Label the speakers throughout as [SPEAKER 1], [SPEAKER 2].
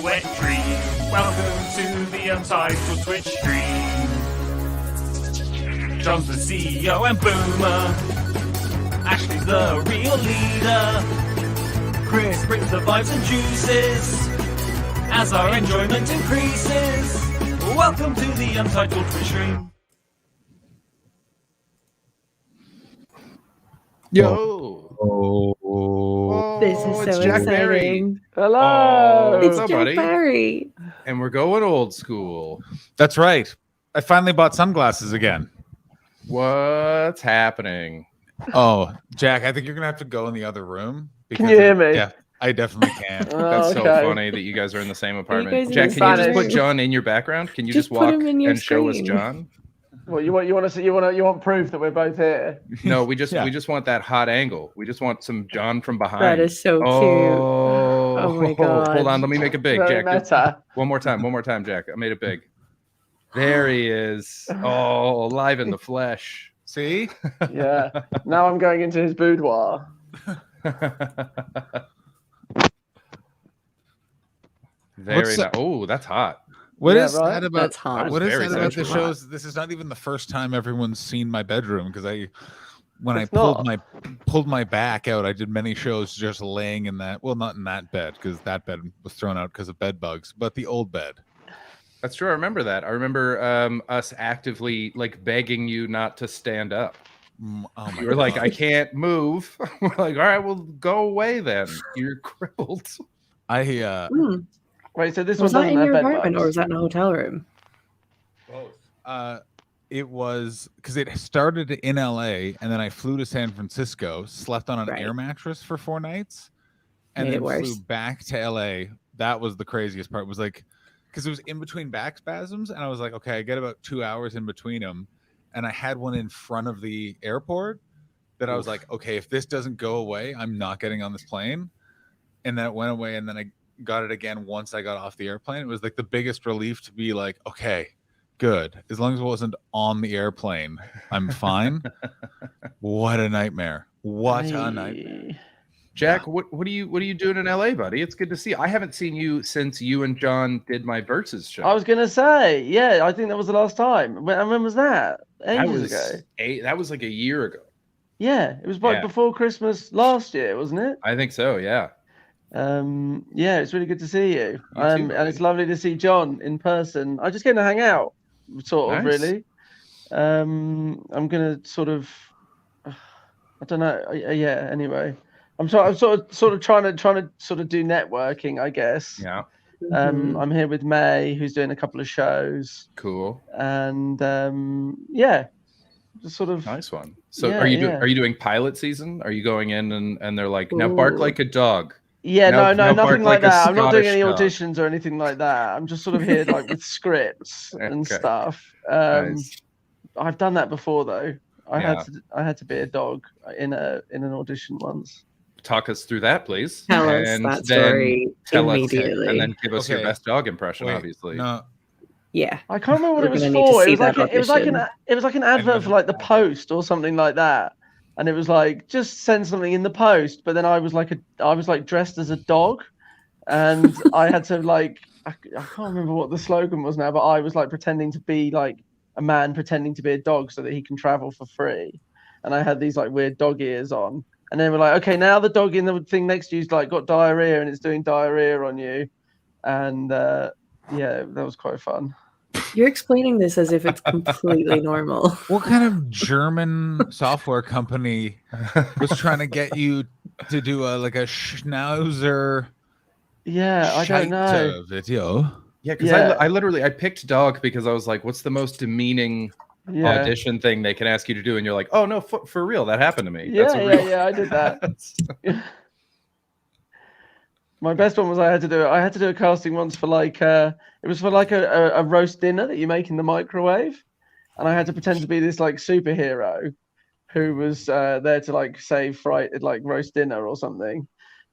[SPEAKER 1] wet dream. Welcome to the Untitled Twitch stream. John's the CEO and Boomer. Ashley's the real leader. Chris brings the vibes and juices as our enjoyment increases. Welcome to the Untitled Twitch stream.
[SPEAKER 2] Yo!
[SPEAKER 3] This is
[SPEAKER 2] it's
[SPEAKER 3] so
[SPEAKER 2] Jack
[SPEAKER 3] exciting.
[SPEAKER 2] Barry.
[SPEAKER 4] Hello!
[SPEAKER 3] It's
[SPEAKER 2] What's up,
[SPEAKER 3] Jack
[SPEAKER 2] buddy?
[SPEAKER 3] Barry.
[SPEAKER 2] And we're going old school.
[SPEAKER 4] That's right. I finally bought sunglasses again.
[SPEAKER 2] What's happening?
[SPEAKER 4] Oh, Jack, I think you're gonna have to go in the other room.
[SPEAKER 3] Can you hear me?
[SPEAKER 4] Yeah, I definitely can.
[SPEAKER 2] That's so
[SPEAKER 3] okay.
[SPEAKER 2] funny that you guys are in the same
[SPEAKER 3] guys
[SPEAKER 2] apartment.
[SPEAKER 3] in
[SPEAKER 2] Jack,
[SPEAKER 3] the
[SPEAKER 2] can you just
[SPEAKER 3] same-
[SPEAKER 2] put John in your background? Can you
[SPEAKER 3] Just
[SPEAKER 2] just
[SPEAKER 3] put
[SPEAKER 2] walk
[SPEAKER 3] him in your
[SPEAKER 2] and show us
[SPEAKER 3] screen.
[SPEAKER 2] John?
[SPEAKER 5] Well, you want to see? You want proof that we're both here?
[SPEAKER 2] No, we just
[SPEAKER 4] Yeah.
[SPEAKER 2] we just want that hot angle. We just want some John from behind.
[SPEAKER 3] That is so cute.
[SPEAKER 2] Oh
[SPEAKER 3] my God.
[SPEAKER 2] Hold on, let me make it big,
[SPEAKER 5] Very
[SPEAKER 2] Jack.
[SPEAKER 5] meta.
[SPEAKER 2] One more time, Jack. I made it big. There he is. Oh, alive in the flesh.
[SPEAKER 4] See?
[SPEAKER 5] Yeah. Now I'm going into his boudoir.
[SPEAKER 2] Very
[SPEAKER 4] What's
[SPEAKER 2] nice. Oh, that's hot.
[SPEAKER 4] What
[SPEAKER 5] Yeah,
[SPEAKER 4] is
[SPEAKER 5] right?
[SPEAKER 4] that about?
[SPEAKER 3] That's hot.
[SPEAKER 4] What is
[SPEAKER 2] Very
[SPEAKER 4] that about the
[SPEAKER 2] sensual.
[SPEAKER 4] shows? This is not even the first time everyone's seen my bedroom because when
[SPEAKER 5] It's
[SPEAKER 4] I pulled
[SPEAKER 5] not.
[SPEAKER 4] my back out, I did many shows just laying in that. Well, not in that bed because that bed was thrown out because of bed bugs, but the old bed.
[SPEAKER 2] That's true. I remember that. I remember us actively like begging you not to stand up.
[SPEAKER 4] Oh my
[SPEAKER 2] You were like,
[SPEAKER 4] God.
[SPEAKER 2] I can't move. We're like, all right, well, go away then. You're crippled.
[SPEAKER 5] Wait, so this
[SPEAKER 3] Was
[SPEAKER 5] one
[SPEAKER 3] that
[SPEAKER 5] doesn't
[SPEAKER 3] in
[SPEAKER 5] have
[SPEAKER 3] your
[SPEAKER 5] bed
[SPEAKER 3] apartment or
[SPEAKER 5] bugs?
[SPEAKER 3] was that in a hotel room?
[SPEAKER 4] It was because it started in LA and then I flew to San Francisco, slept on an
[SPEAKER 3] Right.
[SPEAKER 4] air mattress for 4 nights, and
[SPEAKER 3] Made it
[SPEAKER 4] then
[SPEAKER 3] worse.
[SPEAKER 4] flew back to LA. That was the craziest part. Was like because it was in between back spasms, and I was like, okay, I get about 2 hours in between them, and I had one in front of the airport that I was like, okay, if this doesn't go away, I'm not getting on this plane. And then it went away, and then I got it again once I got off the airplane. It was like the biggest relief to be like, okay, good. As long as it wasn't on the airplane, I'm fine. What a nightmare. What a nightmare.
[SPEAKER 2] Jack, what are you doing in LA, buddy? It's good to see you. I haven't seen you since you and John did my Versus show.
[SPEAKER 5] I was gonna say, yeah, I think that was the last time. When was that?
[SPEAKER 2] that
[SPEAKER 5] Ages
[SPEAKER 2] was
[SPEAKER 5] ago.
[SPEAKER 2] that was like a year ago.
[SPEAKER 5] Yeah, it was like
[SPEAKER 2] Yeah.
[SPEAKER 5] before Christmas last year, wasn't it?
[SPEAKER 2] I think so, yeah.
[SPEAKER 5] Yeah, it's really good to see you.
[SPEAKER 2] too,
[SPEAKER 5] And
[SPEAKER 2] buddy.
[SPEAKER 5] it's lovely to see John in person. I just get to hang out, sort of,
[SPEAKER 2] Nice.
[SPEAKER 5] really. I'm gonna sort of, I don't know. Yeah. Anyway, I'm sort of trying to sort of do networking, I guess.
[SPEAKER 2] Yeah.
[SPEAKER 3] Mhm.
[SPEAKER 5] I'm here with May, who's doing a couple of shows,
[SPEAKER 2] Cool.
[SPEAKER 5] and yeah, just sort of.
[SPEAKER 2] Nice one. So
[SPEAKER 5] Yeah,
[SPEAKER 2] are you
[SPEAKER 5] yeah.
[SPEAKER 2] doing pilot season? Are you going in and they're like, now bark
[SPEAKER 3] Ooh.
[SPEAKER 2] like a dog?
[SPEAKER 5] Yeah,
[SPEAKER 2] No-
[SPEAKER 5] no,
[SPEAKER 2] no
[SPEAKER 5] nothing
[SPEAKER 2] bark
[SPEAKER 5] like
[SPEAKER 2] like a
[SPEAKER 5] that. I'm not doing
[SPEAKER 2] Scottish
[SPEAKER 5] any
[SPEAKER 2] dog.
[SPEAKER 5] auditions or anything like that. I'm just sort of here like with scripts and
[SPEAKER 2] Okay.
[SPEAKER 5] stuff.
[SPEAKER 2] Nice.
[SPEAKER 5] I've done that before though. I
[SPEAKER 2] Yeah.
[SPEAKER 5] had to be a dog in an audition once.
[SPEAKER 2] Talk us through that, please.
[SPEAKER 3] Tell us
[SPEAKER 2] And
[SPEAKER 3] that
[SPEAKER 2] then
[SPEAKER 3] story
[SPEAKER 2] tell us
[SPEAKER 3] immediately.
[SPEAKER 2] and then give us your
[SPEAKER 4] Okay.
[SPEAKER 2] best dog impression,
[SPEAKER 4] Wait,
[SPEAKER 2] obviously.
[SPEAKER 4] No,
[SPEAKER 3] Yeah.
[SPEAKER 5] I can't remember what
[SPEAKER 3] We're
[SPEAKER 5] it was
[SPEAKER 3] gonna need to
[SPEAKER 5] for.
[SPEAKER 3] see
[SPEAKER 5] It was like
[SPEAKER 3] that
[SPEAKER 5] it was like an
[SPEAKER 3] audition.
[SPEAKER 5] it was like an advert for like the Post or something like that. And it was like just send something in the post, but then I was like dressed as a dog, and I had to like I can't remember what the slogan was now, but I was like pretending to be like a man pretending to be a dog so that he can travel for free, and I had these like weird dog ears on, and they were like, okay, now the dog in the thing next to you's like got diarrhea and it's doing diarrhea on you, and yeah, that was quite fun.
[SPEAKER 3] You're explaining this as if it's completely normal.
[SPEAKER 4] what kind of German software company was trying to get you to do a schnauzer
[SPEAKER 5] Yeah, I don't know.
[SPEAKER 4] Scheiter video?
[SPEAKER 2] Yeah, because
[SPEAKER 5] Yeah.
[SPEAKER 2] I picked dog because I was like, what's the most demeaning
[SPEAKER 5] Yeah.
[SPEAKER 2] audition thing they can ask you to do? And you're like, oh no, for real, that happened to me.
[SPEAKER 5] Yeah,
[SPEAKER 2] That's a
[SPEAKER 5] yeah,
[SPEAKER 2] real...
[SPEAKER 5] yeah, I did that. My best one was I had to do a casting once for like it was for like a roast dinner that you make in the microwave, and I had to pretend to be this like superhero who was there to like save roast dinner or something.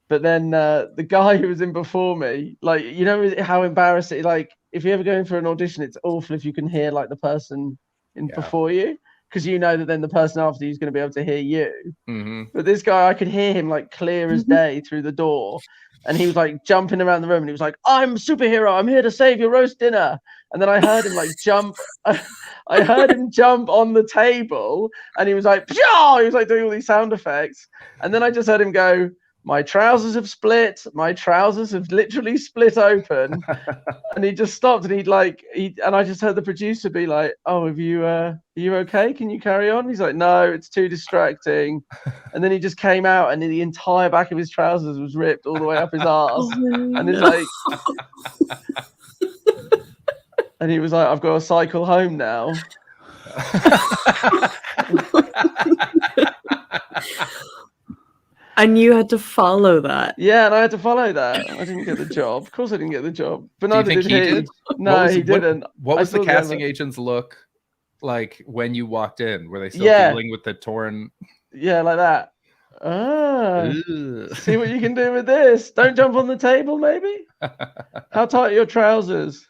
[SPEAKER 5] But then the guy who was in before me, like, you know how embarrassing, like if you ever go in for an audition, it's awful if you can hear like the person in
[SPEAKER 2] Yeah.
[SPEAKER 5] before you, because you know that then the person after you is going to be able to hear you.
[SPEAKER 2] Mhm.
[SPEAKER 5] But this guy, I could hear him like clear as day through the door. and he was like jumping around the room, and he was like, "I'm a superhero. I'm here to save your roast dinner." And then I heard him like jump. I heard him jump on the table, and he was like, "Pshaw!" He was like doing all these sound effects, and then I just heard him go, "My trousers have split. My trousers have literally split open." And he just stopped, and and I just heard the producer be like, "Oh, are you okay? Can you carry on?" He's like, "No, it's too distracting." And then he just came out, and the entire back of his trousers was ripped all the way up his arse. And he's like, and he was like, "I've got to cycle home now."
[SPEAKER 3] And you had to follow that.
[SPEAKER 5] Yeah, and I had to follow that. I didn't get the job. Of course, I didn't get the job. But
[SPEAKER 2] Do you
[SPEAKER 5] neither
[SPEAKER 2] think
[SPEAKER 5] did
[SPEAKER 2] he
[SPEAKER 5] he.
[SPEAKER 2] did?
[SPEAKER 5] No, he didn't.
[SPEAKER 2] What
[SPEAKER 5] I
[SPEAKER 2] was the
[SPEAKER 5] saw
[SPEAKER 2] casting
[SPEAKER 5] other-
[SPEAKER 2] agent's look like when you walked in? Were they still
[SPEAKER 5] Yeah.
[SPEAKER 2] dealing with the torn?
[SPEAKER 5] Yeah, like that. Ah,
[SPEAKER 2] Ugh.
[SPEAKER 5] see what you can do with this. Don't jump on the table, maybe. How tight are your trousers?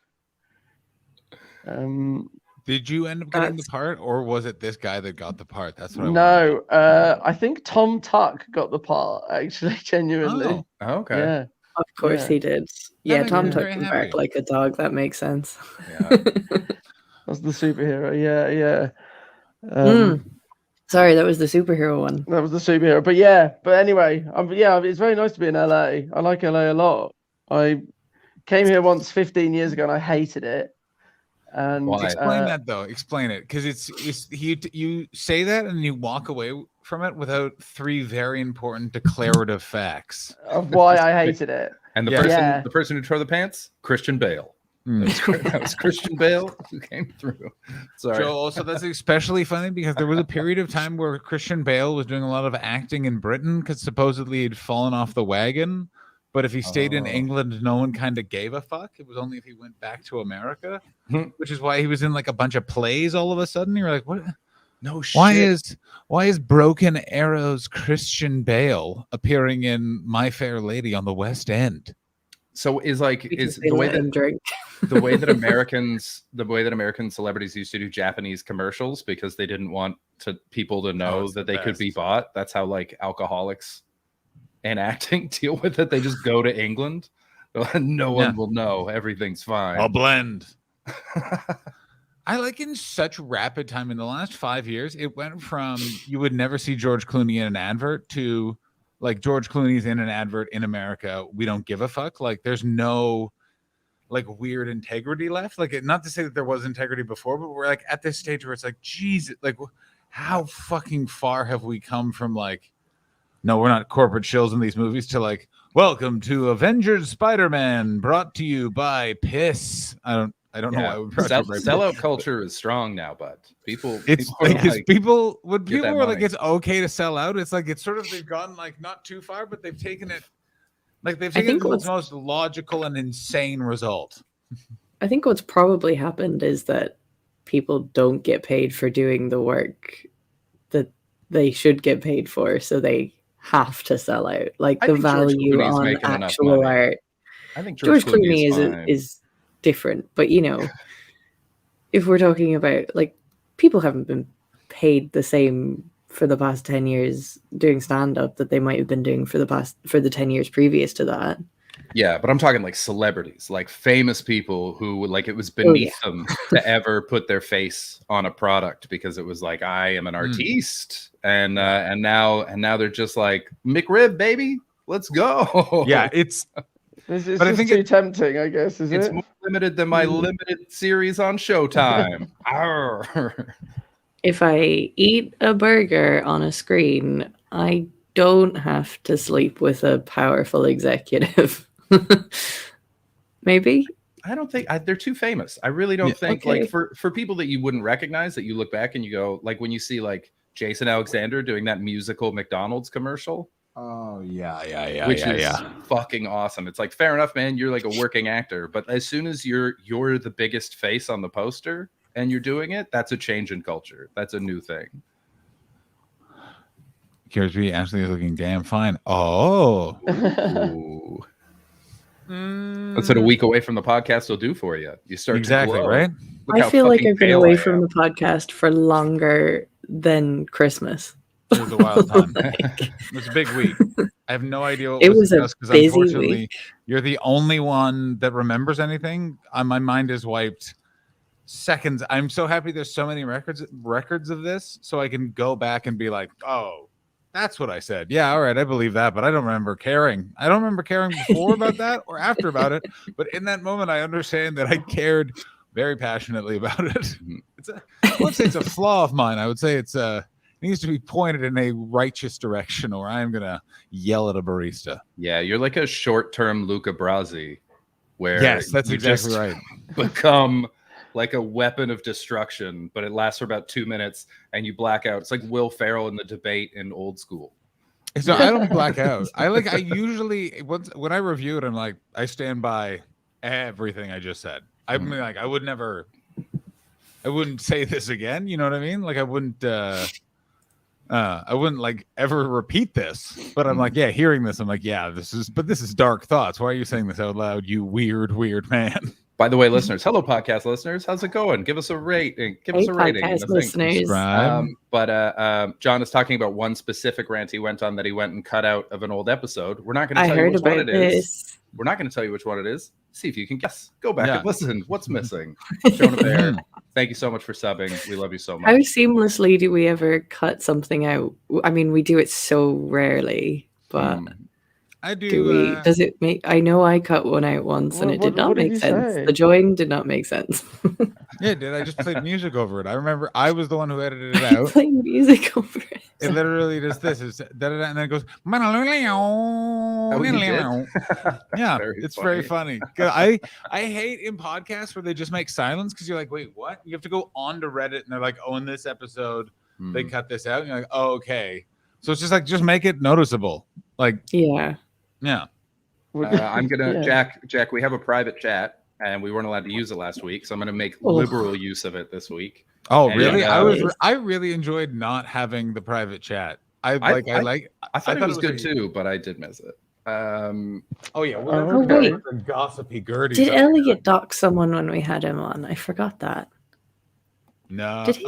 [SPEAKER 4] Did you end up getting the part, or was it this guy that got the part? That's what I
[SPEAKER 5] No, I think Tom Tuck got the part, actually, genuinely.
[SPEAKER 2] Oh, okay.
[SPEAKER 5] Yeah.
[SPEAKER 3] Of course
[SPEAKER 5] Yeah.
[SPEAKER 3] he did.
[SPEAKER 4] That
[SPEAKER 3] Yeah,
[SPEAKER 4] makes
[SPEAKER 3] Tom
[SPEAKER 4] me
[SPEAKER 3] took
[SPEAKER 4] very
[SPEAKER 3] him
[SPEAKER 4] happy.
[SPEAKER 3] back like a dog. That makes sense.
[SPEAKER 2] Yeah.
[SPEAKER 5] That's the superhero. Yeah.
[SPEAKER 3] Sorry, that was the superhero one.
[SPEAKER 5] That was the superhero. But anyway, it's very nice to be in LA. I like LA a lot. I came here once 15 years ago and I hated it. And
[SPEAKER 2] Why?
[SPEAKER 4] Explain that though. Explain it, because you say that and you walk away from it without three very important declarative facts.
[SPEAKER 5] of why I hated it.
[SPEAKER 2] And the
[SPEAKER 4] Yeah.
[SPEAKER 2] person,
[SPEAKER 5] Yeah.
[SPEAKER 2] the person who tore the pants, Christian Bale. That was Christian Bale who came through. Sorry.
[SPEAKER 4] Joe, also that's especially funny because there was a period of time where Christian Bale was doing a lot of acting in Britain because supposedly he'd fallen off the wagon. But if he stayed in
[SPEAKER 2] Oh.
[SPEAKER 4] England, no one kind of gave a fuck. It was only if he went back to America,
[SPEAKER 2] Hmm.
[SPEAKER 4] which is why he was in like a bunch of plays all of a sudden. You're like, what?
[SPEAKER 2] No shit.
[SPEAKER 4] Why is Broken Arrow's Christian Bale appearing in My Fair Lady on the West End?
[SPEAKER 2] So is
[SPEAKER 3] Because they
[SPEAKER 2] the way
[SPEAKER 3] let him
[SPEAKER 2] that
[SPEAKER 3] drink.
[SPEAKER 2] the way that American celebrities used to do Japanese commercials because they didn't want people to know
[SPEAKER 4] it's
[SPEAKER 2] that
[SPEAKER 4] the
[SPEAKER 2] they could be
[SPEAKER 4] best.
[SPEAKER 2] bought. That's how like alcoholics and acting deal with it. They just go to England. No one will know. Everything's fine.
[SPEAKER 4] I'll blend. I like in such rapid time in the last 5 years, it went from you would never see George Clooney in an advert to like George Clooney's in an advert in America. We don't give a fuck. Like there's no like weird integrity left. Like not to say that there was integrity before, but we're like at this stage where it's like, Jesus, like how fucking far have we come from like, no, we're not corporate shills in these movies to like, welcome to Avengers Spider-Man brought to you by Piss. I don't know why we brought to you by
[SPEAKER 2] Sellout culture is strong now, but people
[SPEAKER 4] it's
[SPEAKER 2] are
[SPEAKER 4] like,
[SPEAKER 2] like,
[SPEAKER 4] people when
[SPEAKER 2] get
[SPEAKER 4] people
[SPEAKER 2] that
[SPEAKER 4] were like
[SPEAKER 2] money.
[SPEAKER 4] it's okay to sell out, it's like it's sort of they've gone like not too far, but they've taken it like they've taken
[SPEAKER 3] think
[SPEAKER 4] it to
[SPEAKER 3] what's-
[SPEAKER 4] its most logical and insane result.
[SPEAKER 3] I think what's probably happened is that people don't get paid for doing the work that they should get paid for, so they have to sell out. Like
[SPEAKER 2] I
[SPEAKER 3] the
[SPEAKER 2] think George
[SPEAKER 3] value
[SPEAKER 2] Clooney's
[SPEAKER 3] on
[SPEAKER 2] making enough
[SPEAKER 3] actual
[SPEAKER 2] money.
[SPEAKER 3] art.
[SPEAKER 2] I think
[SPEAKER 3] George
[SPEAKER 2] Clooney
[SPEAKER 3] Clooney
[SPEAKER 2] is fine.
[SPEAKER 3] is different, but you know, if we're talking about like people haven't been paid the same for the past 10 years doing stand-up that they might have been doing for the 10 years previous to that.
[SPEAKER 2] Yeah, but I'm talking like celebrities, like famous people who like it was beneath them to ever put their face on a product because it was like I am an artiste, and now they're just like McRib, baby, let's go.
[SPEAKER 4] Yeah, it's
[SPEAKER 5] It's
[SPEAKER 4] But I
[SPEAKER 5] just
[SPEAKER 4] think
[SPEAKER 5] too tempting, I guess, is
[SPEAKER 2] It's
[SPEAKER 5] it?
[SPEAKER 2] more limited than my limited series on Showtime. Arr.
[SPEAKER 3] If I eat a burger on a screen, I don't have to sleep with a powerful executive. Maybe.
[SPEAKER 2] I don't think they're too famous. I really don't think
[SPEAKER 3] Okay.
[SPEAKER 2] like for people that you wouldn't recognize, that you look back and you go like when you see like Jason Alexander doing that musical McDonald's commercial,
[SPEAKER 4] oh yeah,
[SPEAKER 2] which is fucking awesome. It's like fair enough, man. You're like a working actor, but as soon as you're the biggest face on the poster and you're doing it, that's a change in culture. That's a new thing.
[SPEAKER 4] Here's me. Ashley is looking damn fine. Oh,
[SPEAKER 2] Ooh. That's what a week away from the podcast will do for you. You start
[SPEAKER 4] exactly
[SPEAKER 2] to glow.
[SPEAKER 4] right.
[SPEAKER 2] Look
[SPEAKER 3] I
[SPEAKER 2] how
[SPEAKER 3] feel like
[SPEAKER 2] fucking
[SPEAKER 3] I've been
[SPEAKER 2] pale
[SPEAKER 3] away
[SPEAKER 2] I
[SPEAKER 3] from
[SPEAKER 2] am.
[SPEAKER 3] the podcast for longer than Christmas.
[SPEAKER 4] It was a wild time. It was a big week. I have no idea what
[SPEAKER 3] It
[SPEAKER 4] was
[SPEAKER 3] was a
[SPEAKER 4] discussed because
[SPEAKER 3] busy
[SPEAKER 4] unfortunately
[SPEAKER 3] week.
[SPEAKER 4] you're the only one that remembers anything. My mind is wiped seconds. I'm so happy there's so many records of this, so I can go back and be like, oh, that's what I said. Yeah, all right, I believe that, but I don't remember caring. I don't remember caring before about that or after about it. But in that moment, I understand that I cared very passionately about it. I wouldn't say it's a flaw of mine. I would say it's it needs to be pointed in a righteous direction, or I'm gonna yell at a barista.
[SPEAKER 2] Yeah, you're like a short-term Luca Brasi, where
[SPEAKER 4] Yes, that's
[SPEAKER 2] you
[SPEAKER 4] exactly
[SPEAKER 2] just
[SPEAKER 4] right.
[SPEAKER 2] become like a weapon of destruction, but it lasts for about 2 minutes and you black out. It's like Will Ferrell in the debate in Old School.
[SPEAKER 4] So I don't black out. I usually when I review it, I'm like, I stand by everything I just said. I mean, like, I wouldn't say this again. You know what I mean? Like, I wouldn't like ever repeat this. But I'm like, yeah, hearing this, I'm like, yeah, this is dark thoughts. Why are you saying this out loud, you weird man?
[SPEAKER 2] By the way, listeners, hello, podcast listeners. How's it going? Give us a rating. Give us a rating.
[SPEAKER 3] Podcast listeners.
[SPEAKER 2] But John is talking about one specific rant he went on that he went and cut out of an old episode. We're not going to tell you which one it is. We're not going to tell you which one it is. See if you can guess. Go back and listen. What's missing? Jonah Bear, thank you so much for subbing. We love you so much.
[SPEAKER 3] How seamlessly do we ever cut something out? I mean, we do it so rarely, but
[SPEAKER 4] I do.
[SPEAKER 3] Does it make? I know I cut one out once, and it did not make sense. The join did not make sense.
[SPEAKER 4] Yeah, did I just played music over it? I remember I was the one who edited it out.
[SPEAKER 3] Playing music over it.
[SPEAKER 4] It literally does this. Is and then it goes. Yeah, it's very funny. I hate in podcasts where they just make silence because you're like, wait, what? You have to go on to Reddit and they're like, oh, in this episode they cut this out. And you're like, oh, okay. So it's just like, just make it noticeable. Like,
[SPEAKER 3] yeah.
[SPEAKER 2] I'm gonna Jack. We have a private chat, and we weren't allowed to use it last week, so I'm gonna make liberal use of it this week.
[SPEAKER 4] Oh, really? I really enjoyed not having the private chat. I thought it was good
[SPEAKER 2] too, but I did miss it.
[SPEAKER 4] Oh yeah.
[SPEAKER 3] Wait.
[SPEAKER 4] Gossipy Gertie.
[SPEAKER 3] Did Elliot dox someone when we had him on? I forgot that.
[SPEAKER 4] No.
[SPEAKER 3] Did he?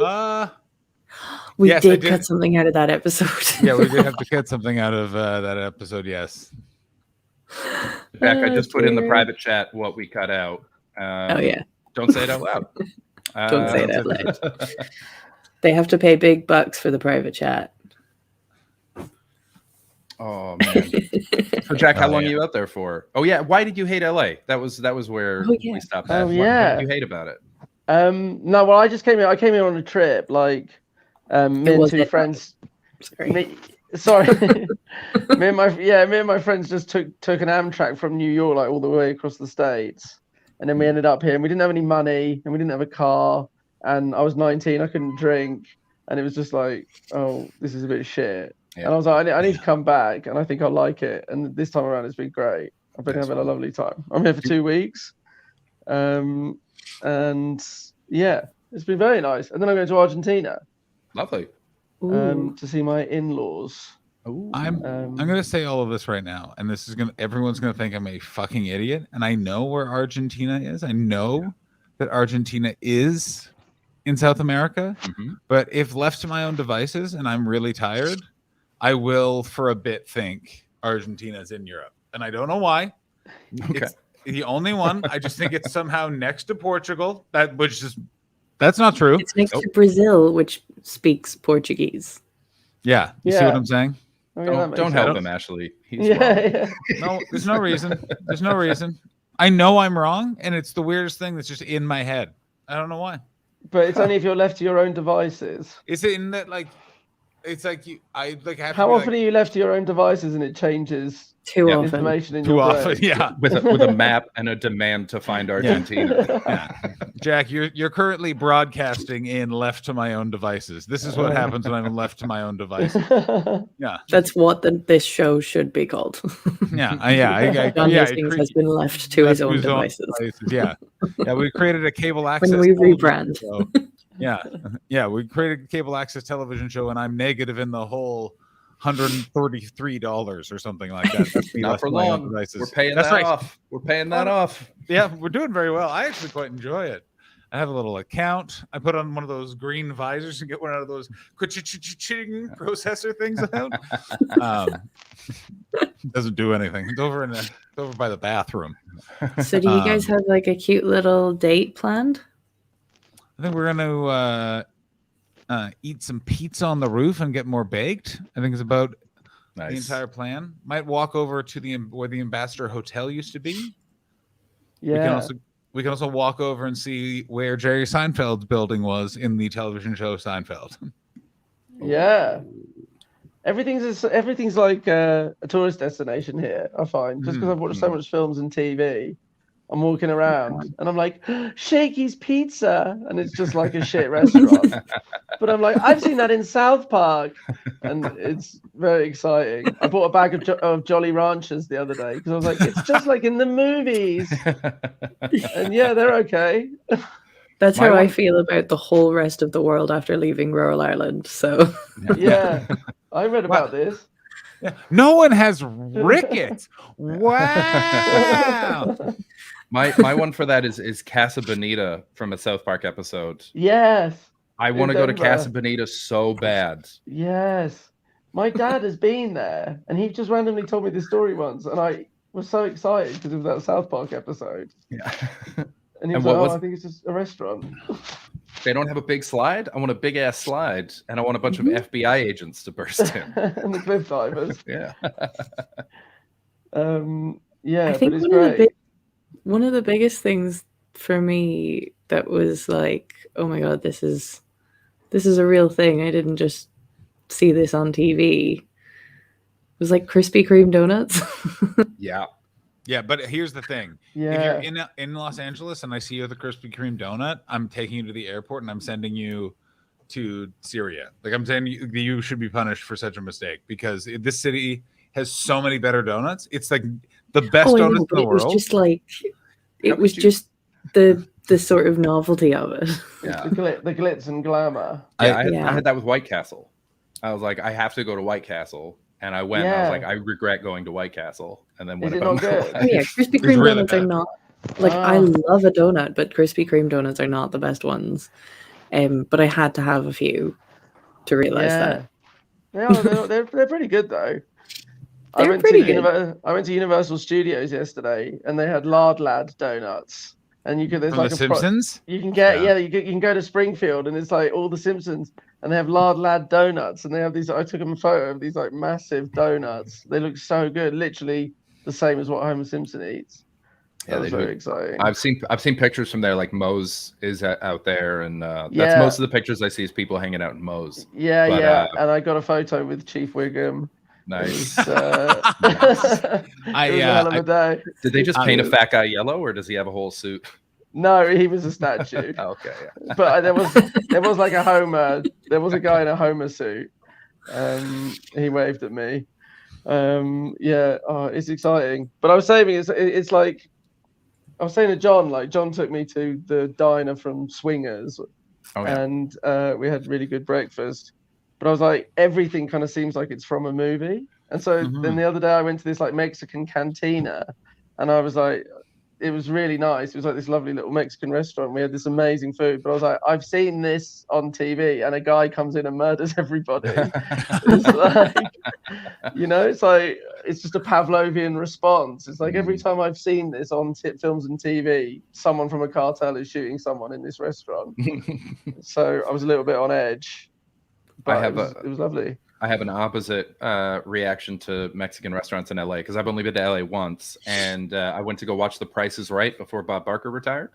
[SPEAKER 3] We did cut something out of that episode.
[SPEAKER 4] Yeah, we did have to cut something out of that episode. Yes.
[SPEAKER 2] Jack, I just put in the private chat what we cut out.
[SPEAKER 3] Oh yeah.
[SPEAKER 2] Don't say it out loud.
[SPEAKER 3] Don't say it out loud. They have to pay big bucks for the private chat.
[SPEAKER 2] Oh man. So Jack, how long are you out there for? Oh yeah. Why did you hate LA? That was where we stopped at. What did you hate about it?
[SPEAKER 5] No, well, I just came here. I came here on a trip, like me and two friends. Sorry. me and my friends just took an Amtrak from New York, like all the way across the States, and then we ended up here. And we didn't have any money, and we didn't have a car, and I was 19. I couldn't drink, and it was just like, oh, this is a bit of shit. Yeah. And I was like, I need to come back, and I think I'll like it. And this time around, it's been great. I've been having a lovely time. I'm here for 2 weeks, and yeah, it's been very nice. And then I'm going to Argentina.
[SPEAKER 2] Lovely.
[SPEAKER 5] To see my in-laws.
[SPEAKER 4] I'm gonna say all of this right now, and everyone's gonna think I'm a fucking idiot. And I know where Argentina is. I know that Argentina is in South America. But if left to my own devices and I'm really tired, I will for a bit think Argentina's in Europe. And I don't know why.
[SPEAKER 2] Okay.
[SPEAKER 4] It's the only one. I just think it's somehow next to Portugal. That's not true.
[SPEAKER 3] It's next to Brazil, which speaks Portuguese.
[SPEAKER 4] Yeah. You see what I'm saying?
[SPEAKER 2] Don't help him, Ashley. He's
[SPEAKER 5] wrong.
[SPEAKER 4] No, there's no reason. There's no reason. I know I'm wrong, and it's the weirdest thing that's just in my head. I don't know why.
[SPEAKER 5] But it's only if you're left to your own devices.
[SPEAKER 4] Is it in that, like, it's like I have
[SPEAKER 5] How often are you left to your own devices and it changes
[SPEAKER 3] too often?
[SPEAKER 5] Information in
[SPEAKER 4] too
[SPEAKER 5] your
[SPEAKER 4] often,
[SPEAKER 5] brain?
[SPEAKER 4] yeah.
[SPEAKER 2] With a map and a demand to find Argentina.
[SPEAKER 4] Yeah. Jack, you're currently broadcasting in left to my own devices. This is what happens when I'm left to my own devices. Yeah.
[SPEAKER 3] That's what this show should be called.
[SPEAKER 4] Yeah.
[SPEAKER 3] John Hastings has been left to his own devices.
[SPEAKER 4] Yeah. Yeah. We created a cable access.
[SPEAKER 3] When we rebrand.
[SPEAKER 4] Yeah. We created a cable access television show, and I'm negative in the whole $133 or something like that. That's
[SPEAKER 2] not for long. We're paying that off. We're paying that off.
[SPEAKER 4] Yeah, we're doing very well. I actually quite enjoy it. I have a little account. I put on one of those green visors and get one out of those ching processor things out. Doesn't do anything. It's over by the bathroom.
[SPEAKER 3] So do you guys have like a cute little date planned?
[SPEAKER 4] I think we're gonna eat some pizza on the roof and get more baked. I think it's about the entire plan. Might walk over to where the Ambassador Hotel used to be.
[SPEAKER 5] Yeah.
[SPEAKER 4] We can also walk over and see where Jerry Seinfeld's building was in the television show Seinfeld.
[SPEAKER 5] Yeah. Everything's like a tourist destination here, I find. Just because I've watched so much films and TV, I'm walking around and I'm like, Shakey's Pizza, and it's just like a shit restaurant. But I'm like, I've seen that in South Park, and it's very exciting. I bought a bag of Jolly Ranchers the other day because I was like, it's just like in the movies. And yeah, they're okay.
[SPEAKER 3] That's how I feel about the whole rest of the world after leaving rural Ireland. So
[SPEAKER 5] yeah, I read about this.
[SPEAKER 4] No one has rickets. Wow.
[SPEAKER 2] My one for that is Casa Bonita from a South Park episode.
[SPEAKER 5] Yes.
[SPEAKER 2] I want to go to Casa Bonita so bad.
[SPEAKER 5] Yes. My dad has been there, and he just randomly told me this story once, and I was so excited because of that South Park episode.
[SPEAKER 2] Yeah.
[SPEAKER 5] And he was like, I think it's just a restaurant.
[SPEAKER 2] They don't have a big slide? I want a big-ass slide, and I want a bunch of FBI agents to burst in.
[SPEAKER 5] And the cliff divers.
[SPEAKER 2] Yeah.
[SPEAKER 5] Yeah,
[SPEAKER 3] I think
[SPEAKER 5] but it's great.
[SPEAKER 3] One of the biggest things for me that was like, oh my God, this is a real thing. I didn't just see this on TV. It was like Krispy Kreme donuts.
[SPEAKER 2] Yeah.
[SPEAKER 4] Yeah, but here's the thing.
[SPEAKER 5] Yeah.
[SPEAKER 4] If you're in Los Angeles and I see you with a Krispy Kreme donut, I'm taking you to the airport and I'm sending you to Syria. Like, I'm saying you should be punished for such a mistake because this city has so many better donuts. It's like the best donuts in the world.
[SPEAKER 3] It was just the sort of novelty of it.
[SPEAKER 2] Yeah.
[SPEAKER 5] The glitz and glamour.
[SPEAKER 2] I had that with White Castle. I was like, I have to go to White Castle. And I went, and I was like, I regret going to White Castle. And then went about my life.
[SPEAKER 3] Oh, yeah, Krispy Kreme donuts are not, like, I love a donut, but Krispy Kreme donuts are not the best ones. But I had to have a few to realize that.
[SPEAKER 5] They're pretty good, though. I went to Universal Studios yesterday, and they had Lard Lad donuts. And you could, there's like
[SPEAKER 4] the Simpsons?
[SPEAKER 5] You can get, you can go to Springfield, and it's like all the Simpsons. And they have Lard Lad donuts, and they have these. I took them a photo of these like massive donuts. They look so good, literally the same as what Homer Simpson eats.
[SPEAKER 2] Yeah,
[SPEAKER 5] that was very exciting.
[SPEAKER 2] I've seen pictures from there. Like Moe's is out there, and that's most of the pictures I see is people hanging out in Moe's.
[SPEAKER 5] Yeah. And I got a photo with Chief Wiggum.
[SPEAKER 2] Nice.
[SPEAKER 5] It was a hell of a day.
[SPEAKER 2] Did they just paint a fat guy yellow, or does he have a whole suit?
[SPEAKER 5] No, he was a statue.
[SPEAKER 2] Okay, yeah.
[SPEAKER 5] But there was like a Homer. There was a guy in a Homer suit. He waved at me. It's exciting. But I was saying it's like I was saying to John, like John took me to the diner from Swingers, and we had really good breakfast. But I was like, everything kind of seems like it's from a movie. And so then the other day I went to this like Mexican cantina, and I was like, it was really nice. It was like this lovely little Mexican restaurant. We had this amazing food, but I was like, I've seen this on TV, and a guy comes in and murders everybody. It's like, it's like, it's just a Pavlovian response. It's like every time I've seen this on films and TV, someone from a cartel is shooting someone in this restaurant. So I was a little bit on edge, but it was lovely.
[SPEAKER 2] I have an opposite reaction to Mexican restaurants in LA because I've only been to LA once, and I went to go watch The Price is Right before Bob Barker retired,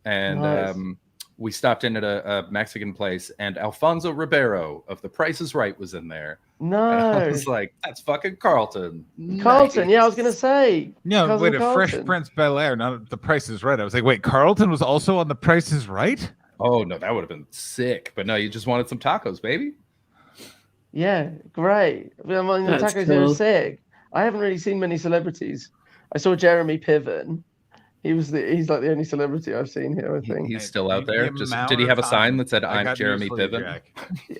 [SPEAKER 2] and we stopped in at a Mexican place, and Alfonso Ribeiro of The Price is Right was in there.
[SPEAKER 5] No,
[SPEAKER 2] and I was like, that's fucking Carlton.
[SPEAKER 5] Carlton,
[SPEAKER 2] nice.
[SPEAKER 5] I was gonna say.
[SPEAKER 4] No, wait, a Fresh Prince Bel-Air, not The Price is Right. I was like, wait, Carlton was also on The Price is Right?
[SPEAKER 2] Oh no, that would have been sick. But no, you just wanted some tacos, baby.
[SPEAKER 5] Yeah, great. I mean, the tacos are sick. I haven't really seen many celebrities. I saw Jeremy Piven. He's like the only celebrity I've seen here, I think.
[SPEAKER 2] He's still out there. Did he have a sign that said "I'm Jeremy Piven"?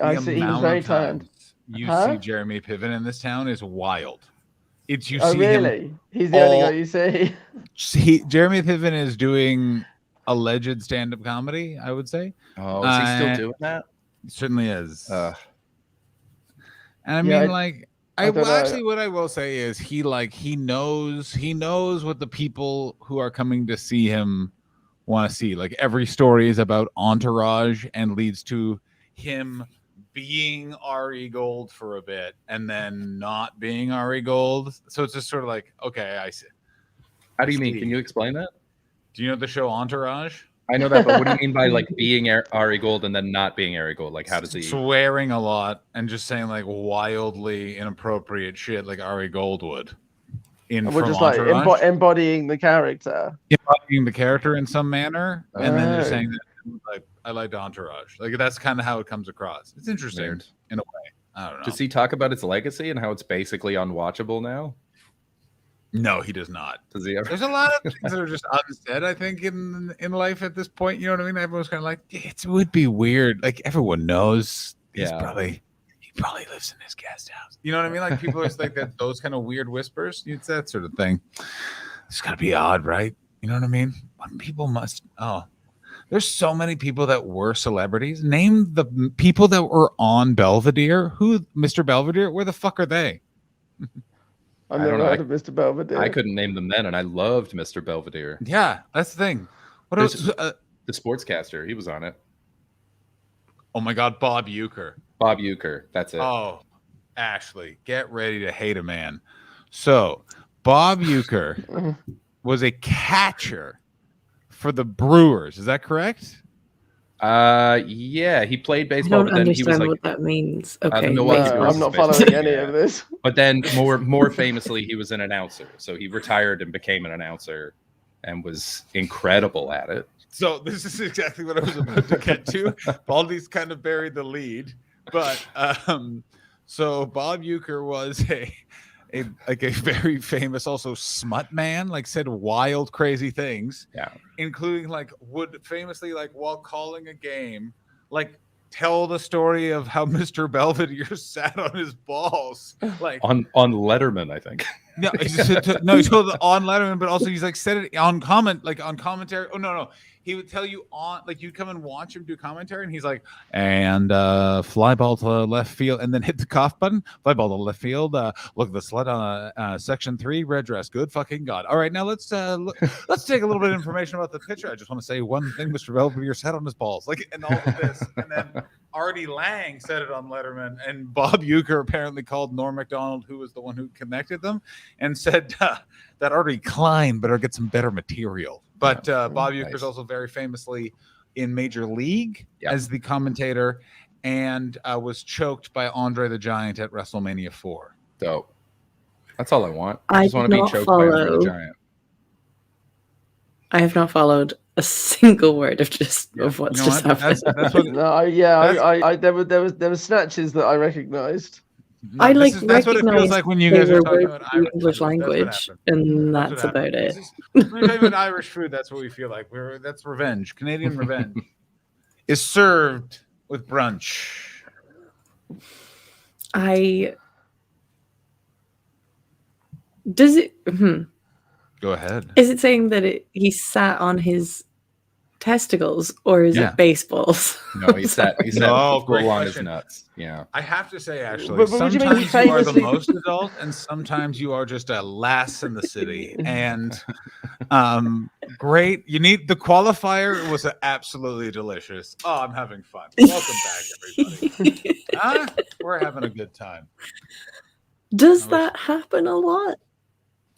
[SPEAKER 5] I see. He was very tanned.
[SPEAKER 4] You see Jeremy Piven in this town is wild.
[SPEAKER 5] Really? He's the only guy you see.
[SPEAKER 4] Jeremy Piven is doing alleged stand-up comedy, I would say.
[SPEAKER 2] Oh, is he still doing that?
[SPEAKER 4] It certainly is.
[SPEAKER 2] Uh,
[SPEAKER 4] And I
[SPEAKER 5] Yeah,
[SPEAKER 4] mean, like,
[SPEAKER 5] I don't know.
[SPEAKER 4] actually, what I will say is he knows what the people who are coming to see him want to see. Like, every story is about entourage and leads to him being Ari Gold for a bit and then not being Ari Gold. So it's just sort of like, okay, I see.
[SPEAKER 2] how do you mean? Can you explain that?
[SPEAKER 4] Do you know the show Entourage?
[SPEAKER 2] I know that, but what do you mean by like being Ari Gold and then not being Ari Gold? Like, how does he
[SPEAKER 4] Swearing a lot and just saying like wildly inappropriate shit like Ari Gold would?
[SPEAKER 5] We're just like embodying the character.
[SPEAKER 4] Embodying the character in some manner, and then just saying that like I liked Entourage. Like that's kind of how it comes across. It's interesting
[SPEAKER 2] Weird.
[SPEAKER 4] in a way. I don't know.
[SPEAKER 2] Does he talk about its legacy and how it's basically unwatchable now?
[SPEAKER 4] No, he does not.
[SPEAKER 2] Does he ever?
[SPEAKER 4] There's a lot of things that are just unsaid, I think, in life at this point. You know what I mean? Everyone's kind of like, it would be weird. Like everyone knows he probably lives in his guest house. You know what I mean? Like people are just like that. Those kind of weird whispers. It's that sort of thing. It's got to be odd, right? You know what I mean? People must. Oh, there's so many people that were celebrities. Name the people that were on Belvedere. Who, Mr. Belvedere? Where the fuck are they?
[SPEAKER 5] I've never heard of Mr. Belvedere.
[SPEAKER 2] I couldn't name them then, and I loved Mr. Belvedere.
[SPEAKER 4] Yeah, that's the thing. What else?
[SPEAKER 2] The sportscaster, he was on it.
[SPEAKER 4] Oh my God, Bob Euchre.
[SPEAKER 2] Bob Euchre, that's it.
[SPEAKER 4] Oh, Ashley, get ready to hate a man. So, Bob Euchre was a catcher for the Brewers. Is that correct?
[SPEAKER 2] Yeah, he played
[SPEAKER 3] I
[SPEAKER 2] baseball.
[SPEAKER 3] don't
[SPEAKER 2] But then he was
[SPEAKER 3] understand
[SPEAKER 2] like,
[SPEAKER 3] what that means. Okay,
[SPEAKER 2] I'm
[SPEAKER 5] not following any of this.
[SPEAKER 2] But then more famously, he was an announcer. So he retired and became an announcer, and was incredible at it.
[SPEAKER 4] So this is exactly what I was about to get to. Baldy's kind of buried the lead, but so Bob Euchre was a very famous also smut man, like said wild crazy things, including like would famously like while calling a game like tell the story of how Mr. Belvedere sat on his balls like
[SPEAKER 2] on Letterman, I think.
[SPEAKER 4] No, he told it on Letterman, but also he's like said it on commentary. Oh no, he would tell you on like you'd come and watch him do commentary, and he's like, and fly ball to left field, and then hit the cough button, fly ball to left field. Look at the sled on section 3, red dress. Good fucking God! All right, now let's take a little bit of information about the pitcher. I just want to say one thing: Mr. Belvedere sat on his balls, like, and all of this, and then Artie Lang said it on Letterman, and Bob Euchre apparently called Norm Macdonald, who was the one who connected them, and said that Artie Klein better get some better material. But Bob Euchre is also very famously in Major League as the commentator, and was choked by Andre the Giant at WrestleMania 4.
[SPEAKER 2] Dope. That's all I want. I just want to be choked by Andre the Giant.
[SPEAKER 3] I have not followed a single word of what's just happened.
[SPEAKER 5] There were snatches that I recognized.
[SPEAKER 4] No,
[SPEAKER 3] I
[SPEAKER 4] that's what it feels like when you guys are talking about
[SPEAKER 3] English language, and that's about it.
[SPEAKER 4] When we're talking about Irish food, that's what we feel like. That's revenge. Canadian revenge is served with brunch.
[SPEAKER 3] Does it?
[SPEAKER 4] Go ahead.
[SPEAKER 3] Is it saying that he sat on his testicles, or is it baseballs?
[SPEAKER 2] No, he sat full on his nuts. Yeah.
[SPEAKER 4] I have to say, actually, sometimes you are the most adult, and sometimes you are just a lass in the city. And great. You need the qualifier was absolutely delicious. Oh, I'm having fun. Welcome back, everybody. We're having a good time.
[SPEAKER 3] Does that happen a lot?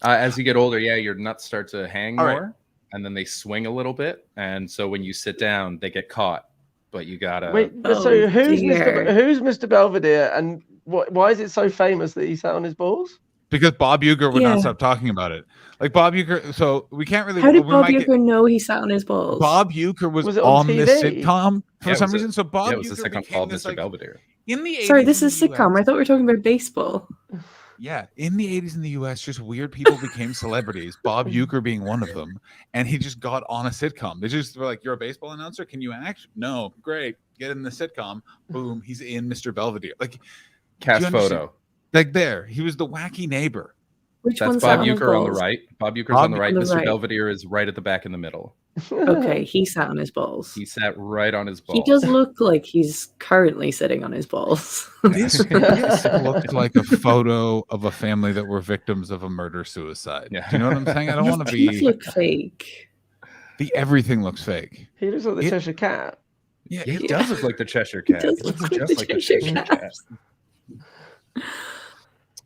[SPEAKER 2] As you get older, your nuts start to hang
[SPEAKER 4] All
[SPEAKER 2] more.
[SPEAKER 4] right.
[SPEAKER 2] And then they swing a little bit, and so when you sit down, they get caught. But you gotta
[SPEAKER 5] wait. So who's Mr. Belvedere, and why is it so famous that he sat on his balls?
[SPEAKER 4] Because Bob Euchre would not stop talking about it. Like Bob Euchre, so we can't really.
[SPEAKER 3] How did Bob Euchre know he sat on his balls?
[SPEAKER 4] Bob Euchre was on
[SPEAKER 5] TV?
[SPEAKER 4] this sitcom for some reason. So Bob
[SPEAKER 2] it was
[SPEAKER 4] Euchre
[SPEAKER 2] a sitcom called Mr. Belvedere.
[SPEAKER 4] In the 80s,
[SPEAKER 3] sorry, this is a sitcom. I thought we were talking about baseball.
[SPEAKER 4] Yeah, in the 80s in the US, just weird people became celebrities, Bob Euchre being one of them, and he just got on a sitcom. They just were like, you're a baseball announcer? Can you act? No. Great. Get in the sitcom. Boom. He's in Mr. Belvedere. Like,
[SPEAKER 2] cast photo.
[SPEAKER 4] Like there. He was the wacky neighbor.
[SPEAKER 3] Which
[SPEAKER 2] That's
[SPEAKER 3] one sat
[SPEAKER 2] Bob
[SPEAKER 3] on his
[SPEAKER 2] Euchre on the
[SPEAKER 3] balls?
[SPEAKER 2] right. Bob Euchre's on the right.
[SPEAKER 3] on the
[SPEAKER 2] Mr.
[SPEAKER 3] right.
[SPEAKER 2] Belvedere is right at the back in the middle.
[SPEAKER 3] Okay, he sat on his balls.
[SPEAKER 2] He sat right on his balls.
[SPEAKER 3] He does look like he's currently sitting on his balls.
[SPEAKER 4] This looked like a photo of a family that were victims of a murder-suicide.
[SPEAKER 2] Yeah.
[SPEAKER 4] Do you know what I'm saying? I don't
[SPEAKER 3] His
[SPEAKER 4] want to
[SPEAKER 3] teeth
[SPEAKER 4] be...
[SPEAKER 3] look fake.
[SPEAKER 4] Everything looks fake.
[SPEAKER 5] He looks like the
[SPEAKER 4] It-
[SPEAKER 5] Cheshire Cat.
[SPEAKER 4] Yeah,
[SPEAKER 2] Yeah, he
[SPEAKER 4] it
[SPEAKER 2] does look like the Cheshire Cat.
[SPEAKER 3] does
[SPEAKER 2] He
[SPEAKER 3] look
[SPEAKER 2] looks
[SPEAKER 3] like
[SPEAKER 2] just
[SPEAKER 3] the
[SPEAKER 2] like the
[SPEAKER 3] Cheshire
[SPEAKER 2] Cheshire
[SPEAKER 3] Cat.
[SPEAKER 2] Cat.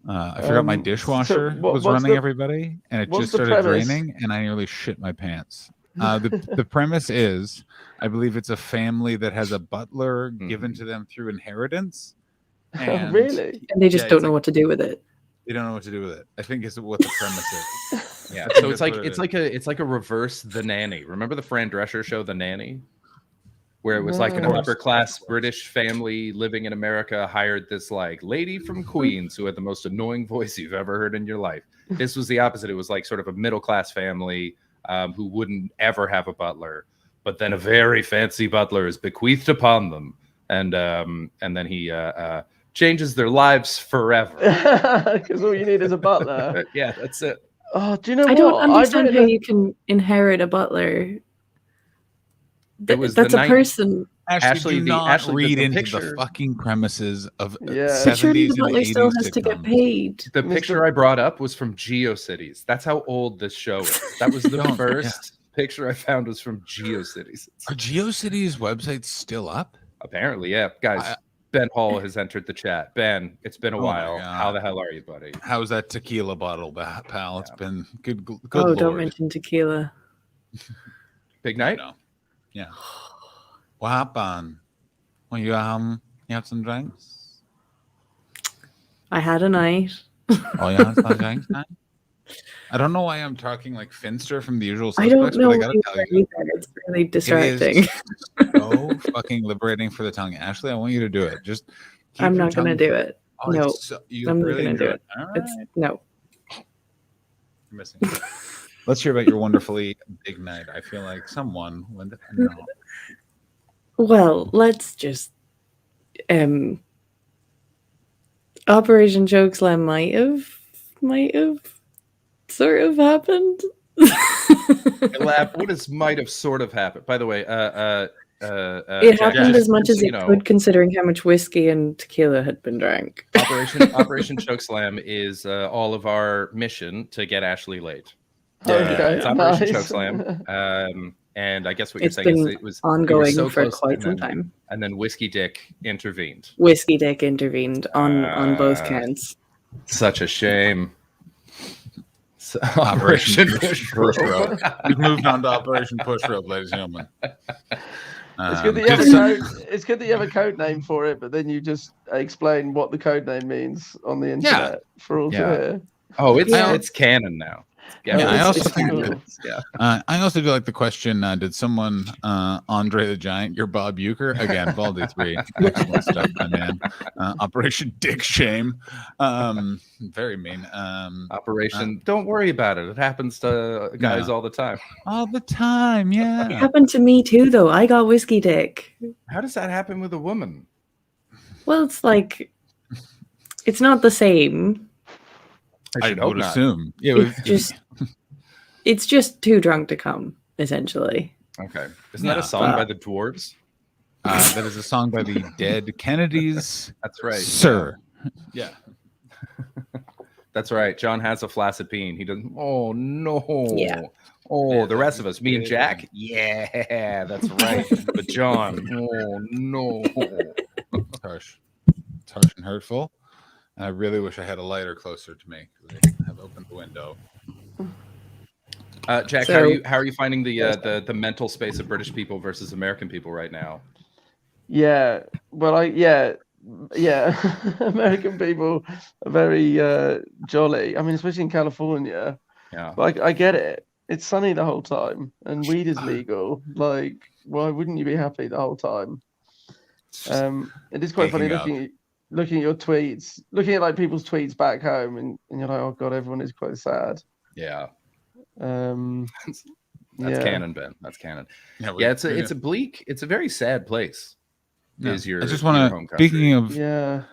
[SPEAKER 4] I forgot my dishwasher was
[SPEAKER 5] what's
[SPEAKER 4] running,
[SPEAKER 5] the-
[SPEAKER 4] everybody, and it
[SPEAKER 5] what's
[SPEAKER 4] just
[SPEAKER 5] the
[SPEAKER 4] started
[SPEAKER 5] premise?
[SPEAKER 4] raining, and I nearly shit my pants. The premise is, I believe it's a family that has a butler given to them through inheritance. And
[SPEAKER 5] Really?
[SPEAKER 3] And they just
[SPEAKER 4] Yeah,
[SPEAKER 3] don't
[SPEAKER 4] it's
[SPEAKER 3] know
[SPEAKER 4] like-
[SPEAKER 3] what to do with it.
[SPEAKER 4] They don't know what to do with it. I think is what the premise is.
[SPEAKER 2] Yeah,
[SPEAKER 4] I
[SPEAKER 2] so
[SPEAKER 4] think
[SPEAKER 2] it's
[SPEAKER 4] that's
[SPEAKER 2] like
[SPEAKER 4] what it
[SPEAKER 2] it's like a reverse The Nanny. Remember the Fran Drescher show, The Nanny, where it was like an
[SPEAKER 5] No.
[SPEAKER 2] upper class British family living in America hired this like lady from Queens who had the most annoying voice you've ever heard in your life. This was the opposite. It was like sort of a middle class family who wouldn't ever have a butler, but then a very fancy butler is bequeathed upon them, and then he changes their lives forever.
[SPEAKER 5] Because all you need is a butler.
[SPEAKER 2] Yeah, that's it.
[SPEAKER 5] Oh, do you know
[SPEAKER 3] I
[SPEAKER 5] what?
[SPEAKER 3] don't
[SPEAKER 5] I've
[SPEAKER 3] understand
[SPEAKER 5] written
[SPEAKER 3] how
[SPEAKER 5] a-
[SPEAKER 3] you can inherit a butler.
[SPEAKER 2] was
[SPEAKER 3] That's
[SPEAKER 2] the
[SPEAKER 3] a
[SPEAKER 2] night-
[SPEAKER 3] person.
[SPEAKER 4] Ashley, do not read
[SPEAKER 2] the
[SPEAKER 4] into
[SPEAKER 2] picture-
[SPEAKER 4] the fucking premises of
[SPEAKER 5] Yeah.
[SPEAKER 3] But surely
[SPEAKER 4] 70s
[SPEAKER 3] the
[SPEAKER 4] and
[SPEAKER 3] butler still
[SPEAKER 4] 80s
[SPEAKER 3] has to get
[SPEAKER 4] sitcoms.
[SPEAKER 3] paid.
[SPEAKER 2] The
[SPEAKER 5] Mr.
[SPEAKER 2] picture I brought up was from GeoCities. That's how old this show is. That was the
[SPEAKER 4] Don't-
[SPEAKER 2] first picture I found was from GeoCities.
[SPEAKER 4] Are GeoCities websites still up?
[SPEAKER 2] Apparently, yeah. Guys, Ben Hall has entered the chat. Ben, it's been a
[SPEAKER 4] Oh my
[SPEAKER 2] while.
[SPEAKER 4] God.
[SPEAKER 2] How the hell are you, buddy?
[SPEAKER 4] How's that tequila bottle, pal? It's been good. Good
[SPEAKER 3] Oh,
[SPEAKER 4] Lord.
[SPEAKER 3] don't mention tequila.
[SPEAKER 2] Big night?
[SPEAKER 4] No. Yeah. What happened? Well, you had some drinks.
[SPEAKER 3] I had a night.
[SPEAKER 4] Oh, you had some drinks. Huh? I don't know why I'm talking like Finster from The Usual
[SPEAKER 3] I
[SPEAKER 4] Suspects,
[SPEAKER 3] don't know.
[SPEAKER 4] but I gotta tell you,
[SPEAKER 3] Either. It's really distracting.
[SPEAKER 4] it is so fucking liberating for the tongue. Ashley, I want you to do it. Just keep
[SPEAKER 3] I'm
[SPEAKER 4] your
[SPEAKER 3] not going to
[SPEAKER 4] tongue-
[SPEAKER 3] do it.
[SPEAKER 4] Oh,
[SPEAKER 3] No,
[SPEAKER 4] it's so, you
[SPEAKER 3] I'm not
[SPEAKER 4] really
[SPEAKER 3] gonna do
[SPEAKER 4] enjoy
[SPEAKER 3] it.
[SPEAKER 4] All
[SPEAKER 3] It's
[SPEAKER 4] right.
[SPEAKER 3] no.
[SPEAKER 4] You're missing. Let's hear about your wonderfully big night. I feel like someone went. No.
[SPEAKER 3] Well, let's just Operation Chokeslam might have sort of happened.
[SPEAKER 2] What is might have sort of happened? By the way,
[SPEAKER 3] It
[SPEAKER 2] Jack,
[SPEAKER 3] happened
[SPEAKER 2] just
[SPEAKER 3] as much
[SPEAKER 2] so
[SPEAKER 3] as
[SPEAKER 2] you
[SPEAKER 3] it
[SPEAKER 2] know,
[SPEAKER 3] could, considering how much whiskey and tequila had been drank.
[SPEAKER 2] Operation Chokeslam is all of our mission to get Ashley late.
[SPEAKER 5] Okay,
[SPEAKER 2] It's Operation
[SPEAKER 5] nice.
[SPEAKER 2] Chokeslam. And I guess what you're
[SPEAKER 3] It's
[SPEAKER 2] saying is
[SPEAKER 3] been
[SPEAKER 2] it was we were
[SPEAKER 3] ongoing
[SPEAKER 2] so
[SPEAKER 3] for
[SPEAKER 2] close,
[SPEAKER 3] quite
[SPEAKER 2] and
[SPEAKER 3] some
[SPEAKER 2] then-
[SPEAKER 3] time.
[SPEAKER 2] And then Whiskey Dick intervened.
[SPEAKER 3] Whiskey Dick intervened on both counts.
[SPEAKER 2] Such a shame. So,
[SPEAKER 4] Operation
[SPEAKER 2] Operation
[SPEAKER 4] Push Rope. We've moved on to Operation Push Rope, ladies and gentlemen.
[SPEAKER 5] It's good that you have a code. It's good that you have a code name for it, but then you just explain what the code name means on the internet for all to
[SPEAKER 2] Yeah.
[SPEAKER 5] hear.
[SPEAKER 2] Oh,
[SPEAKER 3] Yeah.
[SPEAKER 2] it's canon now.
[SPEAKER 4] Yeah, I
[SPEAKER 3] it's-
[SPEAKER 4] also
[SPEAKER 3] it's
[SPEAKER 4] think
[SPEAKER 3] fine.
[SPEAKER 4] that,
[SPEAKER 2] Yeah.
[SPEAKER 4] I also do like the question: did someone Andre the Giant your Bob Euchre again? Baldy 3, excellent stuff, my man. Operation Dick Shame, very mean.
[SPEAKER 2] Operation. Don't worry about it. It happens to guys
[SPEAKER 4] Yeah.
[SPEAKER 2] all the time.
[SPEAKER 4] All the time,
[SPEAKER 3] It
[SPEAKER 4] yeah.
[SPEAKER 3] happened to me too, though. I got Whiskey Dick.
[SPEAKER 2] How does that happen with a woman?
[SPEAKER 3] Well, it's like it's not the same.
[SPEAKER 4] I
[SPEAKER 2] should hope
[SPEAKER 4] would
[SPEAKER 2] not.
[SPEAKER 4] assume. Yeah,
[SPEAKER 3] It's just too drunk to come, essentially.
[SPEAKER 2] Okay. Isn't that
[SPEAKER 4] Yeah.
[SPEAKER 2] a song by the Dwarves?
[SPEAKER 4] that is a song by the Dead Kennedys,
[SPEAKER 2] That's right.
[SPEAKER 4] sir. Yeah.
[SPEAKER 2] That's right. John has a flaccid He doesn't. Oh no.
[SPEAKER 3] Yeah.
[SPEAKER 2] Oh, the rest of us, me and Jack. Yeah, that's right. But John. Oh no.
[SPEAKER 4] It's harsh. It's harsh and hurtful. And I really wish I had a lighter closer to me because I have opened the window.
[SPEAKER 2] Jack,
[SPEAKER 3] So-
[SPEAKER 2] how are you finding the mental space of British people versus American people right now?
[SPEAKER 5] Yeah. Well, yeah. American people are very jolly. I mean, especially in California.
[SPEAKER 2] Yeah.
[SPEAKER 5] Like, I get it. It's sunny the whole time, and weed is legal. Like, why wouldn't you be happy the whole time? It is quite funny
[SPEAKER 4] Waking up.
[SPEAKER 5] looking at your tweets, looking at like people's tweets back home, and you're like, oh god, everyone is quite sad.
[SPEAKER 2] Yeah.
[SPEAKER 5] That's
[SPEAKER 2] That's canon, Ben. That's canon.
[SPEAKER 4] Yeah,
[SPEAKER 2] Yeah, it's a very sad place.
[SPEAKER 4] Yeah.
[SPEAKER 2] Is your
[SPEAKER 4] I just
[SPEAKER 2] your
[SPEAKER 4] want
[SPEAKER 2] home
[SPEAKER 4] to,
[SPEAKER 2] country.
[SPEAKER 4] speaking of
[SPEAKER 5] yeah.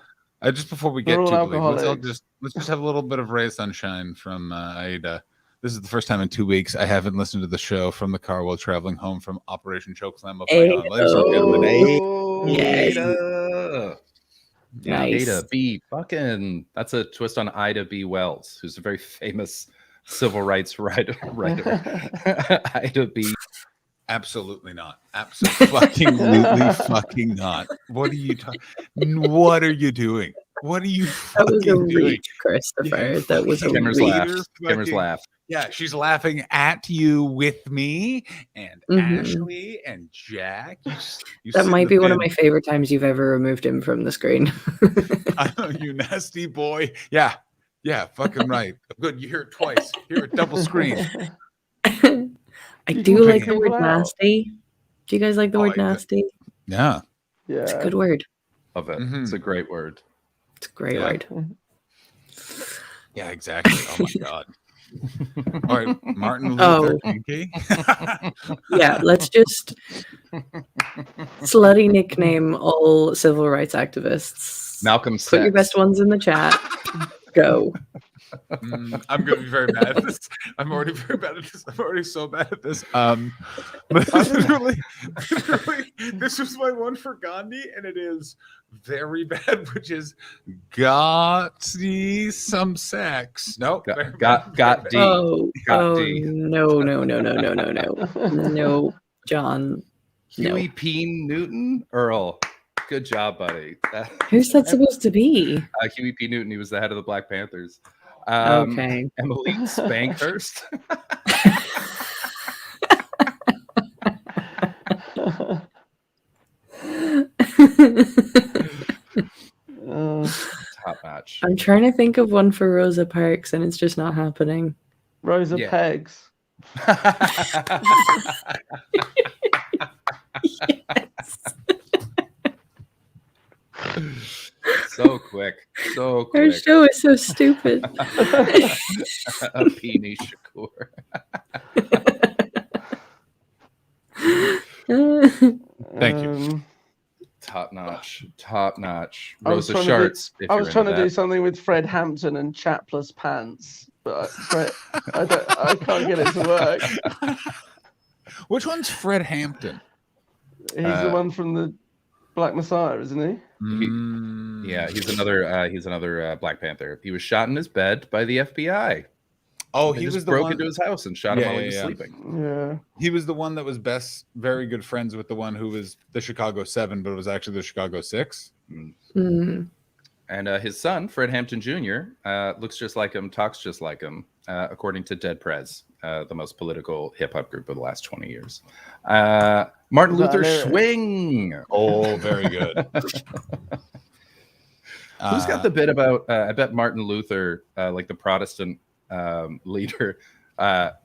[SPEAKER 4] Just before we get
[SPEAKER 5] We're all
[SPEAKER 4] too bleak,
[SPEAKER 5] alcoholics.
[SPEAKER 4] let's just have a little bit of ray of sunshine from Aida. This is the first time in 2 weeks I haven't listened to the show from the car while traveling home from Operation Chokeslam of Bayonne. Ladies and gentlemen,
[SPEAKER 3] Yes.
[SPEAKER 2] Ada. Yeah,
[SPEAKER 3] Nice.
[SPEAKER 2] Ada B. Fucking. That's a twist on Ida B. Wells, who's a very famous civil rights writer. Ida B.
[SPEAKER 4] absolutely not. Absolutely fucking not. What are you talking? What are you doing? What are you
[SPEAKER 3] That was a
[SPEAKER 4] fucking doing?
[SPEAKER 3] reach, Christopher. That was a
[SPEAKER 2] Kimmer's
[SPEAKER 3] reach.
[SPEAKER 2] laugh.
[SPEAKER 4] Fucking-
[SPEAKER 2] Kimmer's laugh.
[SPEAKER 4] Yeah, she's laughing at you with me and
[SPEAKER 3] Mhm.
[SPEAKER 4] Ashley and Jack. You
[SPEAKER 3] That
[SPEAKER 4] sit
[SPEAKER 3] might
[SPEAKER 4] in
[SPEAKER 3] be
[SPEAKER 4] the
[SPEAKER 3] one of
[SPEAKER 4] bin.
[SPEAKER 3] my favorite times you've ever removed him from the screen.
[SPEAKER 4] You nasty boy. Yeah, fucking right. Good, you hear it twice. Hear it double screen.
[SPEAKER 3] I
[SPEAKER 5] You
[SPEAKER 3] do
[SPEAKER 5] can
[SPEAKER 3] like
[SPEAKER 5] pick
[SPEAKER 3] the word
[SPEAKER 5] people out.
[SPEAKER 3] nasty. Do you guys like the
[SPEAKER 4] Oh,
[SPEAKER 3] word
[SPEAKER 4] I do.
[SPEAKER 3] nasty?
[SPEAKER 4] Yeah.
[SPEAKER 3] It's a
[SPEAKER 5] Yeah.
[SPEAKER 3] good word.
[SPEAKER 2] Love it.
[SPEAKER 4] Mhm.
[SPEAKER 2] It's a great word.
[SPEAKER 3] It's a great
[SPEAKER 4] Yeah.
[SPEAKER 3] word.
[SPEAKER 4] Yeah, exactly. Oh my god. All right, Martin
[SPEAKER 3] Oh.
[SPEAKER 4] Luther King.
[SPEAKER 3] Yeah, let's just slutty nickname all civil rights activists.
[SPEAKER 2] Malcolm
[SPEAKER 3] Put your
[SPEAKER 2] Sex.
[SPEAKER 3] best ones in the chat. Go.
[SPEAKER 4] I'm gonna be very bad at this. I'm already very bad at this. I'm already so bad at this. But literally, this was my one for Gandhi, and it is very bad, which is got some sex. No,
[SPEAKER 2] Got D.
[SPEAKER 3] Oh,
[SPEAKER 2] Got D.
[SPEAKER 3] no, no, John.
[SPEAKER 2] Huey P. Newton? Earl. Good job, buddy.
[SPEAKER 3] Who's that supposed to be?
[SPEAKER 2] Huey P. Newton. He was the head of the Black Panthers.
[SPEAKER 3] Okay.
[SPEAKER 2] Emily Spankhurst. Top notch.
[SPEAKER 3] I'm trying to think of one for Rosa Parks, and it's just not happening.
[SPEAKER 5] Rosa
[SPEAKER 2] Yeah.
[SPEAKER 5] Pegs.
[SPEAKER 2] So quick. So
[SPEAKER 3] Our
[SPEAKER 2] quick.
[SPEAKER 3] show is so stupid.
[SPEAKER 2] A Peony Shakur.
[SPEAKER 4] Thank you.
[SPEAKER 2] Top notch. Top notch.
[SPEAKER 5] I was
[SPEAKER 2] Rosa
[SPEAKER 5] trying to do-
[SPEAKER 2] Sharts. if
[SPEAKER 5] I
[SPEAKER 2] you're
[SPEAKER 5] was trying to
[SPEAKER 2] into
[SPEAKER 5] do
[SPEAKER 2] that.
[SPEAKER 5] something with Fred Hampton and chapless pants, but I can't get it to work.
[SPEAKER 4] Which one's Fred Hampton?
[SPEAKER 5] He's the one from the Black Messiah, isn't he?
[SPEAKER 2] Yeah, he's another Black Panther. He was shot in his bed by the FBI.
[SPEAKER 4] Oh,
[SPEAKER 2] They
[SPEAKER 4] he
[SPEAKER 2] just
[SPEAKER 4] was the
[SPEAKER 2] broke
[SPEAKER 4] one.
[SPEAKER 2] into his house and shot him
[SPEAKER 4] Yeah,
[SPEAKER 2] while he
[SPEAKER 4] yeah,
[SPEAKER 2] was
[SPEAKER 4] yeah.
[SPEAKER 2] sleeping.
[SPEAKER 5] Yeah.
[SPEAKER 4] He was the one that was very good friends with the one who was the Chicago 7, but it was actually the Chicago 6.
[SPEAKER 3] Mm.
[SPEAKER 2] And his son, Fred Hampton Jr., looks just like him, talks just like him, according to Dead Prez, the most political hip hop group of the last 20 years. Martin
[SPEAKER 5] Is that
[SPEAKER 2] Luther
[SPEAKER 5] lyric?
[SPEAKER 2] Schwing.
[SPEAKER 4] Oh, very good.
[SPEAKER 2] Who's got the bit about? I bet Martin Luther, like the Protestant leader,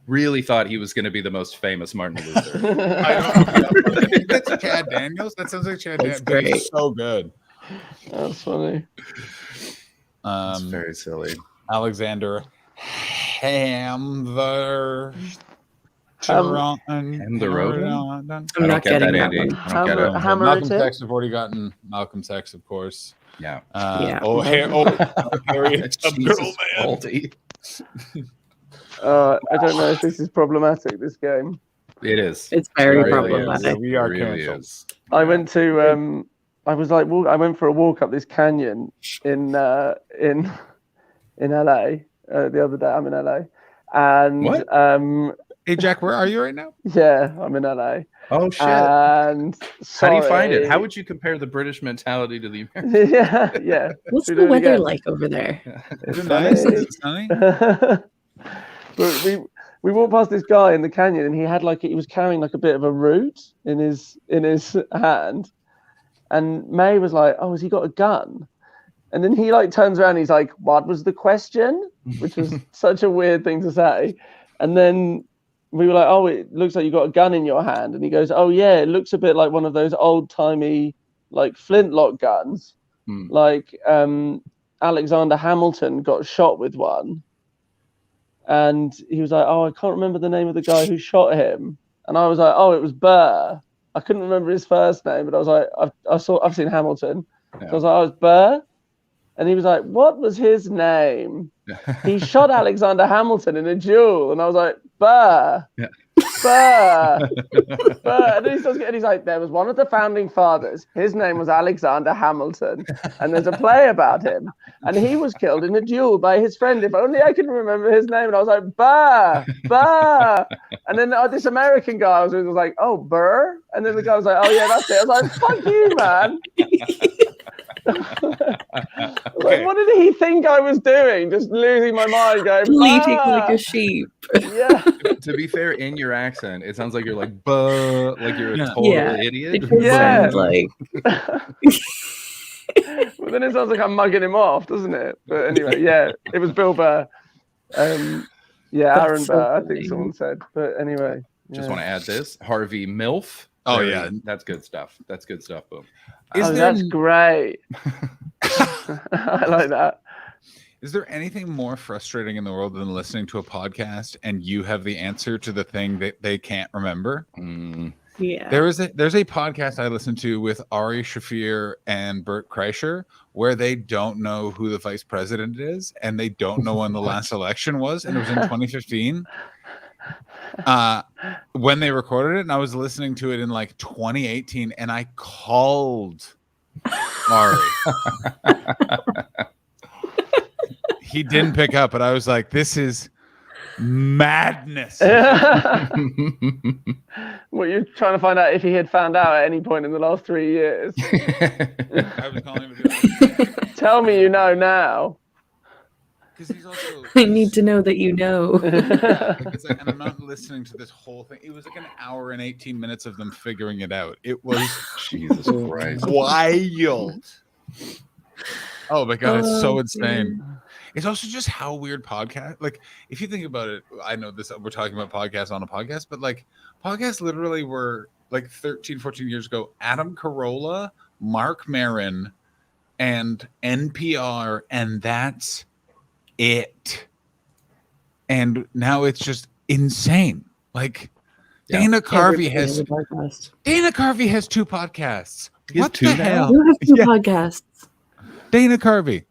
[SPEAKER 2] really thought he was going to be the most famous Martin Luther.
[SPEAKER 4] I think that's Chad Daniels. That sounds like Chad
[SPEAKER 3] That's
[SPEAKER 4] Daniels.
[SPEAKER 3] great.
[SPEAKER 4] It's so good.
[SPEAKER 5] That's funny.
[SPEAKER 2] It's very silly.
[SPEAKER 4] Alexander Hamther.
[SPEAKER 2] I'm the Rodin?
[SPEAKER 3] I'm
[SPEAKER 2] I
[SPEAKER 3] not
[SPEAKER 2] don't get
[SPEAKER 3] getting
[SPEAKER 2] that,
[SPEAKER 3] that
[SPEAKER 2] Andy.
[SPEAKER 3] one.
[SPEAKER 2] I don't get it.
[SPEAKER 5] Hammer
[SPEAKER 4] Malcolm
[SPEAKER 5] it in?
[SPEAKER 4] X. I've already gotten Malcolm X, of course.
[SPEAKER 2] Yeah.
[SPEAKER 3] Yeah.
[SPEAKER 4] Harriet
[SPEAKER 2] Jesus,
[SPEAKER 4] Tubman.
[SPEAKER 2] Baldy.
[SPEAKER 5] I don't know if this is problematic, this game.
[SPEAKER 2] It is.
[SPEAKER 3] It's very
[SPEAKER 2] It really
[SPEAKER 3] problematic.
[SPEAKER 2] is.
[SPEAKER 4] We are
[SPEAKER 2] It really
[SPEAKER 4] canceled.
[SPEAKER 2] is.
[SPEAKER 5] I went to I went for a walk up this canyon in LA the other day. I'm in LA. And
[SPEAKER 2] What?
[SPEAKER 4] Hey, Jack, where are you right now?
[SPEAKER 5] yeah, I'm in LA.
[SPEAKER 2] Oh shit!
[SPEAKER 5] And
[SPEAKER 2] How do you find it?
[SPEAKER 5] sorry.
[SPEAKER 2] How would you compare the British mentality to the American?
[SPEAKER 5] yeah.
[SPEAKER 3] What's
[SPEAKER 5] We
[SPEAKER 3] the
[SPEAKER 5] do it
[SPEAKER 3] weather
[SPEAKER 5] again.
[SPEAKER 3] like over there?
[SPEAKER 4] Is it
[SPEAKER 5] Sunny.
[SPEAKER 4] nice? Is it sunny?
[SPEAKER 5] But we walked past this guy in the canyon, and he was carrying like a bit of a root in his hand, and May was like, "Oh, has he got a gun?" And then he like turns around, and he's like, "What was the question?" Which was such a weird thing to say. And then we were like, "Oh, it looks like you got a gun in your hand," and he goes, "Oh yeah, it looks a bit like one of those old timey like flintlock guns, like Alexander Hamilton got shot with one." And he was like, "Oh, I can't remember the name of the guy who shot him." And I was like, "Oh, it was Burr." I couldn't remember his first name, but I was like, "I've seen Hamilton." So I was like, "Oh, it's Burr." And he was like, what was his name? He shot Alexander Hamilton in a duel. And I was like, Burr.
[SPEAKER 2] Yeah.
[SPEAKER 5] Burr. Burr. And then he starts getting, he's like, there was one of the founding fathers. His name was Alexander Hamilton. And there's a play about him. And he was killed in a duel by his friend. If only I could remember his name. And I was like, Burr. Burr. And then this American guy was like, oh, Burr. And then the guy was like, oh, yeah, that's it. I was like, fuck you, man. Like, what did he think I was doing? Just losing my mind, going
[SPEAKER 3] bleating like a sheep.
[SPEAKER 5] Yeah.
[SPEAKER 2] To be fair, in your accent, it sounds like you're like, buh, like you're a total idiot.
[SPEAKER 3] It does sound like.
[SPEAKER 5] Well, then it sounds like I'm mugging him off, doesn't it? But anyway, yeah, it was Bill Burr. Aaron
[SPEAKER 3] so
[SPEAKER 5] Burr, I
[SPEAKER 3] funny.
[SPEAKER 5] think someone said. But anyway,
[SPEAKER 2] Just want to add this. Harvey Milf.
[SPEAKER 4] Oh,
[SPEAKER 2] Very-
[SPEAKER 4] yeah.
[SPEAKER 2] That's good stuff. That's good stuff. Boom.
[SPEAKER 5] that's great. I like that.
[SPEAKER 4] Is there anything more frustrating in the world than listening to a podcast and you have the answer to the thing that they can't remember?
[SPEAKER 3] Yeah.
[SPEAKER 4] There's a podcast I listened to with Ari Shafir and Bert Kreischer where they don't know who the vice president is and they don't know when the last election was, and it was in 2015. When they recorded it, and I was listening to it in like 2018, and I called Ari. He didn't pick up, but I was like, this is madness.
[SPEAKER 5] Well, you're trying to find out if he had found out at any point in the last 3 years.
[SPEAKER 4] I was calling him.
[SPEAKER 5] Tell me you know now.
[SPEAKER 4] Because he's also.
[SPEAKER 3] I need to know that you know.
[SPEAKER 4] It's like, and I'm not listening to this whole thing. It was like an hour and 18 minutes of them figuring it out. It was
[SPEAKER 2] Jesus Christ.
[SPEAKER 4] wild. Oh my God, it's so
[SPEAKER 3] Oh,
[SPEAKER 4] insane. It's also just how weird podcast. Like, if you think about it, I know this. We're talking about podcasts on a podcast, but like, podcasts literally were like 13, 14 years ago. Adam Carolla, Mark Maron, and NPR, and that's it. And now it's just insane. Like, Dana Carvey has two podcasts.
[SPEAKER 2] He has
[SPEAKER 4] What
[SPEAKER 2] two
[SPEAKER 4] the
[SPEAKER 2] now?
[SPEAKER 4] hell?
[SPEAKER 3] You have two
[SPEAKER 4] Yeah.
[SPEAKER 3] podcasts.
[SPEAKER 4] Dana Carvey.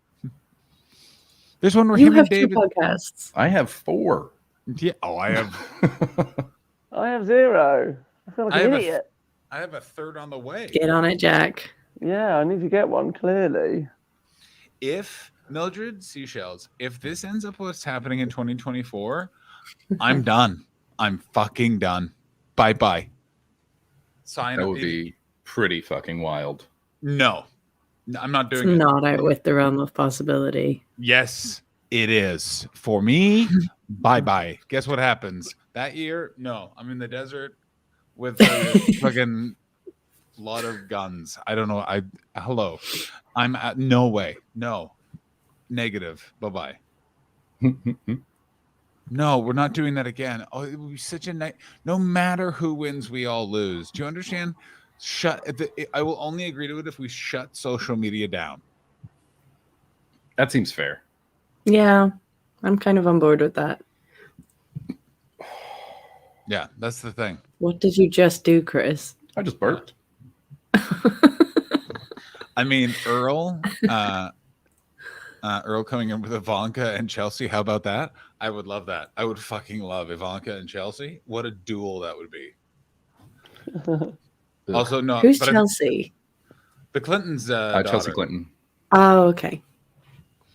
[SPEAKER 4] There's one where
[SPEAKER 3] You
[SPEAKER 4] him
[SPEAKER 3] have
[SPEAKER 4] and
[SPEAKER 3] two
[SPEAKER 4] David.
[SPEAKER 3] podcasts.
[SPEAKER 2] I have 4.
[SPEAKER 4] Yeah. Oh, I have.
[SPEAKER 5] I have 0. I feel like
[SPEAKER 4] I
[SPEAKER 5] an
[SPEAKER 4] have
[SPEAKER 5] idiot.
[SPEAKER 4] I have a third on the way.
[SPEAKER 3] Get on it, Jack.
[SPEAKER 5] Yeah, I need to get one, clearly.
[SPEAKER 4] If Mildred Seashells, if this ends up what's happening in 2024, I'm done. I'm fucking done. Bye bye. Sign
[SPEAKER 2] That
[SPEAKER 4] up.
[SPEAKER 2] would be pretty fucking wild.
[SPEAKER 4] No, I'm not
[SPEAKER 3] It's
[SPEAKER 4] doing it.
[SPEAKER 3] not out with the realm of possibility.
[SPEAKER 4] Yes, it is. For me, bye bye. Guess what happens? That year, no. I'm in the desert with a fucking lot of guns. I don't know. Hello. I'm at no way. No. Negative. Bye-bye. No, we're not doing that again. Oh, it would be such a night. No matter who wins, we all lose. Do you understand? I will only agree to it if we shut social media down.
[SPEAKER 2] That seems fair.
[SPEAKER 3] Yeah, I'm kind of on board with that.
[SPEAKER 4] Yeah, that's the thing.
[SPEAKER 3] What did you just do, Chris?
[SPEAKER 2] I just burped.
[SPEAKER 4] I mean, Earl coming in with Ivanka and Chelsea. How about that? I would love that. I would fucking love Ivanka and Chelsea. What a duel that would be. Also, no.
[SPEAKER 3] Who's
[SPEAKER 4] but
[SPEAKER 3] Chelsea?
[SPEAKER 4] the Clintons.
[SPEAKER 2] Chelsea
[SPEAKER 4] daughter.
[SPEAKER 2] Clinton.
[SPEAKER 3] Oh, okay.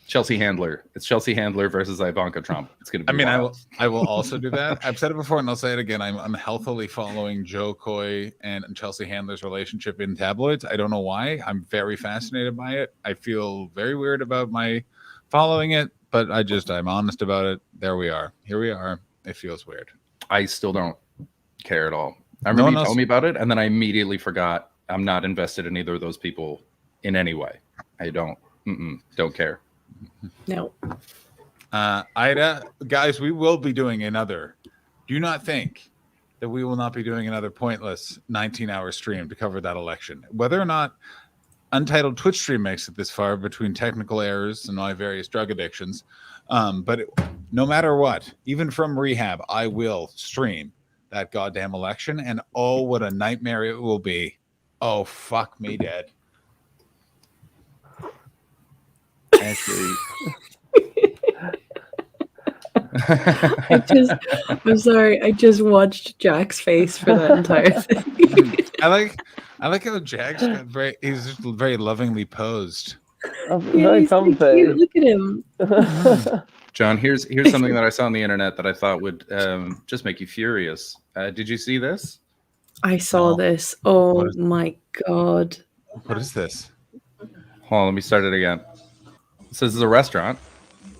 [SPEAKER 2] Chelsea Handler. It's Chelsea Handler versus Ivanka Trump. It's gonna be.
[SPEAKER 4] I mean,
[SPEAKER 2] wild.
[SPEAKER 4] I will also do that. I've said it before, and I'll say it again. I'm healthily following Joe Coy and Chelsea Handler's relationship in tabloids. I don't know why. I'm very fascinated by it. I feel very weird about my following it, but I'm honest about it. There we are. Here we are. It feels weird.
[SPEAKER 2] I still don't care at all. I
[SPEAKER 4] No
[SPEAKER 2] remember
[SPEAKER 4] one
[SPEAKER 2] you
[SPEAKER 4] else-
[SPEAKER 2] told me about it, and then I immediately forgot. I'm not invested in either of those people in any way. I don't care.
[SPEAKER 3] No.
[SPEAKER 4] Ida, guys, we will be doing another. Do not think that we will not be doing another pointless 19-hour stream to cover that election. Whether or not Untitled Twitch stream makes it this far between technical errors and my various drug addictions, no matter what, even from rehab, I will stream that goddamn election, and oh, what a nightmare it will be. Oh, fuck me dead.
[SPEAKER 2] Ashley.
[SPEAKER 3] I'm sorry. I just watched Jack's face for that entire thing.
[SPEAKER 4] I like how Jack's got he's just very lovingly posed.
[SPEAKER 5] Very
[SPEAKER 3] he's so
[SPEAKER 5] comfy.
[SPEAKER 3] cute. Look at him.
[SPEAKER 2] John, here's something that I saw on the internet that I thought would just make you furious. Did you see this?
[SPEAKER 3] I saw
[SPEAKER 4] No.
[SPEAKER 3] this. Oh my god.
[SPEAKER 4] What is this?
[SPEAKER 2] Hold on, let me start it again. It says this is a restaurant.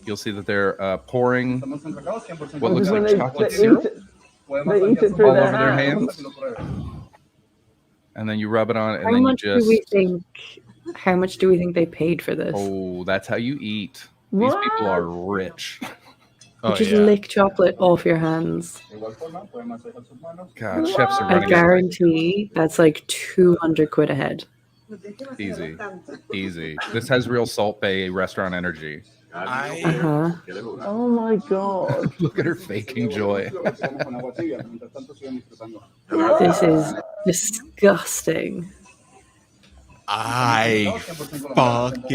[SPEAKER 2] You'll see that they're pouring what looks
[SPEAKER 5] When
[SPEAKER 2] like
[SPEAKER 5] they
[SPEAKER 2] chocolate
[SPEAKER 5] eat
[SPEAKER 2] syrup
[SPEAKER 5] it- They eat it through
[SPEAKER 2] all
[SPEAKER 5] their
[SPEAKER 2] over their
[SPEAKER 5] hands.
[SPEAKER 2] hands. And then you rub it on, and
[SPEAKER 3] How
[SPEAKER 2] then you
[SPEAKER 3] much
[SPEAKER 2] just.
[SPEAKER 3] do we think? How much do we think they paid for this?
[SPEAKER 2] Oh, that's how you eat. These people are rich.
[SPEAKER 4] Oh
[SPEAKER 3] Just
[SPEAKER 4] yeah.
[SPEAKER 3] lick chocolate off your hands.
[SPEAKER 2] God, chefs are
[SPEAKER 3] I
[SPEAKER 2] running
[SPEAKER 3] guarantee that's like 200 quid a head.
[SPEAKER 2] easy. This has real Salt Bay restaurant energy.
[SPEAKER 3] Uh-huh.
[SPEAKER 5] Oh my god.
[SPEAKER 2] Look at her faking joy.
[SPEAKER 3] This is disgusting.
[SPEAKER 4] I fucking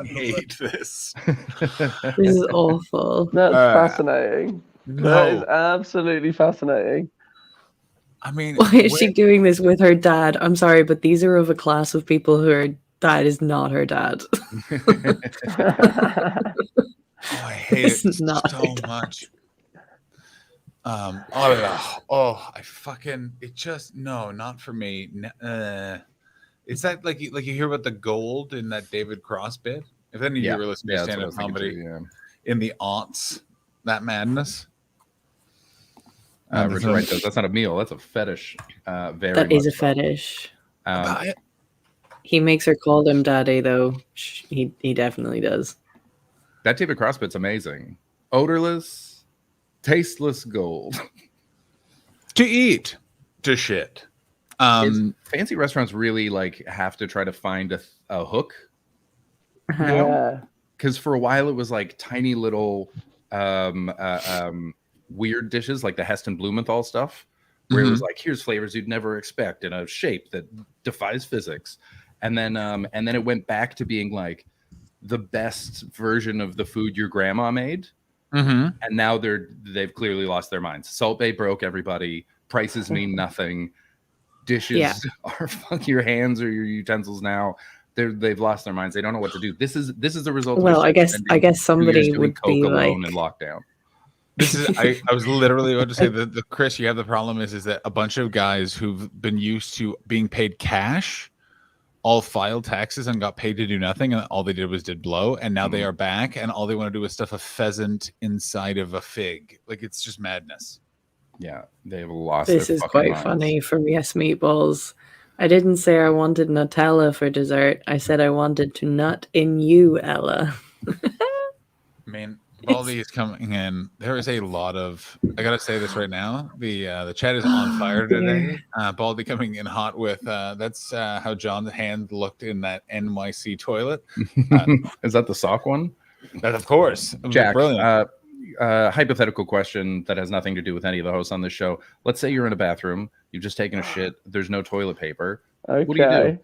[SPEAKER 4] hate this.
[SPEAKER 3] This is awful.
[SPEAKER 5] That's fascinating. That is
[SPEAKER 4] No,
[SPEAKER 5] absolutely fascinating.
[SPEAKER 4] I mean,
[SPEAKER 3] Why is she doing this with her dad? I'm sorry, but these are of a class of people who are dad is not her dad.
[SPEAKER 4] Oh, I hate
[SPEAKER 3] It's
[SPEAKER 4] it
[SPEAKER 3] not
[SPEAKER 4] so much. I fucking it just no, not for me. It's that like you hear about the gold in that David Cross bit. If any of you were listening to
[SPEAKER 2] that's what I
[SPEAKER 4] stand-up
[SPEAKER 2] was thinking
[SPEAKER 4] comedy
[SPEAKER 2] too,
[SPEAKER 4] in the aughts, that madness.
[SPEAKER 2] Richard Wright says that's not a meal, that's a fetish. Very
[SPEAKER 3] That is a
[SPEAKER 2] much so.
[SPEAKER 3] fetish.
[SPEAKER 4] Buy it.
[SPEAKER 3] He makes her call him daddy, though. He definitely does.
[SPEAKER 2] That David Cross bit's amazing. Odorless, tasteless gold.
[SPEAKER 4] To eat, to shit.
[SPEAKER 2] Fancy restaurants really like have to try to find a hook.
[SPEAKER 3] Uh-huh.
[SPEAKER 5] Yeah.
[SPEAKER 2] Because for a while it was like tiny little weird dishes like the Heston Blumenthal stuff, where it was like, here's flavors you'd never expect in a shape that defies physics. And then it went back to being like the best version of the food your grandma made. And now they've clearly lost their minds. Salt Bay broke everybody. Prices mean nothing. Dishes are fuck your hands or your utensils now. They've lost their minds. They don't know what to do. This is the result.
[SPEAKER 3] Well,
[SPEAKER 2] of
[SPEAKER 3] I guess
[SPEAKER 2] 2 years
[SPEAKER 3] somebody
[SPEAKER 2] doing
[SPEAKER 3] would
[SPEAKER 2] coke
[SPEAKER 3] be
[SPEAKER 2] alone
[SPEAKER 3] like,
[SPEAKER 2] in lockdown.
[SPEAKER 4] This is I was literally about to say that the Chris, you have the problem is that a bunch of guys who've been used to being paid cash all filed taxes and got paid to do nothing, and all they did was did blow, and now they are back and all they want to do is stuff a pheasant inside of a fig. Like, it's just madness.
[SPEAKER 2] Yeah, they've lost.
[SPEAKER 3] this
[SPEAKER 2] their
[SPEAKER 3] is
[SPEAKER 2] fucking
[SPEAKER 3] quite
[SPEAKER 2] minds.
[SPEAKER 3] funny from Yes Meatballs. I didn't say I wanted Nutella for dessert. I said I wanted to nut in you, Ella.
[SPEAKER 4] I mean, Baldy is coming in. There is a lot of. I gotta say this right now. The chat is on fire today. Baldy coming in hot with. That's how John's hand looked in that NYC toilet.
[SPEAKER 2] Is that the sock one?
[SPEAKER 4] That, of course, it was
[SPEAKER 2] Jack,
[SPEAKER 4] brilliant.
[SPEAKER 2] hypothetical question that has nothing to do with any of the hosts on this show. Let's say you're in a bathroom, you've just taken a shit, there's no toilet paper.
[SPEAKER 5] Okay.
[SPEAKER 2] What do you do?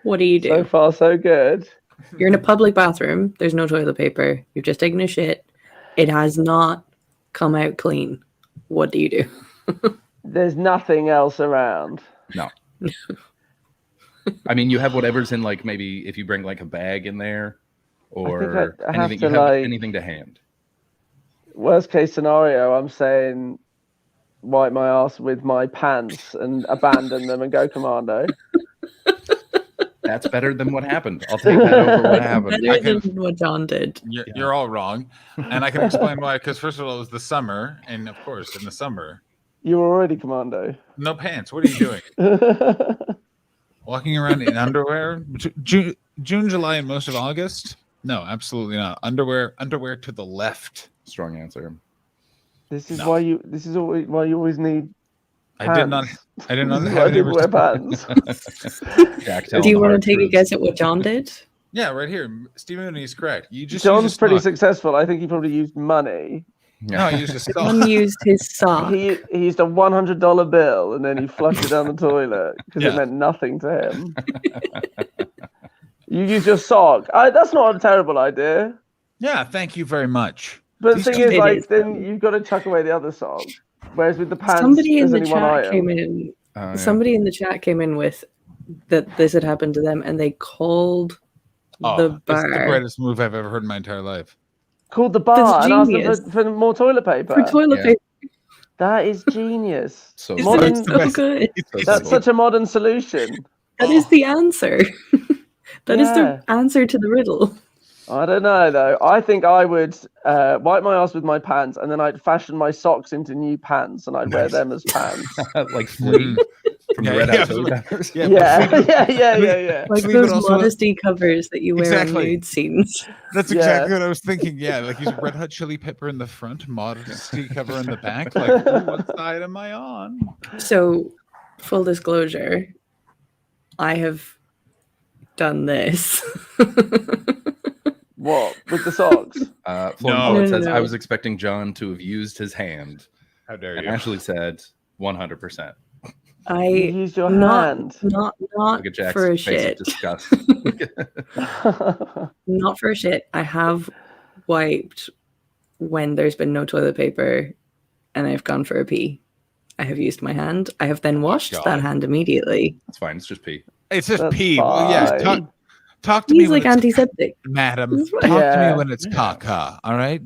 [SPEAKER 3] What do you do?
[SPEAKER 5] So far, so good.
[SPEAKER 3] You're in a public bathroom. There's no toilet paper. You've just taken a shit. It has not come out clean. What do you do?
[SPEAKER 5] There's nothing else around.
[SPEAKER 2] No. I mean, you have whatever's in, like, maybe if you bring like a bag in there or
[SPEAKER 5] I have
[SPEAKER 2] anything,
[SPEAKER 5] to,
[SPEAKER 2] you have
[SPEAKER 5] like-
[SPEAKER 2] anything to hand.
[SPEAKER 5] Worst case scenario, I'm saying wipe my ass with my pants and abandon them and go commando.
[SPEAKER 2] That's better than what happened. I'll take that over what happened.
[SPEAKER 3] Better than what John did.
[SPEAKER 4] You're all wrong, and I can explain why. Because first of all, it was the summer, and of course, in the summer,
[SPEAKER 5] You were already commando.
[SPEAKER 4] no pants. What are you doing? Walking around in underwear? June, July, and most of August? No, absolutely not. Underwear to the left.
[SPEAKER 2] Strong answer.
[SPEAKER 5] This is
[SPEAKER 4] No.
[SPEAKER 5] why you. This is always why you always need.
[SPEAKER 4] I did not.
[SPEAKER 5] Pants.
[SPEAKER 4] I did not
[SPEAKER 5] This is
[SPEAKER 4] have
[SPEAKER 5] why
[SPEAKER 4] any.
[SPEAKER 5] people wear pants.
[SPEAKER 2] Jack, tell
[SPEAKER 3] Do you
[SPEAKER 2] him the
[SPEAKER 3] want
[SPEAKER 2] hard
[SPEAKER 3] to take a
[SPEAKER 2] truth.
[SPEAKER 3] guess at what John did?
[SPEAKER 4] Yeah, right here. Steve Mooney is correct. You just
[SPEAKER 5] John's
[SPEAKER 4] used a
[SPEAKER 5] pretty
[SPEAKER 4] sock.
[SPEAKER 5] successful. I think he probably used money.
[SPEAKER 4] No, I used a sock.
[SPEAKER 3] John used his sock.
[SPEAKER 5] He used a $100 bill and then he flushed it down the toilet because
[SPEAKER 4] Yeah.
[SPEAKER 5] it meant nothing to him. You use your sock. That's not a terrible idea.
[SPEAKER 4] Yeah, thank you very much.
[SPEAKER 5] But the thing is,
[SPEAKER 3] It
[SPEAKER 5] like,
[SPEAKER 3] is.
[SPEAKER 5] then you've got to chuck away the other sock. Whereas with the pants,
[SPEAKER 3] Somebody in
[SPEAKER 5] there's
[SPEAKER 3] the
[SPEAKER 5] only one
[SPEAKER 3] chat came
[SPEAKER 5] item.
[SPEAKER 3] in.
[SPEAKER 2] Yeah.
[SPEAKER 3] Somebody in the chat came in with that this had happened to them, and they called the
[SPEAKER 4] It's
[SPEAKER 3] bar
[SPEAKER 4] the greatest move I've ever heard in my entire life.
[SPEAKER 5] Called the bar
[SPEAKER 3] That's
[SPEAKER 5] and asked
[SPEAKER 3] genius.
[SPEAKER 5] them for more toilet paper.
[SPEAKER 3] for toilet
[SPEAKER 2] Yeah.
[SPEAKER 3] paper.
[SPEAKER 5] That is genius.
[SPEAKER 2] So
[SPEAKER 3] Isn't
[SPEAKER 5] modern-
[SPEAKER 3] it
[SPEAKER 4] the
[SPEAKER 3] so
[SPEAKER 4] best.
[SPEAKER 3] good?
[SPEAKER 5] That's such a modern solution.
[SPEAKER 3] That is the answer. That is
[SPEAKER 5] Yeah.
[SPEAKER 3] the answer to the riddle.
[SPEAKER 5] I don't know though. I think I would wipe my ass with my pants, and then I'd fashion my socks into new pants, and I'd wear them as pants.
[SPEAKER 2] like Flea from the
[SPEAKER 4] Yeah,
[SPEAKER 2] Red
[SPEAKER 4] yeah,
[SPEAKER 2] Hot Chili Peppers.
[SPEAKER 4] Yeah,
[SPEAKER 5] Yeah.
[SPEAKER 3] Like
[SPEAKER 4] Sleeve it
[SPEAKER 3] those
[SPEAKER 4] also-
[SPEAKER 3] modesty covers that you wear
[SPEAKER 4] Exactly.
[SPEAKER 3] on nude scenes.
[SPEAKER 4] That's
[SPEAKER 5] Yeah.
[SPEAKER 4] exactly what I was thinking. Yeah, like he's Red Hot Chili Pepper in the front, modesty cover in the back. Like, ooh, what side am I on?
[SPEAKER 3] So, full disclosure, I have done this.
[SPEAKER 5] What with the socks?
[SPEAKER 2] Florence
[SPEAKER 4] No.
[SPEAKER 2] Poet
[SPEAKER 3] No,
[SPEAKER 2] says,
[SPEAKER 3] no.
[SPEAKER 2] I was expecting John to have used his hand.
[SPEAKER 4] How dare
[SPEAKER 2] And
[SPEAKER 4] you?
[SPEAKER 2] Ashley said 100%.
[SPEAKER 5] You
[SPEAKER 3] I
[SPEAKER 5] used your
[SPEAKER 3] not
[SPEAKER 5] hand.
[SPEAKER 3] not
[SPEAKER 2] Look at Jack's
[SPEAKER 3] for a
[SPEAKER 2] face
[SPEAKER 3] shit.
[SPEAKER 2] of disgust.
[SPEAKER 3] Not for a shit. I have wiped when there's been no toilet paper and I've gone for a pee. I have used my hand. I have then washed
[SPEAKER 4] God.
[SPEAKER 3] that hand immediately.
[SPEAKER 2] That's fine. It's just pee.
[SPEAKER 4] It's just
[SPEAKER 5] That's
[SPEAKER 4] pee. Well, yeah,
[SPEAKER 5] fine.
[SPEAKER 4] talk to me
[SPEAKER 3] He's
[SPEAKER 4] when
[SPEAKER 3] like
[SPEAKER 4] it's
[SPEAKER 3] antiseptic.
[SPEAKER 4] madam.
[SPEAKER 3] That's
[SPEAKER 4] Talk
[SPEAKER 3] right.
[SPEAKER 4] to
[SPEAKER 5] Yeah.
[SPEAKER 4] me when it's caca. All right.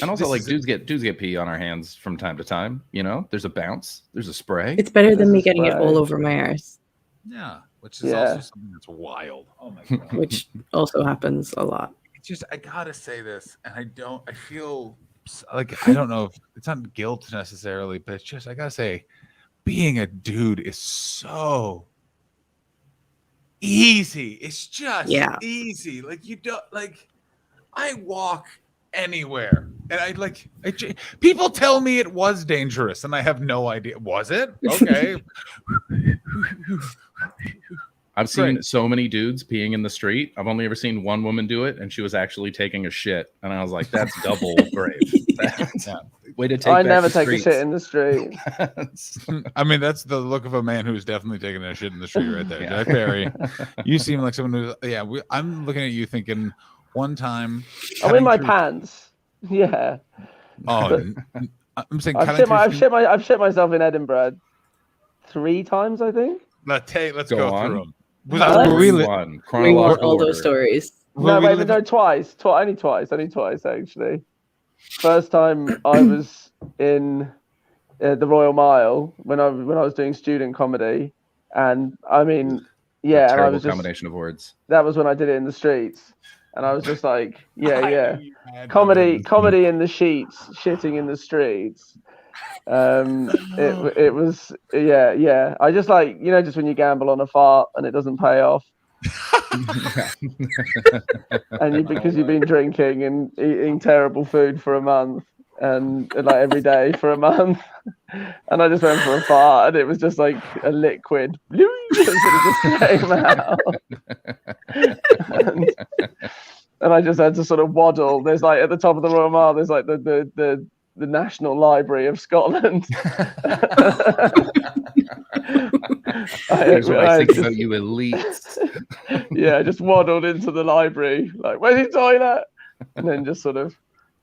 [SPEAKER 2] And also,
[SPEAKER 4] This
[SPEAKER 2] like,
[SPEAKER 4] is
[SPEAKER 2] dudes get pee on our hands from time to time. You know, there's a bounce, there's a spray.
[SPEAKER 3] It's better than
[SPEAKER 5] This
[SPEAKER 3] me
[SPEAKER 5] is
[SPEAKER 3] getting it all
[SPEAKER 5] right.
[SPEAKER 3] over my arse,
[SPEAKER 4] Yeah, which is
[SPEAKER 5] Yeah.
[SPEAKER 4] also something that's wild. Oh my god.
[SPEAKER 3] which also happens a lot.
[SPEAKER 4] It's just I gotta say this, and I feel like I don't know if it's not guilt necessarily, but it's just I gotta say, being a dude is so easy. It's just
[SPEAKER 3] Yeah.
[SPEAKER 4] easy. Like you don't like. I walk anywhere, and people tell me it was dangerous, and I have no idea. Was it? Okay.
[SPEAKER 2] I've seen
[SPEAKER 4] Great.
[SPEAKER 2] so many dudes peeing in the street. I've only ever seen one woman do it, and she was actually taking a shit. And I was like, that's double brave. That's-
[SPEAKER 4] Yeah.
[SPEAKER 2] Way to take
[SPEAKER 5] I
[SPEAKER 2] back
[SPEAKER 5] never
[SPEAKER 2] the
[SPEAKER 5] take a
[SPEAKER 2] streets.
[SPEAKER 5] shit in the street.
[SPEAKER 4] I mean, that's the look of a man who's definitely taking a shit in the street right there.
[SPEAKER 2] Yeah.
[SPEAKER 4] Jack Barry, you seem like someone who's, yeah, I'm looking at you thinking one time.
[SPEAKER 5] I'm
[SPEAKER 4] cutting
[SPEAKER 5] in my
[SPEAKER 4] through-
[SPEAKER 5] pants. Yeah.
[SPEAKER 4] I'm saying
[SPEAKER 5] I've shit myself in Edinburgh 3 times, I think.
[SPEAKER 4] Let's
[SPEAKER 2] Go
[SPEAKER 4] go
[SPEAKER 2] on.
[SPEAKER 4] through them.
[SPEAKER 5] Let's-
[SPEAKER 4] Were we
[SPEAKER 2] Every
[SPEAKER 4] li-
[SPEAKER 2] one,
[SPEAKER 3] We want
[SPEAKER 2] chronological
[SPEAKER 3] all those
[SPEAKER 2] order.
[SPEAKER 3] stories.
[SPEAKER 4] were
[SPEAKER 5] No,
[SPEAKER 4] we
[SPEAKER 5] wait,
[SPEAKER 4] living-
[SPEAKER 5] no, twice. Only twice actually. First time I was in the Royal Mile when I was doing student comedy, and I mean, yeah, and I
[SPEAKER 2] Terrible
[SPEAKER 5] was just
[SPEAKER 2] combination of words.
[SPEAKER 5] that was when I did it in the streets, and I was just like, yeah,
[SPEAKER 4] I
[SPEAKER 5] yeah,
[SPEAKER 4] knew you had
[SPEAKER 5] comedy
[SPEAKER 4] to.
[SPEAKER 5] in the sheets, shitting in the streets. It was yeah. I just like, you know, just when you gamble on a fart and it doesn't pay off, and because you've been drinking and eating terrible food for a month and like every day for a month, and I just went for a fart and it was just like a liquid it sort of just came out. and I just had to sort of waddle. There's like at the top of the Royal Mile, there's like the National Library of Scotland.
[SPEAKER 2] Here's what I think
[SPEAKER 5] just-
[SPEAKER 2] about you elites.
[SPEAKER 5] yeah, I just waddled into the library, like, where's the toilet? And then just sort of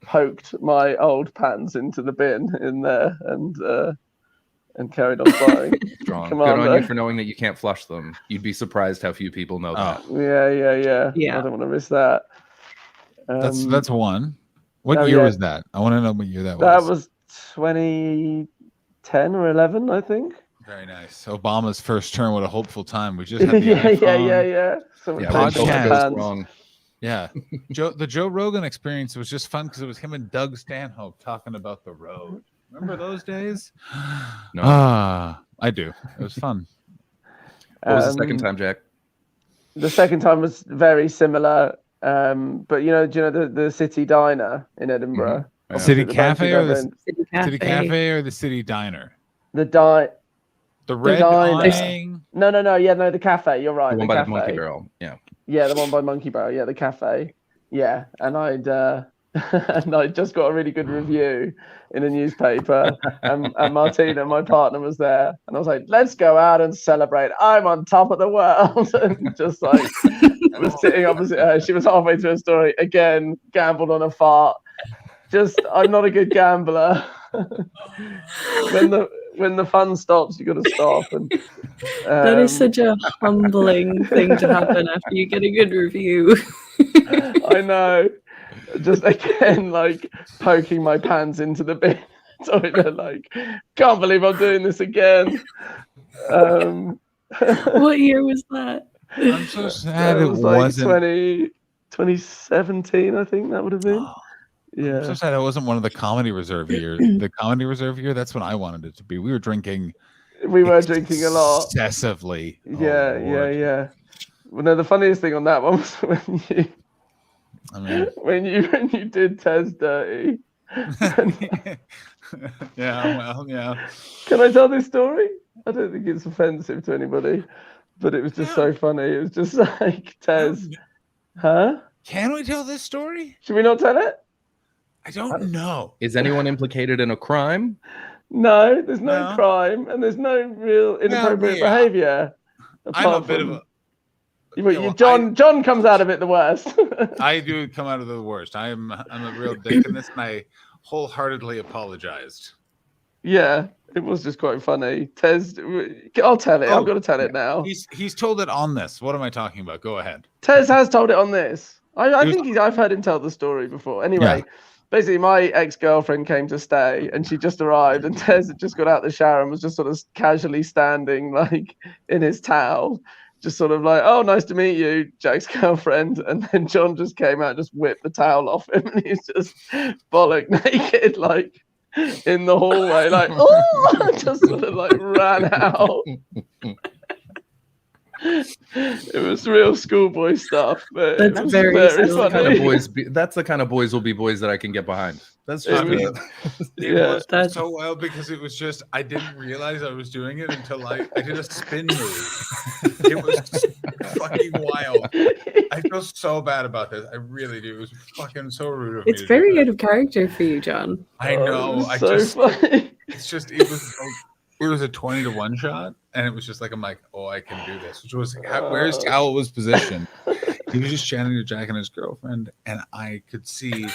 [SPEAKER 5] poked my old pants into the bin in there and carried on flying.
[SPEAKER 2] Strong.
[SPEAKER 5] Come
[SPEAKER 2] Good
[SPEAKER 5] on,
[SPEAKER 2] on
[SPEAKER 5] though.
[SPEAKER 2] you for knowing that you can't flush them. You'd be surprised how few people know that.
[SPEAKER 5] Yeah.
[SPEAKER 3] Yeah.
[SPEAKER 5] I don't want to miss that.
[SPEAKER 4] That's one. What
[SPEAKER 5] oh,
[SPEAKER 4] year
[SPEAKER 5] yeah.
[SPEAKER 4] was that? I want to know what year that
[SPEAKER 5] that
[SPEAKER 4] was.
[SPEAKER 5] was 2010 or 11, I think.
[SPEAKER 4] Very nice. Obama's first term. What a hopeful time. We just had the
[SPEAKER 5] yeah.
[SPEAKER 4] iPhone.
[SPEAKER 5] So
[SPEAKER 2] Yeah,
[SPEAKER 5] much
[SPEAKER 2] when
[SPEAKER 4] Podcast.
[SPEAKER 2] both
[SPEAKER 5] pants.
[SPEAKER 2] goes wrong.
[SPEAKER 4] Yeah. The Joe Rogan experience was just fun because it was him and Doug Stanhope talking about the road. Remember those days?
[SPEAKER 2] No.
[SPEAKER 4] I do. It was fun.
[SPEAKER 2] What was the second
[SPEAKER 5] Um,
[SPEAKER 2] time, Jack?
[SPEAKER 5] The second time was very similar. But do you know the City Diner in Edinburgh?
[SPEAKER 2] Yeah.
[SPEAKER 4] City
[SPEAKER 5] The
[SPEAKER 4] Cafe or the
[SPEAKER 5] Banksy
[SPEAKER 3] City Cafe.
[SPEAKER 4] City Cafe or the City Diner?
[SPEAKER 5] The
[SPEAKER 4] The red
[SPEAKER 5] diner.
[SPEAKER 4] awning.
[SPEAKER 5] No, the cafe. You're right.
[SPEAKER 2] The one
[SPEAKER 5] the
[SPEAKER 2] by
[SPEAKER 5] cafe.
[SPEAKER 2] the Monkey Barrel. Yeah.
[SPEAKER 5] Yeah, the one by Monkey Barrel. Yeah, the cafe. Yeah, and I'd just got a really good review in a newspaper, and Martina, my partner, was there, and I was like, "Let's go out and celebrate! I'm on top of the world!" and just like was sitting opposite her. She was halfway through her story. Again, gambled on a fart. I'm not a good gambler. When the fun stops, you got to stop. And
[SPEAKER 3] That is such a humbling thing to happen after you get a good review.
[SPEAKER 5] I know. Just again, like poking my pants into the bin toilet. Like, can't believe I'm doing this again.
[SPEAKER 3] What year was that?
[SPEAKER 4] I'm so sad
[SPEAKER 5] It
[SPEAKER 4] it
[SPEAKER 5] was like
[SPEAKER 4] wasn't.
[SPEAKER 5] 2017, I think that would have been. Yeah.
[SPEAKER 4] I'm so sad it wasn't one of the comedy reserve year. The comedy reserve year, that's when I wanted it to be. We were drinking
[SPEAKER 5] a lot.
[SPEAKER 4] Excessively.
[SPEAKER 5] Yeah, yeah. Well, no, the funniest thing on that one was when you did Tez dirty.
[SPEAKER 4] Yeah.
[SPEAKER 5] Can I tell this story? I don't think it's offensive to anybody, but it was just so funny. It was just like Tez. Huh?
[SPEAKER 4] Can we tell this story?
[SPEAKER 5] Should we not tell it?
[SPEAKER 4] I don't know.
[SPEAKER 2] Is anyone implicated in a crime?
[SPEAKER 5] No, there's no crime, and there's no real inappropriate behavior.
[SPEAKER 4] I'm a bit of a.
[SPEAKER 5] John comes out of it the worst.
[SPEAKER 4] I do come out of the worst. I'm a real dick in this, and I wholeheartedly apologized.
[SPEAKER 5] Yeah, it was just quite funny. Tez, I'll tell it. I've got to tell it now.
[SPEAKER 4] He's told it on this. What am I talking about? Go ahead.
[SPEAKER 5] Tez has told it on this. I've heard him tell the story before. Anyway, basically my ex-girlfriend came to stay and she just arrived and Tez had just got out the shower and was just sort of casually standing like in his towel, just sort of like, oh, nice to meet you, Jack's girlfriend. And then John just came out and just whipped the towel off him and he's just bollock naked, like in the hallway, like, oh, just sort of like ran out. It was real schoolboy stuff, but
[SPEAKER 3] that's
[SPEAKER 5] very
[SPEAKER 3] funny.
[SPEAKER 2] That's the kind of boys will be boys that I can get behind. That's
[SPEAKER 4] just
[SPEAKER 2] it
[SPEAKER 4] was so wild because it was just I didn't realize I was doing it until I did a spin move. It was fucking wild. I feel so bad about this. I really do. It was fucking so rude of me.
[SPEAKER 3] It's very out of character for you, John.
[SPEAKER 4] I know.
[SPEAKER 5] Funny.
[SPEAKER 4] It's just it was a 20-1 shot, and it was just like I'm like, oh, I can do this. Which was where his towel was positioned. He was just chanting to Jack and his girlfriend, and I could see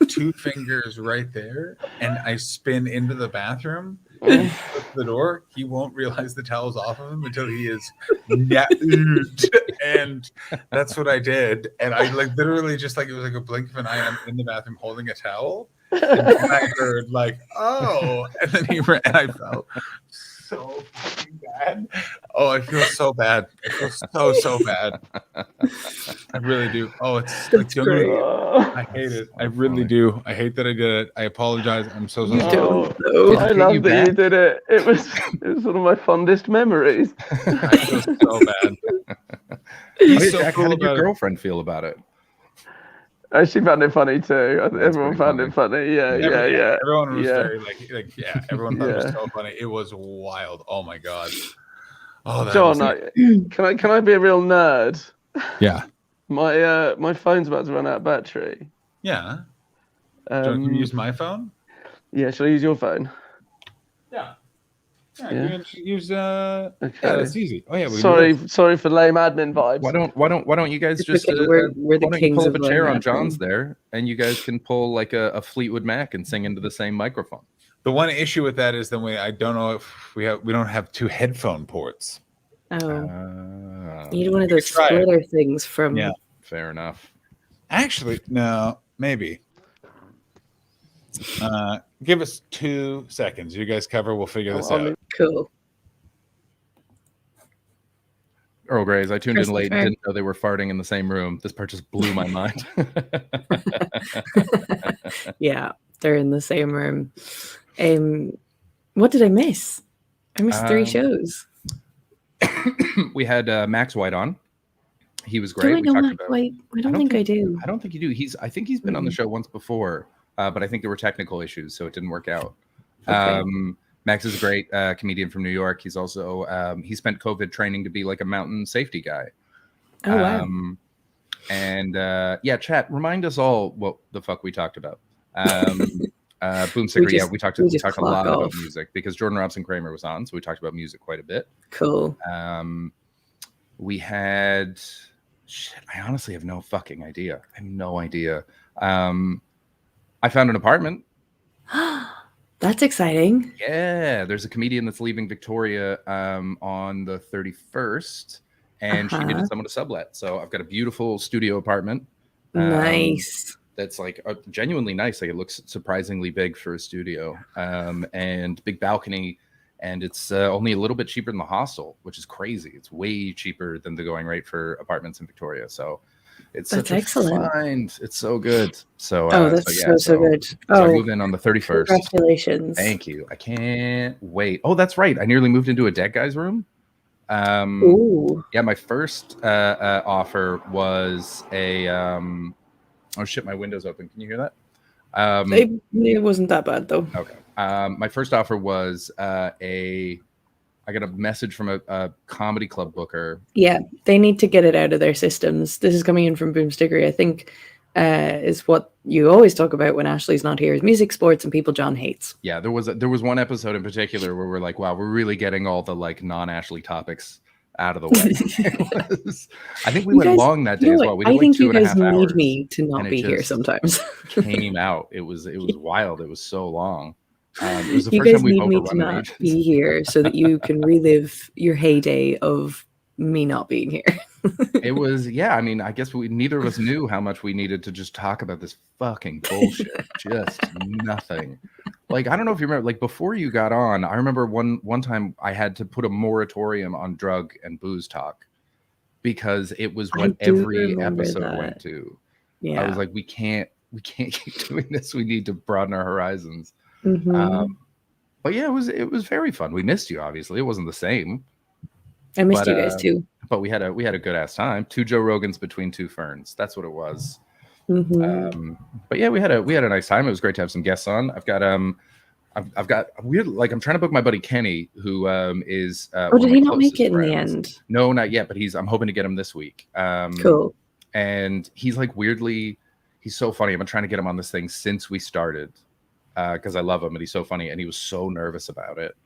[SPEAKER 4] 2 fingers right there, and I spin into the bathroom and the door. He won't realize the towel's off of him until he is and that's what I did. And I like literally just like it was like a blink of an eye. I'm in the bathroom holding a towel, and then I heard like, oh, and then he ran, and I felt so fucking bad. Oh, I feel so bad. I feel so bad. I really do. Oh, it's like I hate it. I really do. I hate that I did it. I apologize. I'm so sorry.
[SPEAKER 5] I love that you did it. It was one of my fondest memories.
[SPEAKER 4] I feel so bad.
[SPEAKER 2] How did your girlfriend feel about it?
[SPEAKER 5] She found it funny too. Everyone found it funny. Yeah.
[SPEAKER 4] Everyone was very everyone thought it was so funny. It was wild. Oh my god. Oh,
[SPEAKER 5] John, can I be a real nerd?
[SPEAKER 4] Yeah.
[SPEAKER 5] My phone's about to run out of battery.
[SPEAKER 4] Yeah. Can you use my phone?
[SPEAKER 5] Yeah. Shall I use your phone?
[SPEAKER 4] Yeah. Yeah. Use okay. Yeah, that's easy. Oh yeah.
[SPEAKER 5] Sorry for lame admin vibes.
[SPEAKER 2] Why don't you guys just
[SPEAKER 3] we're the kings
[SPEAKER 2] pull
[SPEAKER 3] of
[SPEAKER 2] up a chair on
[SPEAKER 3] admin.
[SPEAKER 2] John's there, and you guys can pull like a Fleetwood Mac and sing into the same microphone.
[SPEAKER 4] The one issue with that is I don't know if we don't have 2 headphone ports.
[SPEAKER 3] Oh. You need one of those splitter things from.
[SPEAKER 2] Yeah. Fair enough.
[SPEAKER 4] Actually, no, maybe. Give us 2 seconds. You guys cover. We'll figure this out.
[SPEAKER 3] Cool.
[SPEAKER 2] Earl Grey's. I tuned in late and didn't know they were farting in the same room. This part just blew my mind.
[SPEAKER 3] Yeah, they're in the same room. What did I miss? I missed 3 shows.
[SPEAKER 2] We had Max White on. He was
[SPEAKER 3] Do
[SPEAKER 2] great.
[SPEAKER 3] I know Max White? I don't think I do.
[SPEAKER 2] I don't think you do. I think he's been on the show once before, but I think there were technical issues, so it didn't work out. Okay. Max is a great comedian from New York. He's also he spent COVID training to be like a mountain safety guy.
[SPEAKER 3] Oh wow!
[SPEAKER 2] And chat. Remind us all what the fuck we talked about. Boomsticker. We talked a lot about music because Jordan Robson Kramer was on, so we talked about music quite a bit.
[SPEAKER 3] Cool.
[SPEAKER 2] We had Shit, I honestly have no fucking idea. I have no idea. I found an apartment.
[SPEAKER 3] That's exciting.
[SPEAKER 2] Yeah, there's a comedian that's leaving Victoria on the 31st, and she needed someone to sublet. So I've got a beautiful studio apartment.
[SPEAKER 3] Nice.
[SPEAKER 2] That's like genuinely nice. Like it looks surprisingly big for a studio, and big balcony. And it's only a little bit cheaper than the hostel, which is crazy. It's way cheaper than the going rate for apartments in Victoria. So it's
[SPEAKER 3] That's
[SPEAKER 2] such
[SPEAKER 3] excellent.
[SPEAKER 2] a find. It's so good. So
[SPEAKER 3] that's so good.
[SPEAKER 2] So I moved in on the 31st.
[SPEAKER 3] Congratulations.
[SPEAKER 2] Thank you. I can't wait. Oh, that's right. I nearly moved into a dead guy's room.
[SPEAKER 3] Ooh.
[SPEAKER 2] Yeah, my first offer was a oh shit, my window's open. Can you hear that?
[SPEAKER 3] It wasn't that bad though.
[SPEAKER 2] Okay. My first offer was I got a message from a comedy club booker.
[SPEAKER 3] Yeah, they need to get it out of their systems. This is coming in from Boomstickery. I think is what you always talk about when Ashley's not here is music, sports, and people John hates.
[SPEAKER 2] Yeah, there was one episode in particular where we're like, wow, we're really getting all the like non-Ashley topics out of the way. I think we went long that day as well. We did
[SPEAKER 3] I think
[SPEAKER 2] like 2.5
[SPEAKER 3] you guys
[SPEAKER 2] hours,
[SPEAKER 3] need me to not
[SPEAKER 2] and
[SPEAKER 3] be
[SPEAKER 2] it
[SPEAKER 3] here
[SPEAKER 2] just
[SPEAKER 3] sometimes.
[SPEAKER 2] came out. It was wild. It was so long. It was the
[SPEAKER 3] You
[SPEAKER 2] first
[SPEAKER 3] guys
[SPEAKER 2] time we've
[SPEAKER 3] need me to
[SPEAKER 2] overrun an
[SPEAKER 3] not
[SPEAKER 2] agency.
[SPEAKER 3] be here so that you can relive your heyday of me not being here.
[SPEAKER 2] It was, yeah. I mean, I guess neither of us knew how much we needed to just talk about this fucking bullshit. Just nothing. Like, I don't know if you remember, like before you got on, I remember one time I had to put a moratorium on drug and booze talk because it was what every episode went to.
[SPEAKER 3] Yeah.
[SPEAKER 2] I was like, we can't keep doing this. We need to broaden our horizons.
[SPEAKER 3] Mm-hmm.
[SPEAKER 2] But yeah, it was very fun. We missed you, obviously. It wasn't the same.
[SPEAKER 3] I missed you guys too.
[SPEAKER 2] But we had a good ass time. 2 Joe Rogans between 2 ferns. That's what it was.
[SPEAKER 3] Mm-hmm.
[SPEAKER 2] But yeah, we had a nice time. It was great to have some guests on. I've got weird, like I'm trying to book my buddy Kenny, who is
[SPEAKER 3] did he not make it in the end?
[SPEAKER 2] No, not yet, but I'm hoping to get him this week.
[SPEAKER 3] Cool.
[SPEAKER 2] And he's like weirdly, he's so funny. I've been trying to get him on this thing since we started. Because I love him and he's so funny, and he was so nervous about it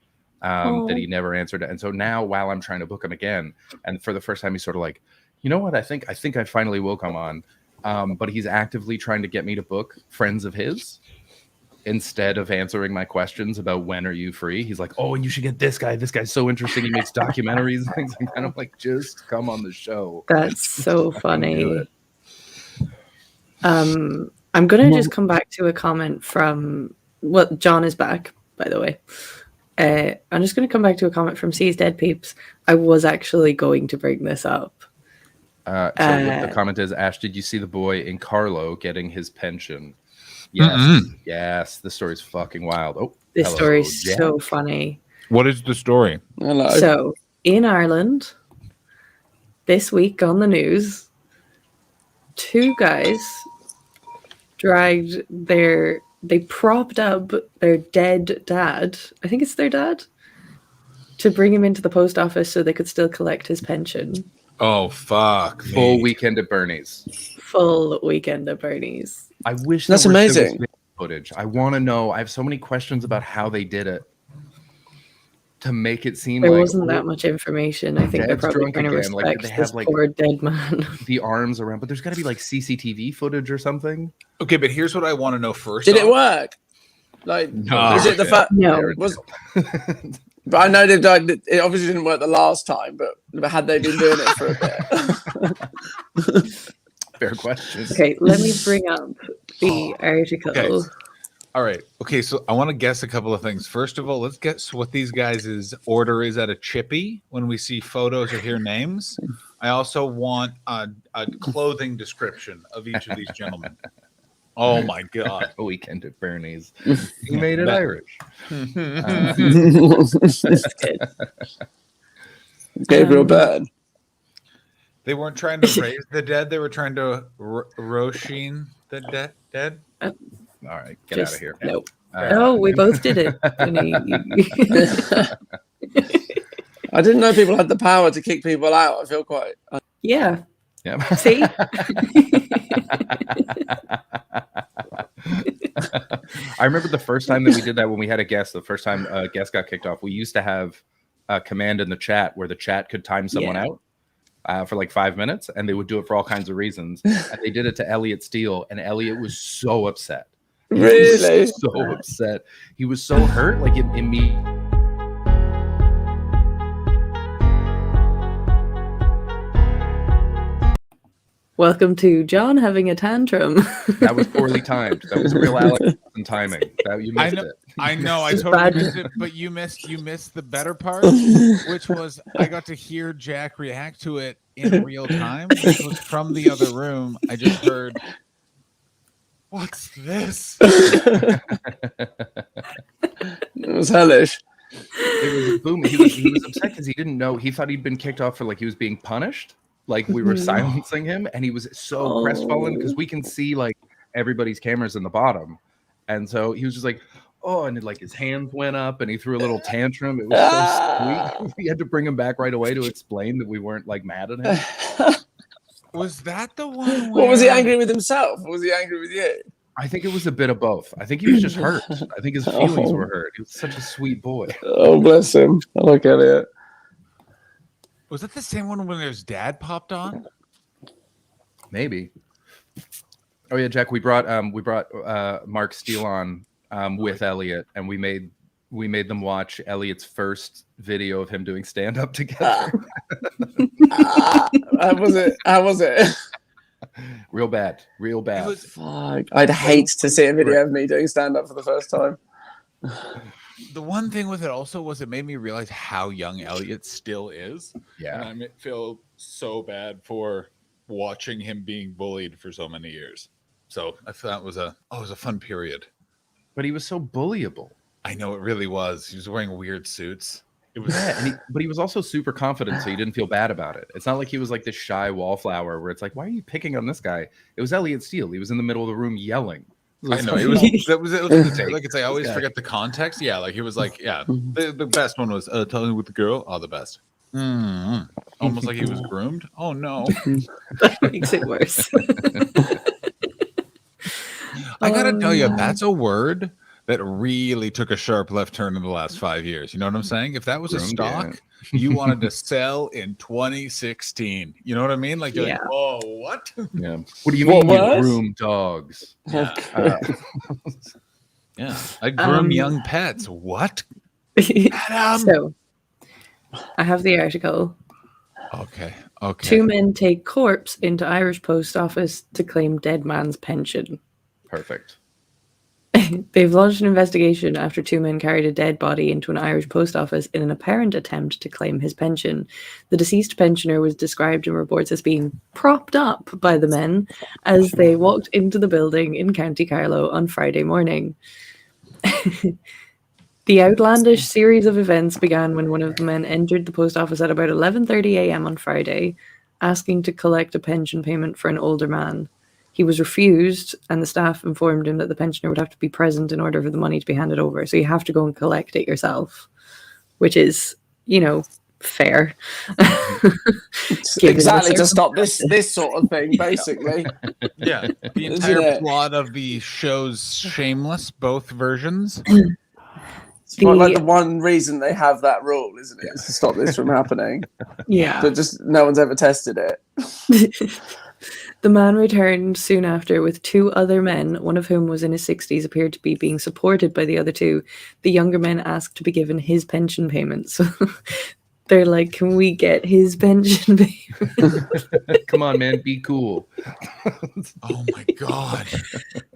[SPEAKER 2] that he never answered it. And so now, while I'm trying to book him again, and for the first time, he's sort of like, you know what? I think I finally will come on. But he's actively trying to get me to book friends of his instead of answering my questions about when are you free. He's like, oh, and you should get this guy. This guy's so interesting. He makes documentaries and things like that. I'm like, just come on the show.
[SPEAKER 3] That's so funny. I'm gonna just come back to a comment from John is back, by the way. I'm just gonna come back to a comment from C's Dead Peeps. I was actually going to bring this up.
[SPEAKER 2] So the comment is, Ash, did you see the boy in Carlo getting his pension? Yes, yes. The story's fucking wild. Oh,
[SPEAKER 3] this story's so funny.
[SPEAKER 4] What is the story?
[SPEAKER 5] Hello.
[SPEAKER 3] So in Ireland, this week on the news, 2 guys they propped up their dead dad. I think it's their dad, to bring him into the post office so they could still collect his pension.
[SPEAKER 4] Oh, fuck.
[SPEAKER 2] Full weekend at Bernie's.
[SPEAKER 3] Full weekend at Bernie's.
[SPEAKER 2] I wish
[SPEAKER 5] that's amazing.
[SPEAKER 2] Footage. I want to know. I have so many questions about how they did it to make it seem
[SPEAKER 3] there
[SPEAKER 2] like
[SPEAKER 3] wasn't that much information. I think they're probably trying to respect this poor dead man.
[SPEAKER 2] The arms around, but there's got to be like CCTV footage or something.
[SPEAKER 4] Okay, but here's what I want to know first.
[SPEAKER 5] Did it work? Like,
[SPEAKER 2] no,
[SPEAKER 5] is it the fact?
[SPEAKER 3] No.
[SPEAKER 5] But I know they've done. It obviously didn't work the last time, but had they been doing it for a bit?
[SPEAKER 2] Fair question.
[SPEAKER 3] Okay, let me bring up the article.
[SPEAKER 4] Okay. All right. Okay, so I want to guess a couple of things. First of all, let's guess what these guys' order is at a chippy when we see photos or hear names. I also want a clothing description of each of these gentlemen. Oh my God.
[SPEAKER 2] A weekend at Bernie's. He made it Irish.
[SPEAKER 3] That's good.
[SPEAKER 5] Gabriel Byrne.
[SPEAKER 4] They weren't trying to raise the dead. They were trying to Roisin the dead.
[SPEAKER 2] All right, get out of here.
[SPEAKER 3] Nope. We both did it.
[SPEAKER 5] I didn't know people had the power to kick people out. I feel quite.
[SPEAKER 3] Yeah.
[SPEAKER 2] Yeah.
[SPEAKER 3] See?
[SPEAKER 2] I remember the first time that we did that when we had a guest. The first time a guest got kicked off, we used to have a command in the chat where the chat could time someone out. for like 5 minutes, and they would do it for all kinds of reasons. And they did it to Elliot Steele, and Elliot was so upset. He
[SPEAKER 6] Really?
[SPEAKER 2] was so upset. He was so hurt. Like in me.
[SPEAKER 3] Welcome to John having a tantrum.
[SPEAKER 2] That was poorly timed. That was real Alex timing. You missed it.
[SPEAKER 4] I know, I
[SPEAKER 3] It's
[SPEAKER 4] totally
[SPEAKER 3] bad.
[SPEAKER 4] missed it, but you missed the better part, which was I got to hear Jack react to it in real time, which was from the other room. I just heard, "What's this?"
[SPEAKER 6] It was hellish.
[SPEAKER 2] It was booming. He was upset because he didn't know. He thought he'd been kicked off for like he was being punished. Like we were silencing him, and he was so crestfallen because we can see like everybody's cameras in the bottom, and so he was just like, oh, and like his hands went up, and he threw a little tantrum. It was so sweet. We had to bring him back right away to explain that we weren't like mad at him.
[SPEAKER 4] Was that the one?
[SPEAKER 6] What was he angry with himself? Or was he angry with you?
[SPEAKER 2] I think it was a bit of both. I think he was just hurt. I think his feelings were hurt. He was such a sweet boy.
[SPEAKER 6] Oh, bless him. I like Elliot.
[SPEAKER 4] Was that the same one when his dad popped on?
[SPEAKER 2] Maybe. Oh yeah, Jack. We brought Mark Steele on with Elliot, and we made them watch Elliot's first video of him doing stand up together.
[SPEAKER 6] How was it?
[SPEAKER 2] Real bad.
[SPEAKER 6] Fuck. I'd hate to see a video of me doing stand up for the first time.
[SPEAKER 4] The one thing with it also was it made me realize how young Elliot still is.
[SPEAKER 2] Yeah.
[SPEAKER 4] And I feel so bad for watching him being bullied for so many years. So I thought it was a fun period.
[SPEAKER 2] But he was so bullyable.
[SPEAKER 4] I know it really was. He was wearing weird suits. It was
[SPEAKER 2] but he was also super confident, so you didn't feel bad about it. It's not like he was like this shy wallflower where it's like, why are you picking on this guy? It was Elliot Steele. He was in the middle of the room yelling.
[SPEAKER 4] I know it was like it's I always forget the context. Yeah, like he was like, yeah, the best one was telling with the girl. Oh, the best. Almost like he was groomed. Oh no,
[SPEAKER 3] That makes it worse.
[SPEAKER 4] I gotta tell you, that's a word that really took a sharp left turn in the last 5 years. You know what I'm saying? If that was a stock you wanted to sell in 2016, you know what I mean? Like, you're like, oh, what?
[SPEAKER 2] Yeah. What do you mean you groom dogs?
[SPEAKER 4] Yeah. Yeah. I groom young pets. What?
[SPEAKER 3] So, I have the article.
[SPEAKER 4] Okay.
[SPEAKER 3] 2 men take corpse into Irish post office to claim dead man's pension.
[SPEAKER 2] Perfect.
[SPEAKER 3] They've launched an investigation after 2 men carried a dead body into an Irish post office in an apparent attempt to claim his pension. The deceased pensioner was described in reports as being propped up by the men as they walked into the building in County Carlow on Friday morning. The outlandish series of events began when one of the men entered the post office at about 11:30 a.m. on Friday, asking to collect a pension payment for an older man. He was refused, and the staff informed him that the pensioner would have to be present in order for the money to be handed over. So you have to go and collect it yourself, which is, fair.
[SPEAKER 6] Exactly, to stop this sort of thing, basically.
[SPEAKER 4] Yeah. The entire plot of the show's Shameless, both versions.
[SPEAKER 6] It's like the one reason they have that rule, isn't it? Is to stop this from happening.
[SPEAKER 3] Yeah.
[SPEAKER 6] But just no one's ever tested it.
[SPEAKER 3] The man returned soon after with 2 other men, one of whom was in his 60s, appeared to be being supported by the other 2. The younger men asked to be given his pension payments. So they're like, can we get his pension payment?
[SPEAKER 2] Come on, man, be cool.
[SPEAKER 4] Oh my God.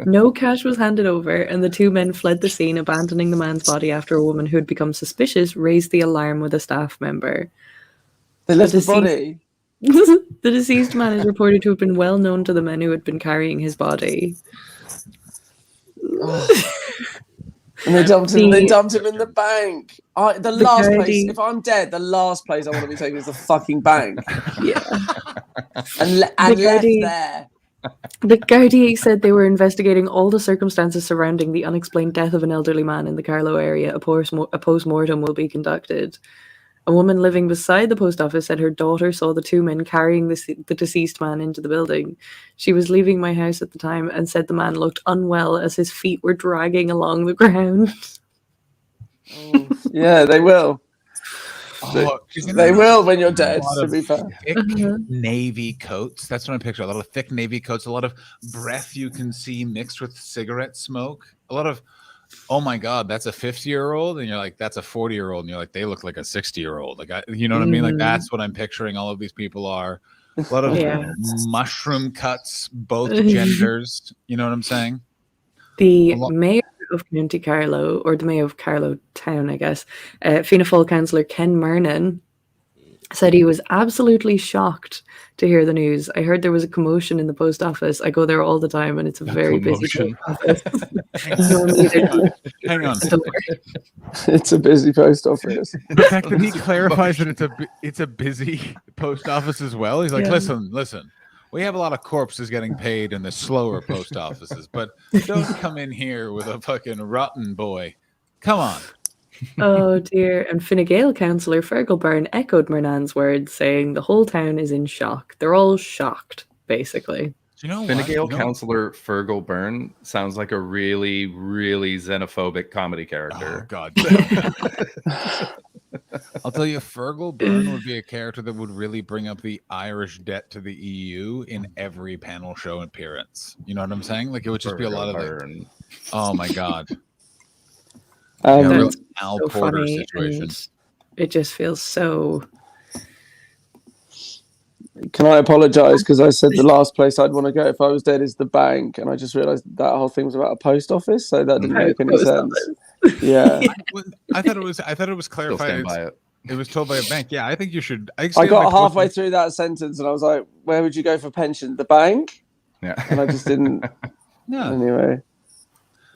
[SPEAKER 3] No cash was handed over, and the 2 men fled the scene, abandoning the man's body after a woman who had become suspicious raised the alarm with a staff member.
[SPEAKER 6] They left the body.
[SPEAKER 3] The deceased man is reported to have been well known to the men who had been carrying his body.
[SPEAKER 6] And they dumped him in the bank. The last place, if I'm dead, the last place I want to be taken is the fucking bank.
[SPEAKER 3] Yeah.
[SPEAKER 6] and left there.
[SPEAKER 3] The Gardaí said they were investigating all the circumstances surrounding the unexplained death of an elderly man in the Carlow area. A post-mortem will be conducted. A woman living beside the post office said her daughter saw the 2 men carrying the deceased man into the building. She was leaving my house at the time and said the man looked unwell as his feet were dragging along the ground.
[SPEAKER 6] Oh, yeah, they will. They will when you're dead, to be fair.
[SPEAKER 4] Thick navy coats. That's what I picture. A lot of thick navy coats, a lot of breath you can see mixed with cigarette smoke. A lot of, oh my God, that's a 50-year-old. And you're like, that's a 40-year-old. And you're like, they look like a 60-year-old. Like, you know what I mean? Like, that's what I'm picturing all of these people are. A lot of mushroom cuts, both genders. You know what I'm saying?
[SPEAKER 3] The mayor of County Carlow, or the mayor of Carlow Town, I guess, Fianna Fáil councillor Ken Murnan, said he was absolutely shocked to hear the news. I heard there was a commotion in the post office. I go there all the time, and it's a very busy post office.
[SPEAKER 4] Hang on.
[SPEAKER 6] It's a busy post office.
[SPEAKER 4] The fact that he clarifies that it's a busy post office as well. He's like, listen. We have a lot of corpses getting paid in the slower post offices, but don't come in here with a fucking rotten boy. Come on.
[SPEAKER 3] Oh dear. And Fine Gael councillor Fergal Byrne echoed Murnan's words, saying the whole town is in shock. They're all shocked, basically.
[SPEAKER 4] Do you know
[SPEAKER 2] Fine Gael councillor Fergal Byrne sounds like a really, really xenophobic comedy character.
[SPEAKER 4] Oh, God. I'll tell you, Fergal Byrne would be a character that would really bring up the Irish debt to the EU in every panel show appearance. You know what I'm saying? Like, it would just be a lot of like, oh my God. Real Al
[SPEAKER 3] so
[SPEAKER 4] Porter
[SPEAKER 3] funny,
[SPEAKER 4] situation.
[SPEAKER 3] It just feels so.
[SPEAKER 6] Can I apologise because I said the last place I'd want to go if I was dead is the bank, and I just realised that whole thing was about a post office, so that didn't make any sense. Yeah,
[SPEAKER 4] I thought it was clarified. It was told by a bank. Yeah, I think you should.
[SPEAKER 6] I got halfway through that sentence and I was like, "Where would you go for pension? The bank?"
[SPEAKER 2] Yeah,
[SPEAKER 6] and I just didn't.
[SPEAKER 4] Yeah.
[SPEAKER 6] Anyway,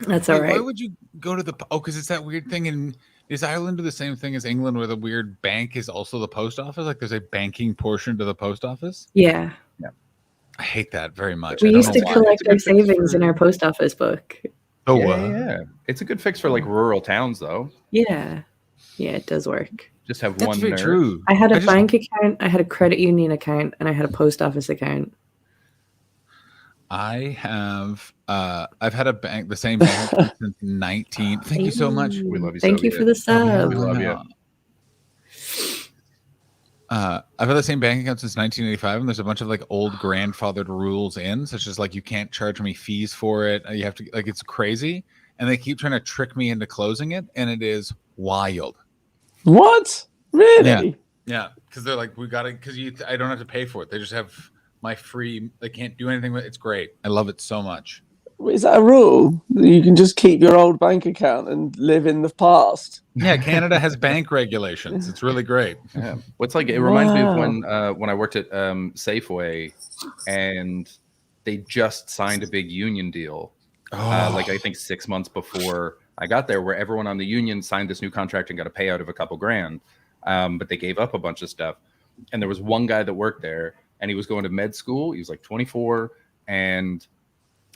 [SPEAKER 3] that's all right.
[SPEAKER 4] Why would you go to the? Oh, because it's that weird thing in. Is Ireland do the same thing as England, where the weird bank is also the post office? Like, there's a banking portion to the post office.
[SPEAKER 3] Yeah.
[SPEAKER 4] I hate that very much.
[SPEAKER 3] We used to collect our savings in our post office book.
[SPEAKER 4] Oh,
[SPEAKER 2] yeah. It's a good fix for like rural towns, though.
[SPEAKER 3] Yeah, it does work.
[SPEAKER 2] Just have
[SPEAKER 4] That's
[SPEAKER 2] one.
[SPEAKER 4] very true.
[SPEAKER 3] I had a bank account, I had a credit union account, and I had a post office account.
[SPEAKER 4] I have. I've had the same bank account since 19. Thank you so much.
[SPEAKER 2] We love you.
[SPEAKER 3] Thank you for the sub.
[SPEAKER 2] We love you.
[SPEAKER 4] I've had the same bank account since 1985, and there's a bunch of like old grandfathered rules in, such as like you can't charge me fees for it. You have to it's crazy, and they keep trying to trick me into closing it, and it is wild.
[SPEAKER 6] What? Really?
[SPEAKER 4] Yeah, because they're like, we got it because I don't have to pay for it. They just have my free. They can't do anything with it. It's great. I love it so much.
[SPEAKER 6] Is that a rule? You can just keep your old bank account and live in the past?
[SPEAKER 4] Yeah, Canada has bank regulations. It's really great.
[SPEAKER 2] Yeah. What's like it reminds me of when I worked at Safeway, and they just signed a big union deal. Like I think 6 months before I got there, where everyone on the union signed this new contract and got a payout of a couple grand. But they gave up a bunch of stuff. And there was one guy that worked there, and he was going to med school. He was like 24, and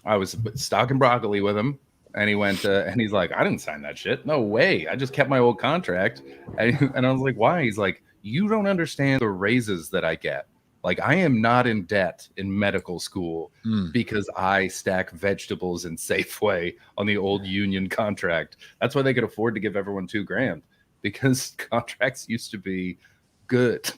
[SPEAKER 2] I was stocking broccoli with him, and he went and he's like, I didn't sign that shit. No way. I just kept my old contract. And I was like, why? He's like, you don't understand the raises that I get. Like, I am not in debt in medical school because I stack vegetables in Safeway on the old union contract. That's why they could afford to give everyone $2,000, because contracts used to be good.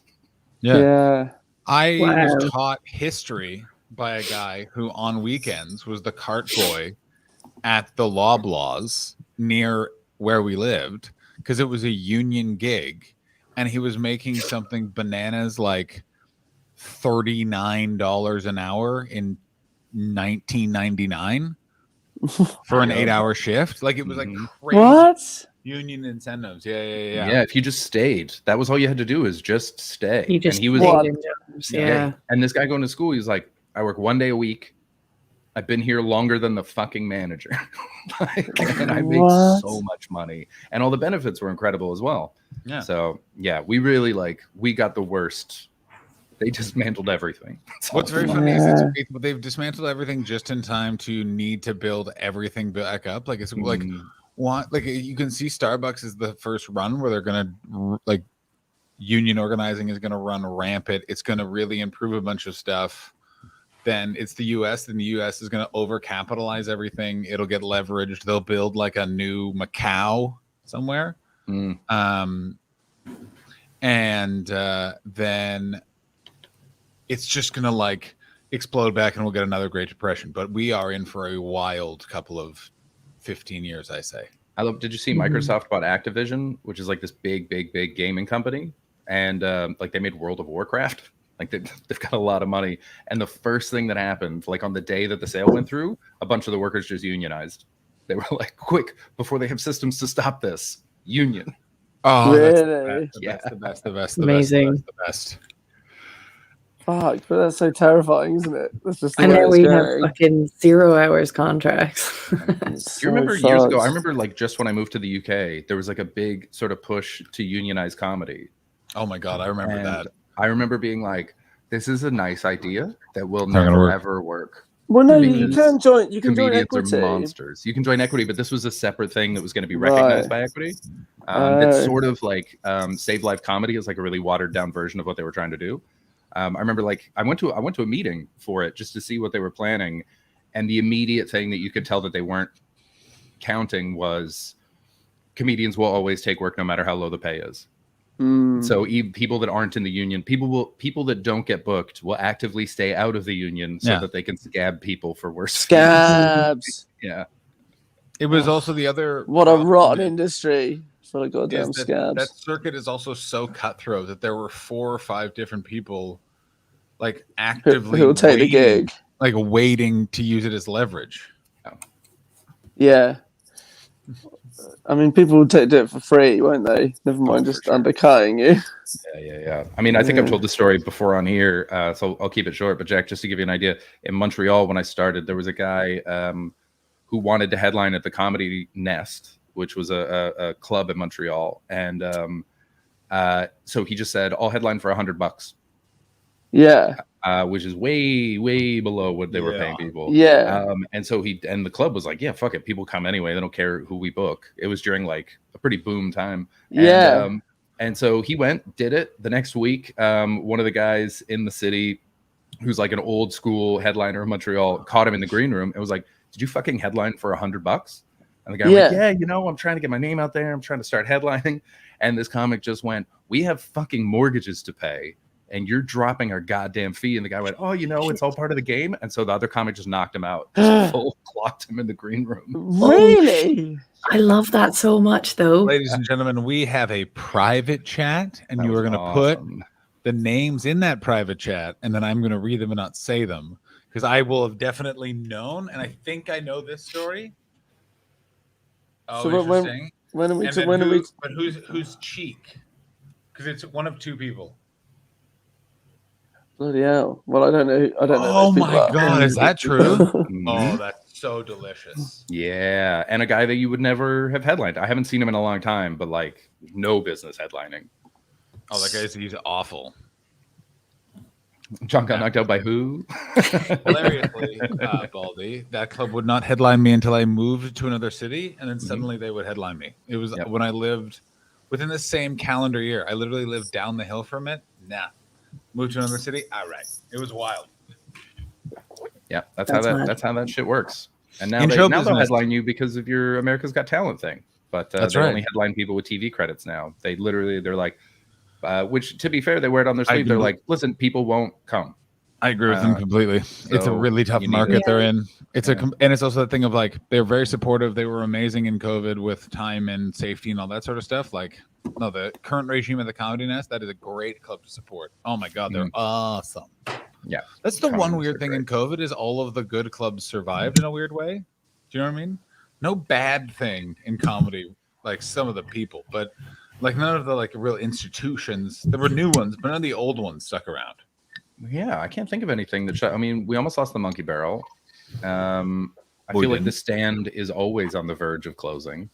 [SPEAKER 6] Yeah.
[SPEAKER 4] I was taught history by a guy who on weekends was the cart boy at the Loblaws near where we lived, because it was a union gig, and he was making something bananas like $39 an hour in 1999 for an 8-hour shift. Like, it was like crazy.
[SPEAKER 6] What?
[SPEAKER 4] Union incentives. Yeah.
[SPEAKER 2] Yeah, if you just stayed, that was all you had to do, is just stay.
[SPEAKER 3] You just
[SPEAKER 2] and he was
[SPEAKER 3] stayed in jobs. Yeah.
[SPEAKER 2] And this guy going to school, he's like, I work 1 day a week. I've been here longer than the fucking manager. And I make so much money. And all the benefits were incredible as well. Yeah. So, yeah, we really we got the worst. They dismantled everything.
[SPEAKER 4] What's very funny is they've dismantled everything just in time to need to build everything back up. Like, it's like you can see Starbucks is the first run where they're going to union organizing is going to run rampant. It's going to really improve a bunch of stuff. Then it's the U.S. Then the U.S. is going to overcapitalize everything. It'll get leveraged. They'll build like a new Macau somewhere. And and then it's just gonna like explode back, and we'll get another Great Depression. But we are in for a wild couple of 15 years, I say.
[SPEAKER 2] Did you see Microsoft bought Activision, which is like this big gaming company, and like they made World of Warcraft. Like they've got a lot of money, and the first thing that happened, like on the day that the sale went through, a bunch of the workers just unionized. They were like, "Quick, before they have systems to stop this, union."
[SPEAKER 4] Oh,
[SPEAKER 6] Really?
[SPEAKER 4] that's the best.
[SPEAKER 3] Amazing.
[SPEAKER 4] The best.
[SPEAKER 6] Fuck, but that's so terrifying, isn't it? That's just the
[SPEAKER 3] And
[SPEAKER 6] way
[SPEAKER 3] now
[SPEAKER 6] it's
[SPEAKER 3] we have
[SPEAKER 6] going.
[SPEAKER 3] fucking 0 hours contracts.
[SPEAKER 6] It's
[SPEAKER 2] You remember
[SPEAKER 6] so
[SPEAKER 2] years ago? I
[SPEAKER 6] fucked.
[SPEAKER 2] remember like just when I moved to the UK, there was like a big sort of push to unionize comedy.
[SPEAKER 4] Oh my god, I remember
[SPEAKER 2] And
[SPEAKER 4] that.
[SPEAKER 2] I remember being like, "This is a nice idea that will
[SPEAKER 4] Not gonna
[SPEAKER 2] never
[SPEAKER 4] work.
[SPEAKER 2] ever work."
[SPEAKER 6] Well, no, you
[SPEAKER 2] Because
[SPEAKER 6] can join. You can join
[SPEAKER 2] Comedians
[SPEAKER 6] equity.
[SPEAKER 2] are monsters. You can join equity, but this was a separate thing that was going to be recognized by equity. That's sort of like Save Life Comedy is like a really watered down version of what they were trying to do. I remember like I went to a meeting for it just to see what they were planning, and the immediate thing that you could tell that they weren't counting was comedians will always take work no matter how low the pay is. So people that aren't in the union, people that don't get booked will actively stay out of the union so that they can scab people for worse.
[SPEAKER 6] Scabs.
[SPEAKER 2] Yeah.
[SPEAKER 4] It was also the other.
[SPEAKER 6] What a
[SPEAKER 4] problem
[SPEAKER 6] rotten
[SPEAKER 4] is-
[SPEAKER 6] industry for the goddamn
[SPEAKER 4] is that,
[SPEAKER 6] scabs.
[SPEAKER 4] that circuit is also so cutthroat that there were 4 or 5 different people like actively
[SPEAKER 6] Who'll take the gig.
[SPEAKER 4] like waiting to use it as leverage.
[SPEAKER 6] Yeah. I mean, people will do it for free, won't they? Never mind just undercutting you.
[SPEAKER 2] Yeah. I mean, I think I've told the story before on here, so I'll keep it short. But Jack, just to give you an idea, in Montreal when I started, there was a guy who wanted to headline at the Comedy Nest, which was a club in Montreal, and so he just said, "I'll headline for $100."
[SPEAKER 6] Yeah.
[SPEAKER 2] Which is way below what they were paying people.
[SPEAKER 6] Yeah.
[SPEAKER 2] And so the club was like, "Yeah, fuck it, people come anyway. They don't care who we book." It was during like a pretty boom time.
[SPEAKER 6] Yeah.
[SPEAKER 2] And so he went, did it the next week. One of the guys in the city, who's like an old school headliner in Montreal, caught him in the green room and was like, "Did you fucking headline for $100?" And the guy went, "Yeah, I'm trying to get my name out there. I'm trying to start headlining." And this comic just went, "We have fucking mortgages to pay, and you're dropping our goddamn fee." And the guy went, "Oh, it's all part of the game." And so the other comic just knocked him out, just full clocked him in the green room.
[SPEAKER 6] Really?
[SPEAKER 3] I love that so much, though.
[SPEAKER 4] Ladies and gentlemen, we have a private chat, and you are going to put the names in that private chat, and then I'm going to read them and not say them, because I will have definitely known, and I think I know this story. Oh,
[SPEAKER 6] So
[SPEAKER 4] interesting.
[SPEAKER 6] when are we?
[SPEAKER 4] And then
[SPEAKER 6] When are we?
[SPEAKER 4] But who's cheek? Because it's one of 2 people.
[SPEAKER 6] Bloody hell! Well, I don't know. I don't know.
[SPEAKER 4] Oh
[SPEAKER 6] those people
[SPEAKER 4] my
[SPEAKER 6] are.
[SPEAKER 4] god, is that true?
[SPEAKER 2] Mhm.
[SPEAKER 4] Oh, that's so delicious.
[SPEAKER 2] Yeah, and a guy that you would never have headlined. I haven't seen him in a long time, but like no business headlining.
[SPEAKER 4] Oh, that he's awful.
[SPEAKER 2] John got knocked out by who?
[SPEAKER 4] Hilariously, Baldy, that club would not headline me until I moved to another city, and then suddenly they would headline me. It was when I lived within the same calendar year. I literally lived down the hill from it. Nah, moved to another city. All right, it was wild.
[SPEAKER 2] Yeah, that's how that shit works. And now
[SPEAKER 4] Show
[SPEAKER 2] they'll
[SPEAKER 4] business.
[SPEAKER 2] headline you because of your America's Got Talent thing. But
[SPEAKER 4] That's
[SPEAKER 2] they
[SPEAKER 4] right.
[SPEAKER 2] only headline people with TV credits now. They're like, which to be fair, they wear it on their sleeve. They're like, "Listen, people won't come."
[SPEAKER 4] I agree with them completely. It's a
[SPEAKER 2] so
[SPEAKER 4] really tough
[SPEAKER 2] you need
[SPEAKER 4] market
[SPEAKER 2] it.
[SPEAKER 4] they're in. It's and it's also the thing of like they're very supportive. They were amazing in COVID with time and safety and all that sort of stuff. Like, no, the current regime of the Comedy Nest, that is a great club to support. Oh my god, they're awesome.
[SPEAKER 2] Yeah,
[SPEAKER 4] that's the one
[SPEAKER 2] Comedians
[SPEAKER 4] weird
[SPEAKER 2] are
[SPEAKER 4] thing
[SPEAKER 2] great.
[SPEAKER 4] in COVID is all of the good clubs survived in a weird way. Do you know what I mean? No bad thing in comedy, like some of the people, but like none of the like real institutions. There were new ones, but none of the old ones stuck around.
[SPEAKER 2] Yeah, I can't think of anything that. I mean, we almost lost the Monkey Barrel. I feel like the Stand is always on the verge of closing.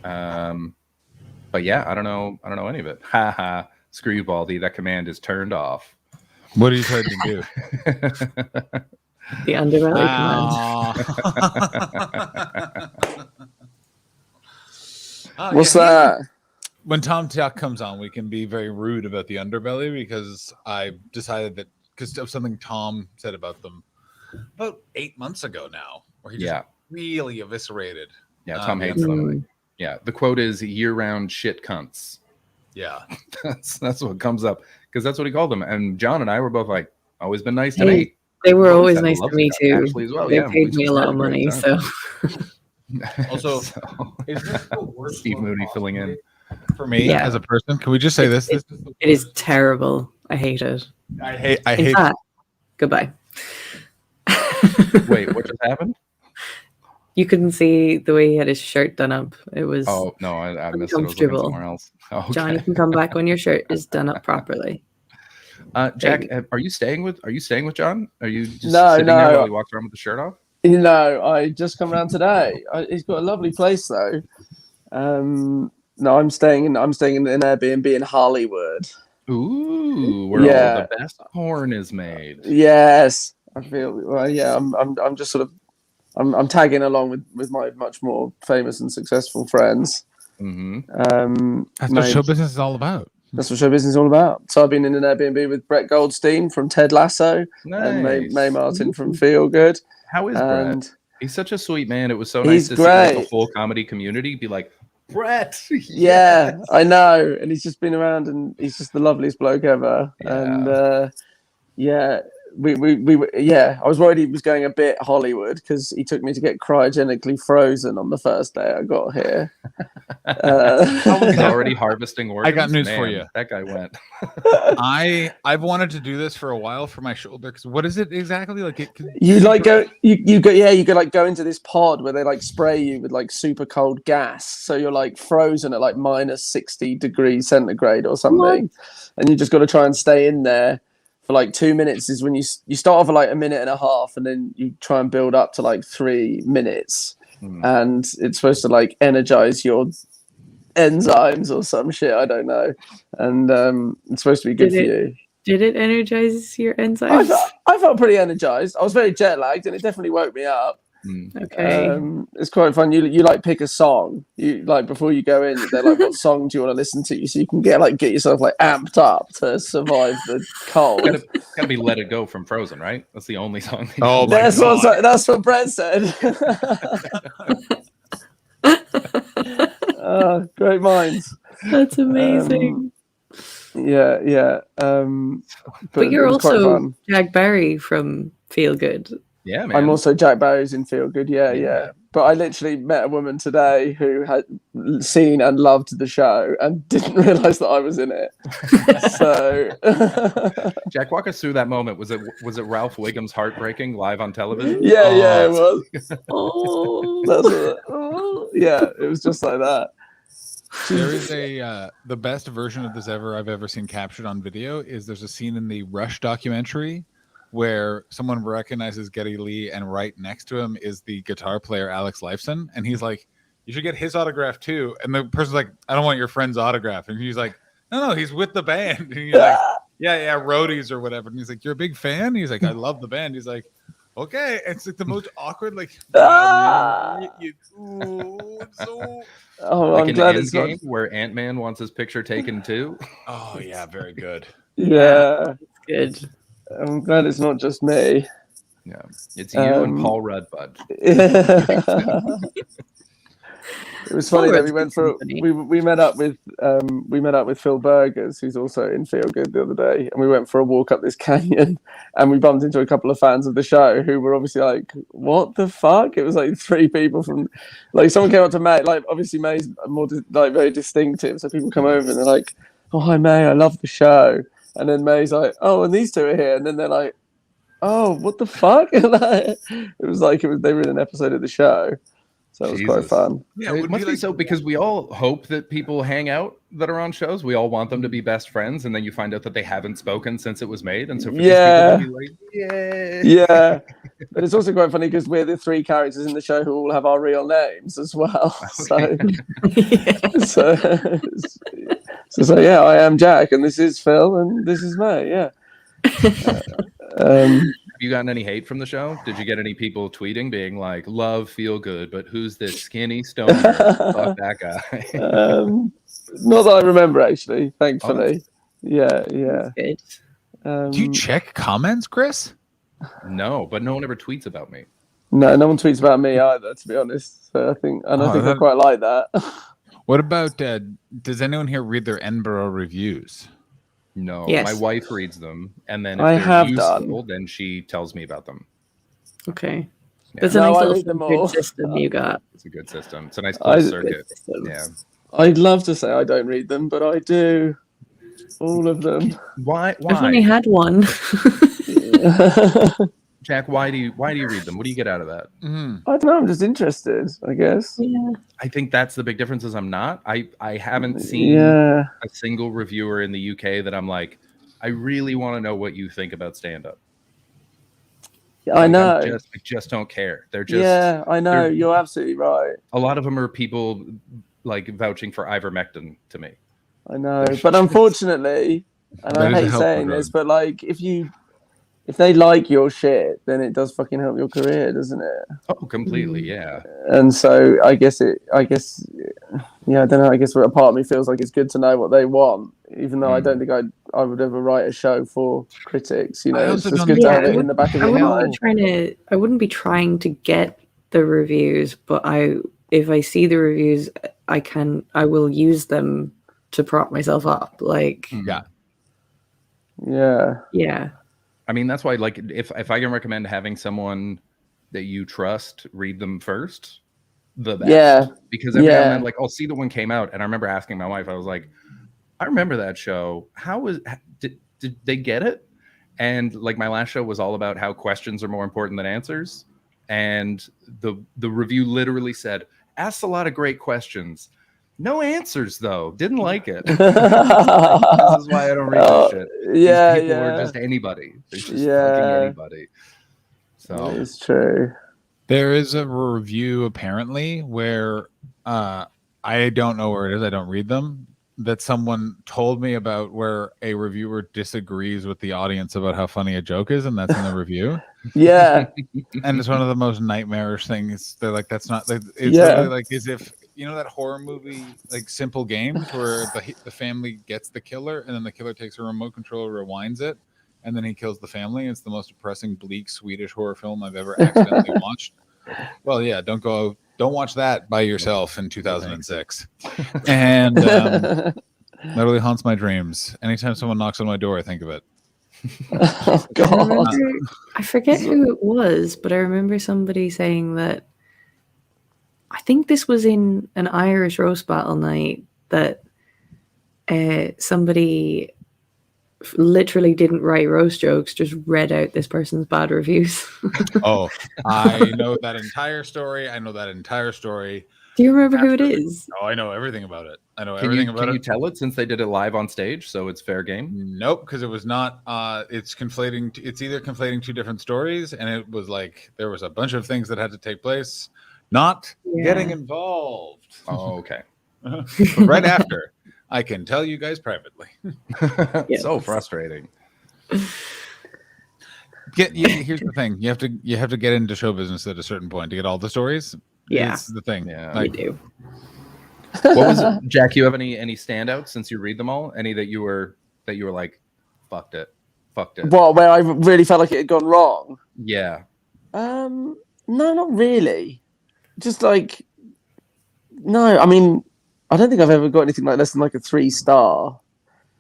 [SPEAKER 2] But yeah, I don't know any of it. Ha ha! Screw you, Baldy. That command is turned off.
[SPEAKER 4] What are you trying to do?
[SPEAKER 3] The underbelly command.
[SPEAKER 6] What's that?
[SPEAKER 4] When Tom Tuck comes on, we can be very rude about the underbelly because I decided that because of something Tom said about them about 8 months ago now, where he just really eviscerated.
[SPEAKER 2] Yeah, Tom hates them. Yeah, the quote is "year-round shit cunts."
[SPEAKER 4] Yeah.
[SPEAKER 2] That's what comes up because that's what he called them. And John and I were both like, always been nice to
[SPEAKER 3] Hey,
[SPEAKER 2] me.
[SPEAKER 3] They were
[SPEAKER 2] We've
[SPEAKER 3] always
[SPEAKER 2] had a
[SPEAKER 3] nice
[SPEAKER 2] love
[SPEAKER 3] to me
[SPEAKER 2] seat,
[SPEAKER 3] too.
[SPEAKER 2] Ashley as well.
[SPEAKER 3] They
[SPEAKER 2] Yeah,
[SPEAKER 3] paid
[SPEAKER 2] we
[SPEAKER 3] me a
[SPEAKER 2] just
[SPEAKER 3] lot
[SPEAKER 2] had
[SPEAKER 3] of
[SPEAKER 2] great
[SPEAKER 3] money,
[SPEAKER 2] time.
[SPEAKER 3] so
[SPEAKER 4] Also,
[SPEAKER 2] So,
[SPEAKER 4] is this the worst
[SPEAKER 2] Steve
[SPEAKER 4] look
[SPEAKER 2] Mooney filling in.
[SPEAKER 4] for me
[SPEAKER 3] Yeah.
[SPEAKER 4] as a person? Can we just say this?
[SPEAKER 3] It is terrible. I hate it.
[SPEAKER 4] I hate.
[SPEAKER 3] In fact, goodbye.
[SPEAKER 2] Wait, what just happened?
[SPEAKER 3] You couldn't see the way he had his shirt done up. It was
[SPEAKER 2] Oh no, I missed it. I was looking
[SPEAKER 3] uncomfortable.
[SPEAKER 2] somewhere else. Okay.
[SPEAKER 3] John, you can come back when your shirt is done up properly.
[SPEAKER 2] Jack, are you staying with John? Are you just
[SPEAKER 6] No,
[SPEAKER 2] sitting there
[SPEAKER 6] no.
[SPEAKER 2] while he walks around with the shirt off?
[SPEAKER 6] I just come around today. He's got a lovely place though. No, I'm staying in an Airbnb in Hollywood.
[SPEAKER 2] Ooh, where all the best porn is made.
[SPEAKER 6] Yes, I feel. Well, yeah, I'm just sort of. I'm tagging along with my much more famous and successful friends.
[SPEAKER 2] Mm-hmm.
[SPEAKER 4] That's what show business is all about.
[SPEAKER 6] That's what show business is all about. So I've been in an Airbnb with Brett Goldstein from Ted Lasso and May Martin from Feel Good.
[SPEAKER 2] How is
[SPEAKER 6] And
[SPEAKER 2] Brett? He's such a sweet man. It was so
[SPEAKER 6] he's
[SPEAKER 2] nice to see like,
[SPEAKER 6] great.
[SPEAKER 2] the whole comedy community be like, Brett.
[SPEAKER 6] Yeah, I know. And he's just been around and he's just the loveliest bloke ever.
[SPEAKER 2] Yeah.
[SPEAKER 6] And yeah, we I was worried he was going a bit Hollywood because he took me to get cryogenically frozen on the first day I got here.
[SPEAKER 2] He's already harvesting organs.
[SPEAKER 4] I got news
[SPEAKER 2] Man,
[SPEAKER 4] for you.
[SPEAKER 2] That guy went.
[SPEAKER 4] I've wanted to do this for a while for my shoulder. Because what is it exactly? Like
[SPEAKER 6] you go into this pod where they like spray you with like super cold gas, so you're like frozen at like minus 60 degrees centigrade or something, and you just got to try and stay in there for like 2 minutes. Is when you start off at like a minute and a half, and then you try and build up to like 3 minutes, and it's supposed to like energize your enzymes or some shit, I don't know, and it's supposed to be good for you.
[SPEAKER 3] Did it energize your enzymes?
[SPEAKER 6] I felt pretty energized. I was very jet lagged, and it definitely woke me up.
[SPEAKER 3] Okay.
[SPEAKER 6] It's quite fun. You like pick a song. You like before you go in, they're like, "What song do you want to listen to?" So you can get yourself like amped up to survive the cold.
[SPEAKER 2] Gotta be "Let It Go" from Frozen, right? That's the only song.
[SPEAKER 4] Oh,
[SPEAKER 6] that's what Brett said. Great minds.
[SPEAKER 3] That's amazing.
[SPEAKER 6] Yeah.
[SPEAKER 3] But you're also Jack Barry from Feel Good.
[SPEAKER 2] Yeah, man.
[SPEAKER 6] I'm also Jack Barry's in Feel Good. Yeah. But I literally met a woman today who had seen and loved the show and didn't realize that I was in it. So,
[SPEAKER 2] Jack, walk us through that moment. Was it Ralph Wiggum's heartbreaking live on television?
[SPEAKER 6] Yeah, it was. It was just like that.
[SPEAKER 4] There is the best version of this I've ever seen captured on video is there's a scene in the Rush documentary where someone recognizes Geddy Lee and right next to him is the guitar player Alex Lifeson, and he's like, "You should get his autograph too." And the person's like, "I don't want your friend's autograph," and he's like, "No, he's with the band." And he's like, "Yeah, roadies or whatever." And he's like, "You're a big fan?" And he's like, "I love the band." He's like, "Okay." It's like the most awkward, like,
[SPEAKER 6] I'm glad it's
[SPEAKER 2] game where Ant-Man wants his picture taken too.
[SPEAKER 4] Oh yeah, very good.
[SPEAKER 6] Yeah,
[SPEAKER 3] good.
[SPEAKER 6] I'm glad it's not just me.
[SPEAKER 2] Yeah, it's you and Paul Rudd, bud.
[SPEAKER 6] It was funny that we went for we met up with Phil Burgers, who's also in Feel Good, the other day, and we went for a walk up this canyon, and we bumped into a couple of fans of the show who were obviously like, "What the fuck?" It was like 3 people from, like, someone came up to May, like obviously May's more like very distinctive, so people come over and they're like, "Oh, hi May, I love the show," and then May's like, "Oh, and these two are here," and then they're like, "Oh, what the fuck?" It was they were in an episode of the show. So it was quite fun.
[SPEAKER 2] Yeah, it must be so, because we all hope that people hang out that are on shows. We all want them to be best friends, and then you find out that they haven't spoken since it was made. And so for these people to be like,
[SPEAKER 6] yeah. But it's also quite funny because we're the 3 characters in the show who all have our real names as well.
[SPEAKER 2] Okay.
[SPEAKER 6] So yeah, I am Jack, and this is Phil, and this is May. Yeah.
[SPEAKER 2] Have you gotten any hate from the show? Did you get any people tweeting being like, "Love Feel Good, but who's this skinny stoner? Fuck that guy."
[SPEAKER 6] Not that I remember, actually. Thankfully. Yeah.
[SPEAKER 3] Good.
[SPEAKER 4] Do you check comments, Chris?
[SPEAKER 2] No, but no one ever tweets about me.
[SPEAKER 6] No one tweets about me either, to be honest. So I think I quite like that.
[SPEAKER 4] What about? Does anyone here read their Edinburgh reviews?
[SPEAKER 2] No,
[SPEAKER 3] Yes.
[SPEAKER 2] my wife reads them, and then if
[SPEAKER 6] I
[SPEAKER 2] they're
[SPEAKER 6] have
[SPEAKER 2] useful,
[SPEAKER 6] done.
[SPEAKER 2] then she tells me about them.
[SPEAKER 3] Okay.
[SPEAKER 2] Yeah.
[SPEAKER 3] That's a
[SPEAKER 6] No,
[SPEAKER 3] nice
[SPEAKER 6] I
[SPEAKER 3] little
[SPEAKER 6] read them
[SPEAKER 3] good
[SPEAKER 6] all.
[SPEAKER 3] system you got.
[SPEAKER 2] It's a good system. It's a nice
[SPEAKER 6] I-
[SPEAKER 2] closed
[SPEAKER 6] Good
[SPEAKER 2] circuit.
[SPEAKER 3] System.
[SPEAKER 2] Yeah.
[SPEAKER 6] I'd love to say I don't read them, but I do. All of them.
[SPEAKER 2] Why?
[SPEAKER 3] I've only had one.
[SPEAKER 2] Jack, why do you read them? What do you get out of that?
[SPEAKER 4] Mm-hmm.
[SPEAKER 6] I don't know. I'm just interested, I guess.
[SPEAKER 3] Yeah.
[SPEAKER 2] I think that's the big difference. Is I'm not. I haven't seen
[SPEAKER 6] Yeah.
[SPEAKER 2] a single reviewer in the UK that I'm like, I really want to know what you think about stand-up.
[SPEAKER 6] I know.
[SPEAKER 2] I just don't care. They're just
[SPEAKER 6] Yeah, I know. You're absolutely right.
[SPEAKER 2] a lot of them are people like vouching for ivermectin to me.
[SPEAKER 6] I know. But unfortunately, and
[SPEAKER 4] That
[SPEAKER 6] I
[SPEAKER 4] is a
[SPEAKER 6] hate
[SPEAKER 4] helpful
[SPEAKER 6] saying
[SPEAKER 4] drug.
[SPEAKER 6] this, but like if they like your shit, then it does fucking help your career, doesn't it?
[SPEAKER 2] Oh, completely, yeah.
[SPEAKER 6] And so I guess yeah, I don't know. I guess a part of me feels like it's good to know what they want, even though I don't think I would ever write a show for critics. You
[SPEAKER 4] I
[SPEAKER 6] know, it's
[SPEAKER 4] also
[SPEAKER 6] just
[SPEAKER 4] don't
[SPEAKER 6] good to
[SPEAKER 3] think-
[SPEAKER 6] have it in the back of
[SPEAKER 3] I
[SPEAKER 6] your
[SPEAKER 3] wouldn't
[SPEAKER 6] mind.
[SPEAKER 3] I wouldn't be trying to get the reviews, but if I see the reviews, I will use them to prop myself up. Like,
[SPEAKER 4] Yeah.
[SPEAKER 6] Yeah.
[SPEAKER 3] yeah.
[SPEAKER 2] I mean, that's why, like, if I can recommend having someone that you trust read them first, the best.
[SPEAKER 6] Yeah.
[SPEAKER 2] Because every now and then,
[SPEAKER 6] Yeah.
[SPEAKER 2] like, I'll see the one came out, and I remember asking my wife, I was like, I remember that show. Did they get it? And like my last show was all about how questions are more important than answers. And the review literally said, asked a lot of great questions. No answers, though. Didn't like it. This is why I don't read this shit.
[SPEAKER 6] Yeah,
[SPEAKER 2] These people
[SPEAKER 6] yeah.
[SPEAKER 2] are just anybody. They're just fucking
[SPEAKER 6] Yeah.
[SPEAKER 2] anybody. So
[SPEAKER 6] It's true.
[SPEAKER 4] There is a review apparently where I don't know where it is. I don't read them. That someone told me about where a reviewer disagrees with the audience about how funny a joke is, and that's in the review.
[SPEAKER 6] Yeah.
[SPEAKER 4] And it's one of the most nightmarish things. They're like, that's not. It's
[SPEAKER 6] Yeah.
[SPEAKER 4] literally like as if you know that horror movie like Simple Games where the family gets the killer and then the killer takes a remote control, rewinds it, and then he kills the family. It's the most depressing, bleak Swedish horror film I've ever accidentally watched. Well, yeah, don't watch that by yourself in 2006. And that really haunts my dreams. Anytime someone knocks on my door, I think of it.
[SPEAKER 6] Oh,
[SPEAKER 3] I,
[SPEAKER 6] God.
[SPEAKER 3] I forget who it was, but I remember somebody saying that I think this was in an Irish roast battle night that somebody literally didn't write roast jokes, just read out this person's bad reviews.
[SPEAKER 4] Oh, I know that entire story.
[SPEAKER 3] Do you remember who it is?
[SPEAKER 4] Oh, I know everything about it. I know
[SPEAKER 2] can
[SPEAKER 4] everything
[SPEAKER 2] you
[SPEAKER 4] about it.
[SPEAKER 2] tell it since they did it live on stage, so it's fair game?
[SPEAKER 4] Nope, because it was not. It's conflating. It's either conflating two different stories, and it was like there was a bunch of things that had to take place, not getting involved.
[SPEAKER 2] Oh, okay.
[SPEAKER 4] But right after, I can tell you guys privately.
[SPEAKER 3] Yes.
[SPEAKER 2] So frustrating.
[SPEAKER 4] Here's the thing: you have to get into show business at a certain point to get all the stories.
[SPEAKER 3] Yeah.
[SPEAKER 4] It's the thing.
[SPEAKER 2] Yeah.
[SPEAKER 3] We
[SPEAKER 4] Like,
[SPEAKER 3] do.
[SPEAKER 2] What was it? Jack, you have any standouts since you read them all? Any that you were like, fucked it.
[SPEAKER 6] What, where I really felt like it had gone wrong?
[SPEAKER 2] Yeah.
[SPEAKER 6] No, not really. Just like, no, I mean, I don't think I've ever got anything like less than like a 3-star.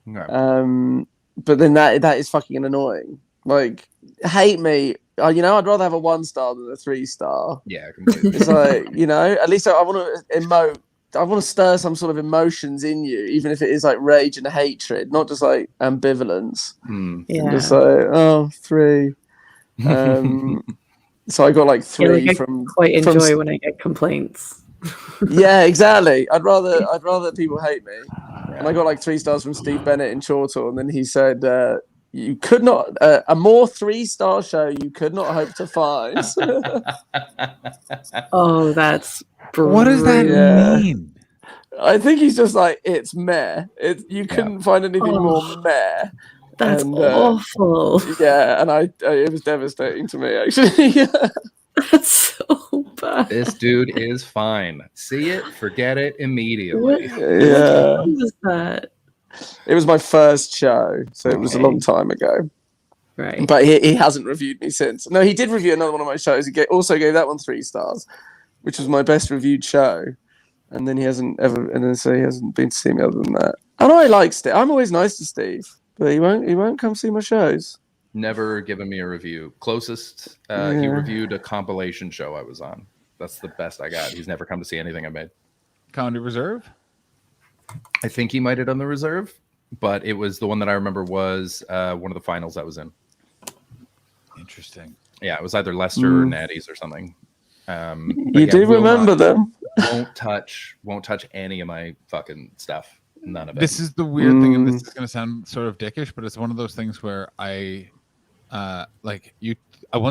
[SPEAKER 2] Okay.
[SPEAKER 6] But then that is fucking annoying. Like, hate me. I'd rather have a 1-star than a 3-star.
[SPEAKER 2] Yeah, completely.
[SPEAKER 6] It's like, at least I want to emote. I want to stir some sort of emotions in you, even if it is like rage and hatred, not just like ambivalence.
[SPEAKER 3] Yeah.
[SPEAKER 6] Just like, 3. So I got like 3
[SPEAKER 3] I
[SPEAKER 6] from.
[SPEAKER 3] quite enjoy
[SPEAKER 6] from,
[SPEAKER 3] when I get complaints.
[SPEAKER 6] Yeah, exactly. I'd rather people hate me. And I got like 3 stars from Steve Bennett in Chortle, and then he said, "You could not a more 3-star show you could not hope to find."
[SPEAKER 3] Oh, that's
[SPEAKER 4] what does that
[SPEAKER 6] Yeah.
[SPEAKER 4] mean?
[SPEAKER 6] I think he's just like, it's meh. You couldn't find anything more meh.
[SPEAKER 3] That's
[SPEAKER 6] And,
[SPEAKER 3] awful.
[SPEAKER 6] Yeah, and it was devastating to me actually.
[SPEAKER 3] That's so bad.
[SPEAKER 2] This dude is fine. See it, forget it immediately.
[SPEAKER 3] What
[SPEAKER 6] Yeah,
[SPEAKER 3] was that?
[SPEAKER 6] it was my first show, so it was a long time ago.
[SPEAKER 3] Right.
[SPEAKER 6] But he hasn't reviewed me since. No, he did review another one of my shows. He also gave that one 3 stars, which was my best reviewed show. and then he hasn't been to see me other than that. And I like Steve. I'm always nice to Steve, but he won't come see my shows.
[SPEAKER 2] Never given me a review. Closest, he
[SPEAKER 6] Yeah.
[SPEAKER 2] reviewed a compilation show I was on. That's the best I got. He's never come to see anything I made.
[SPEAKER 4] Comedy Reserve?
[SPEAKER 2] I think he might have done the Reserve, but it was the one that I remember was one of the finals I was in.
[SPEAKER 4] Interesting.
[SPEAKER 2] Yeah, it was either Leicester or Natty's or something.
[SPEAKER 6] You do remember them?
[SPEAKER 2] Won't touch any of my fucking stuff. None of it.
[SPEAKER 4] This is the weird thing, and this is going to sound sort of dickish, but it's one of those things where once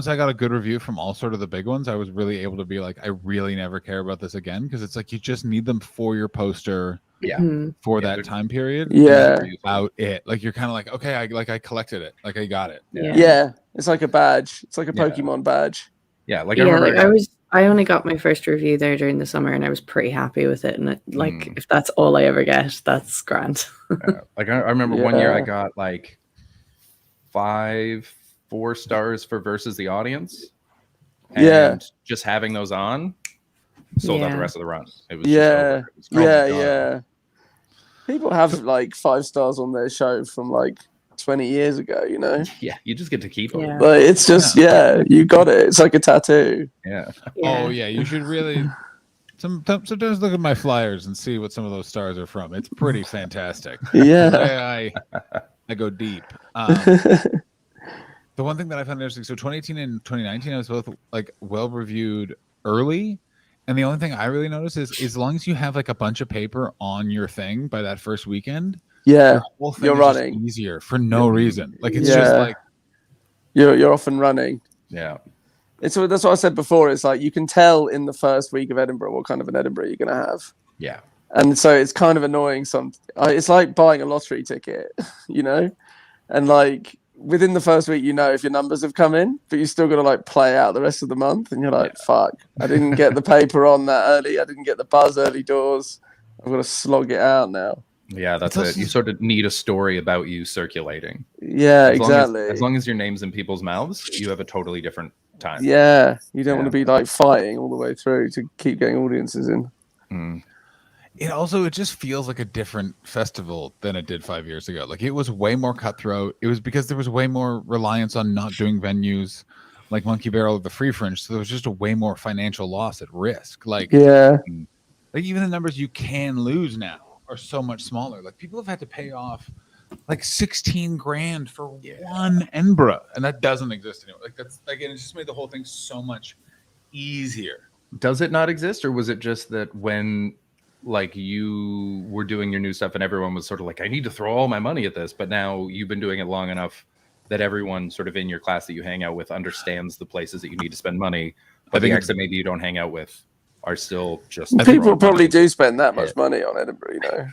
[SPEAKER 4] I got a good review from all sort of the big ones, I was really able to be like, I really never care about this again, because it's like you just need them for your poster.
[SPEAKER 2] Yeah.
[SPEAKER 4] For that time period.
[SPEAKER 6] Yeah.
[SPEAKER 4] About it. Like you're kind of like, okay, I collected it. Like I got it.
[SPEAKER 6] Yeah. It's like a badge. It's like a Pokemon badge.
[SPEAKER 2] Yeah. Like I remember
[SPEAKER 3] I only got my first review there during the summer, and I was pretty happy with it. And if that's all I ever get, that's grand.
[SPEAKER 2] Like I remember one year I got like 5 4 stars for Versus the Audience. And just having those on sold out the rest of the run. It was just over.
[SPEAKER 6] People have like 5 stars on their show from like 20 years ago, you know?
[SPEAKER 2] Yeah, you just get to keep them.
[SPEAKER 3] Yeah.
[SPEAKER 6] But it's just, you got it. It's like a tattoo.
[SPEAKER 2] Yeah.
[SPEAKER 4] Oh, yeah. You should really sometimes look at my flyers and see what some of those stars are from. It's pretty fantastic.
[SPEAKER 6] Yeah.
[SPEAKER 4] I go deep. The one thing that I found interesting, so 2018 and 2019, I was both like well reviewed early. And the only thing I really noticed is as long as you have like a bunch of paper on your thing by that first weekend,
[SPEAKER 6] you're
[SPEAKER 4] running easier for no reason. Like it's just like
[SPEAKER 6] you're off and running.
[SPEAKER 2] Yeah.
[SPEAKER 6] That's what I said before. It's like you can tell in the first week of Edinburgh what kind of an Edinburgh you're gonna have.
[SPEAKER 2] Yeah.
[SPEAKER 6] And so it's kind of annoying. It's like buying a lottery ticket, you know, and like within the first week, you know if your numbers have come in, but you still got to like play out the rest of the month, and you're like, fuck, I didn't get the paper on that early. I didn't get the buzz early doors. I've got to slog it out now.
[SPEAKER 2] Yeah, that's it. You sort of need a story about you circulating.
[SPEAKER 6] Yeah, exactly.
[SPEAKER 2] As long as your name's in people's mouths, you have a totally different time.
[SPEAKER 6] Yeah, you don't want to be like fighting all the way through to keep getting audiences in.
[SPEAKER 4] It just feels like a different festival than it did 5 years ago. Like it was way more cutthroat. It was because there was way more reliance on not doing venues like Monkey Barrel or the Free Fringe. So there was just a way more financial loss at risk. Like even the numbers you can lose now are so much smaller. Like people have had to pay off like 16 grand for one Edinburgh, and that doesn't exist anymore. Like that's like, and it just made the whole thing so much easier.
[SPEAKER 2] Does it not exist, or was it just that when like you were doing your new stuff and everyone was sort of like, I need to throw all my money at this, but now you've been doing it long enough that everyone sort of in your class that you hang out with understands the places that you need to spend money, but the acts that maybe you don't hang out with are still just
[SPEAKER 6] people probably do spend that much money on Edinburgh, you know.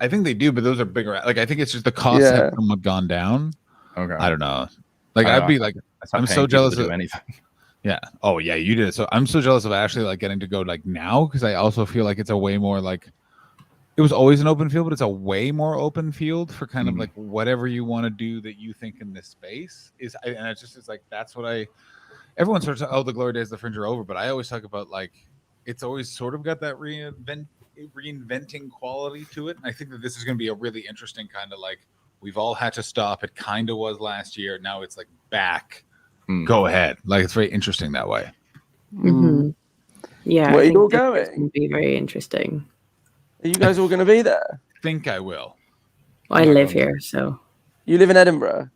[SPEAKER 4] I think they do, but those are bigger. Like I think it's just the costs have somewhat gone down.
[SPEAKER 2] Okay,
[SPEAKER 4] I don't know. Like I'd be like, I'm so jealous of anything. Yeah. Oh yeah, you did it. So I'm so jealous of Ashley like getting to go like now, because I also feel like it's a way more like it was always an open field, but it's a way more open field for kind of like whatever you want to do that you think in this space is. And it's like that's what everyone starts to, the glory days of the Fringe are over, but I always talk about like it's always sort of got that reinventing quality to it. And I think that this is going to be a really interesting kind of like we've all had to stop. It kind of was last year. Now it's like back. Go ahead. Like it's very interesting that way.
[SPEAKER 3] Yeah.
[SPEAKER 6] Where are you all going?
[SPEAKER 3] It's going to be very interesting.
[SPEAKER 6] Are you guys all going to be there?
[SPEAKER 4] Think I will.
[SPEAKER 3] Well, I live here, so.
[SPEAKER 6] You live in Edinburgh?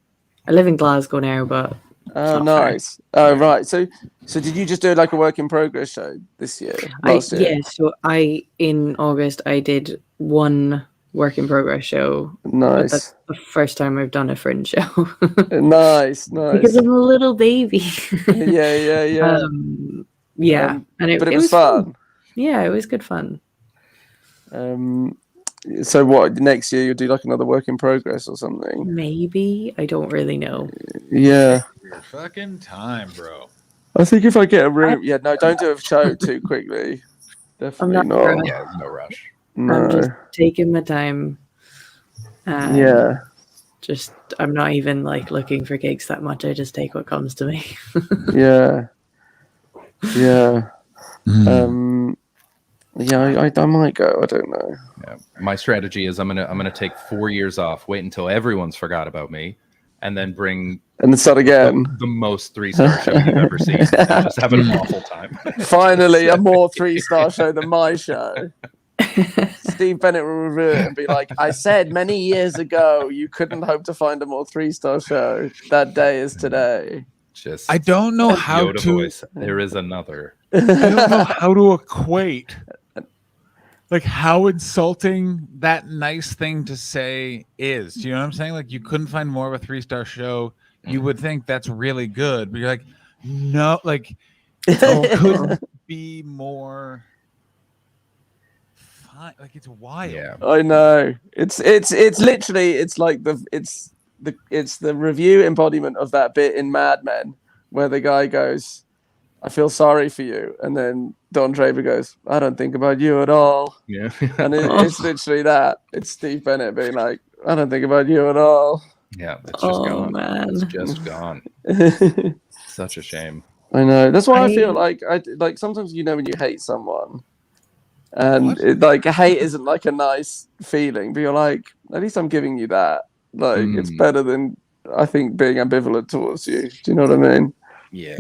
[SPEAKER 3] I live in Glasgow now, but.
[SPEAKER 6] Oh, nice. Oh, right. So did you just do like a work in progress show this year? Last year?
[SPEAKER 3] Yeah. So in August I did one work in progress show.
[SPEAKER 6] Nice.
[SPEAKER 3] That's the first time I've done a Fringe show.
[SPEAKER 6] Nice.
[SPEAKER 3] Because I'm a little baby.
[SPEAKER 6] Yeah.
[SPEAKER 3] And
[SPEAKER 6] it was fun.
[SPEAKER 3] Yeah, it was good fun.
[SPEAKER 6] So what, next year you'll do like another work in progress or something?
[SPEAKER 3] Maybe. I don't really know.
[SPEAKER 6] Yeah.
[SPEAKER 4] Your fucking time, bro.
[SPEAKER 6] I think if I get a room, don't do a show too quickly. Definitely
[SPEAKER 3] I'm not.
[SPEAKER 2] Yeah, there's no rush.
[SPEAKER 6] No.
[SPEAKER 3] I'm just taking my time. Just I'm not even like looking for gigs that much. I just take what comes to me.
[SPEAKER 6] Yeah, I might go. I don't know.
[SPEAKER 2] Yeah. My strategy is I'm gonna take 4 years off, wait until everyone's forgot about me, and then bring
[SPEAKER 6] And then start again.
[SPEAKER 2] the most 3-star show you've ever seen, and just have an awful time.
[SPEAKER 6] Finally, a more 3-star show than my show. Steve Bennett will review it and be like, I said many years ago you couldn't hope to find a more 3-star show. That day is today.
[SPEAKER 2] Just
[SPEAKER 4] I don't know how
[SPEAKER 2] Yoda
[SPEAKER 4] to.
[SPEAKER 2] voice. There is another.
[SPEAKER 4] I don't know how to equate, like, how insulting that nice thing to say is. Do you know what I'm saying? Like, you couldn't find more of a 3-star show. You would think that's really good, but you're like, no, like, it couldn't be more fun. Like, it's wild.
[SPEAKER 2] Yeah.
[SPEAKER 6] I know. It's literally it's like it's the review embodiment of that bit in Mad Men where the guy goes, I feel sorry for you, and then Don Draper goes, I don't think about you at all.
[SPEAKER 2] Yeah.
[SPEAKER 6] And it's literally that. It's Steve Bennett being like, I don't think about you at all.
[SPEAKER 2] Yeah, it's just gone.
[SPEAKER 3] Man.
[SPEAKER 2] It's just gone.
[SPEAKER 6] I
[SPEAKER 2] Such a shame.
[SPEAKER 6] know. That's why I feel like I sometimes when you hate someone, and hate isn't like a nice feeling, but you're like, at least I'm giving you that. Like it's better than I think being ambivalent towards you. Do you know what I mean?
[SPEAKER 2] Yeah.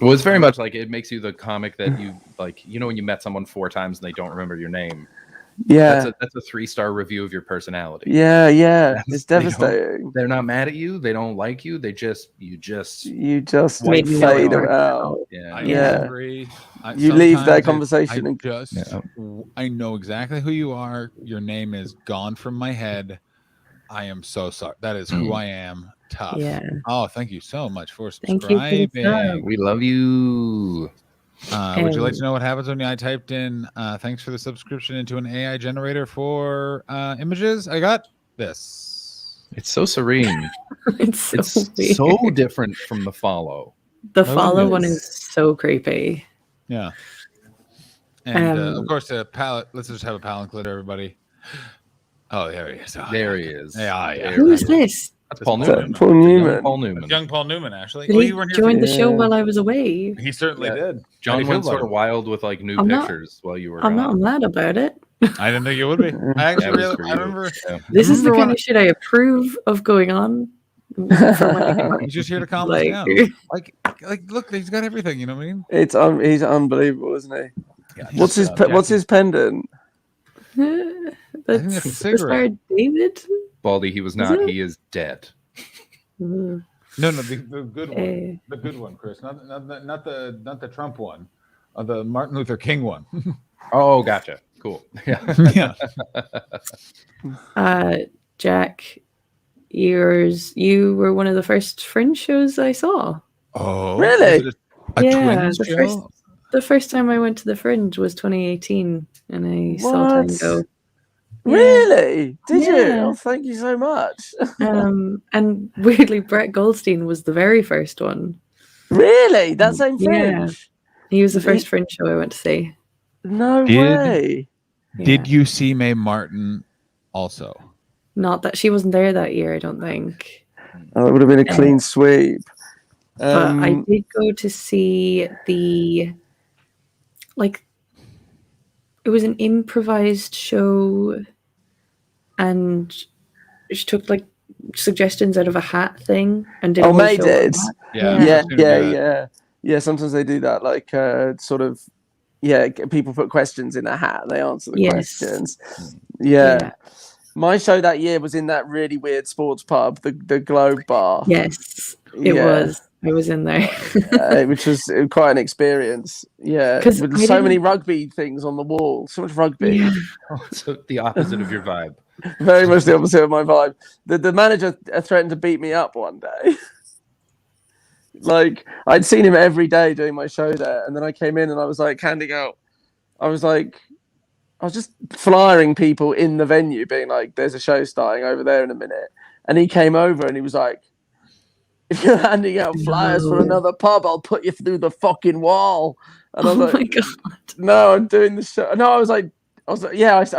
[SPEAKER 2] Well, it's very much like it makes you the comic that you like. You know, when you met someone 4 times and they don't remember your name.
[SPEAKER 6] Yeah,
[SPEAKER 2] that's a 3-star review of your personality.
[SPEAKER 6] Yeah. It's devastating.
[SPEAKER 2] They're not mad at you. They don't like you. You just
[SPEAKER 6] made
[SPEAKER 3] me
[SPEAKER 6] fade
[SPEAKER 3] know.
[SPEAKER 6] them out.
[SPEAKER 4] I agree.
[SPEAKER 6] You leave that conversation
[SPEAKER 4] I know exactly who you are. Your name is gone from my head. I am so sorry. That is who I am. Tough.
[SPEAKER 3] Yeah.
[SPEAKER 4] Oh, thank you so much for
[SPEAKER 3] Thank you for the
[SPEAKER 4] subscribing.
[SPEAKER 3] sub.
[SPEAKER 2] We love you.
[SPEAKER 4] Would you like to know what happens when I typed in thanks for the subscription into an AI generator for images? I got this.
[SPEAKER 2] It's so serene.
[SPEAKER 3] It's
[SPEAKER 2] It's so different from the follow.
[SPEAKER 3] The follow one is so creepy.
[SPEAKER 4] Yeah. And of course, the palette. Let's just have a palette glitter, everybody. Oh, there he is. Oh,
[SPEAKER 2] there he is.
[SPEAKER 4] Yeah.
[SPEAKER 3] Who is this?
[SPEAKER 2] That's Paul Newman.
[SPEAKER 6] Paul Newman.
[SPEAKER 2] Paul Newman.
[SPEAKER 4] Young Paul Newman, actually.
[SPEAKER 3] Did he join the show while I was away?
[SPEAKER 4] He certainly did.
[SPEAKER 2] John went sort of wild with like new pictures while you were
[SPEAKER 3] I'm
[SPEAKER 2] gone.
[SPEAKER 3] not mad about it.
[SPEAKER 4] I didn't think it would be. I actually I remember.
[SPEAKER 2] Yeah.
[SPEAKER 3] This is the kind of shit I approve of going on.
[SPEAKER 4] He's just here to calm us down. Like, look, he's got everything. You know what I mean?
[SPEAKER 6] It's he's unbelievable, isn't he?
[SPEAKER 2] Yeah,
[SPEAKER 6] What's his pendant?
[SPEAKER 3] That's
[SPEAKER 4] a cigarette.
[SPEAKER 3] David.
[SPEAKER 2] Baldy, he was not. He is dead.
[SPEAKER 4] No, the good one. The good one, Chris. Not the Trump one. The Martin Luther King one.
[SPEAKER 2] Oh, gotcha. Cool. Yeah.
[SPEAKER 3] Jack, you were one of the first Fringe shows I saw.
[SPEAKER 4] Oh,
[SPEAKER 6] really?
[SPEAKER 3] The first time I went to the Fringe was 2018, and I saw Tango.
[SPEAKER 6] Really? Did you? Oh, thank you so much.
[SPEAKER 3] And weirdly, Brett Goldstein was the very first one.
[SPEAKER 6] Really? That same Fringe?
[SPEAKER 3] Yeah. He was the first Fringe show I went to see.
[SPEAKER 6] No way.
[SPEAKER 4] Did you see Mae Martin also?
[SPEAKER 3] Not that she wasn't there that year, I don't think.
[SPEAKER 6] Oh, it would have been a clean sweep.
[SPEAKER 3] But I did go to see it was an improvised show, and she took suggestions out of a hat thing and did.
[SPEAKER 6] Mae did.
[SPEAKER 4] Yeah.
[SPEAKER 6] Sometimes they do that, people put questions in a hat and they answer the questions. Yeah. My show that year was in that really weird sports pub, the Globe Bar.
[SPEAKER 3] Yes, it was. I was in there.
[SPEAKER 6] Which was quite an experience. Yeah. With so many rugby things on the wall. So much rugby.
[SPEAKER 3] Yeah.
[SPEAKER 2] So the opposite of your vibe.
[SPEAKER 6] Very much the opposite of my vibe. The manager threatened to beat me up one day. I'd seen him every day doing my show there. And then I came in and I was handing out. I was just flyering people in the venue, being like, there's a show starting over there in a minute. And he came over and he was like, if you're handing out flyers for another pub, I'll put you through the fucking wall. And I was
[SPEAKER 3] my God.
[SPEAKER 6] No, I'm doing the show. No, I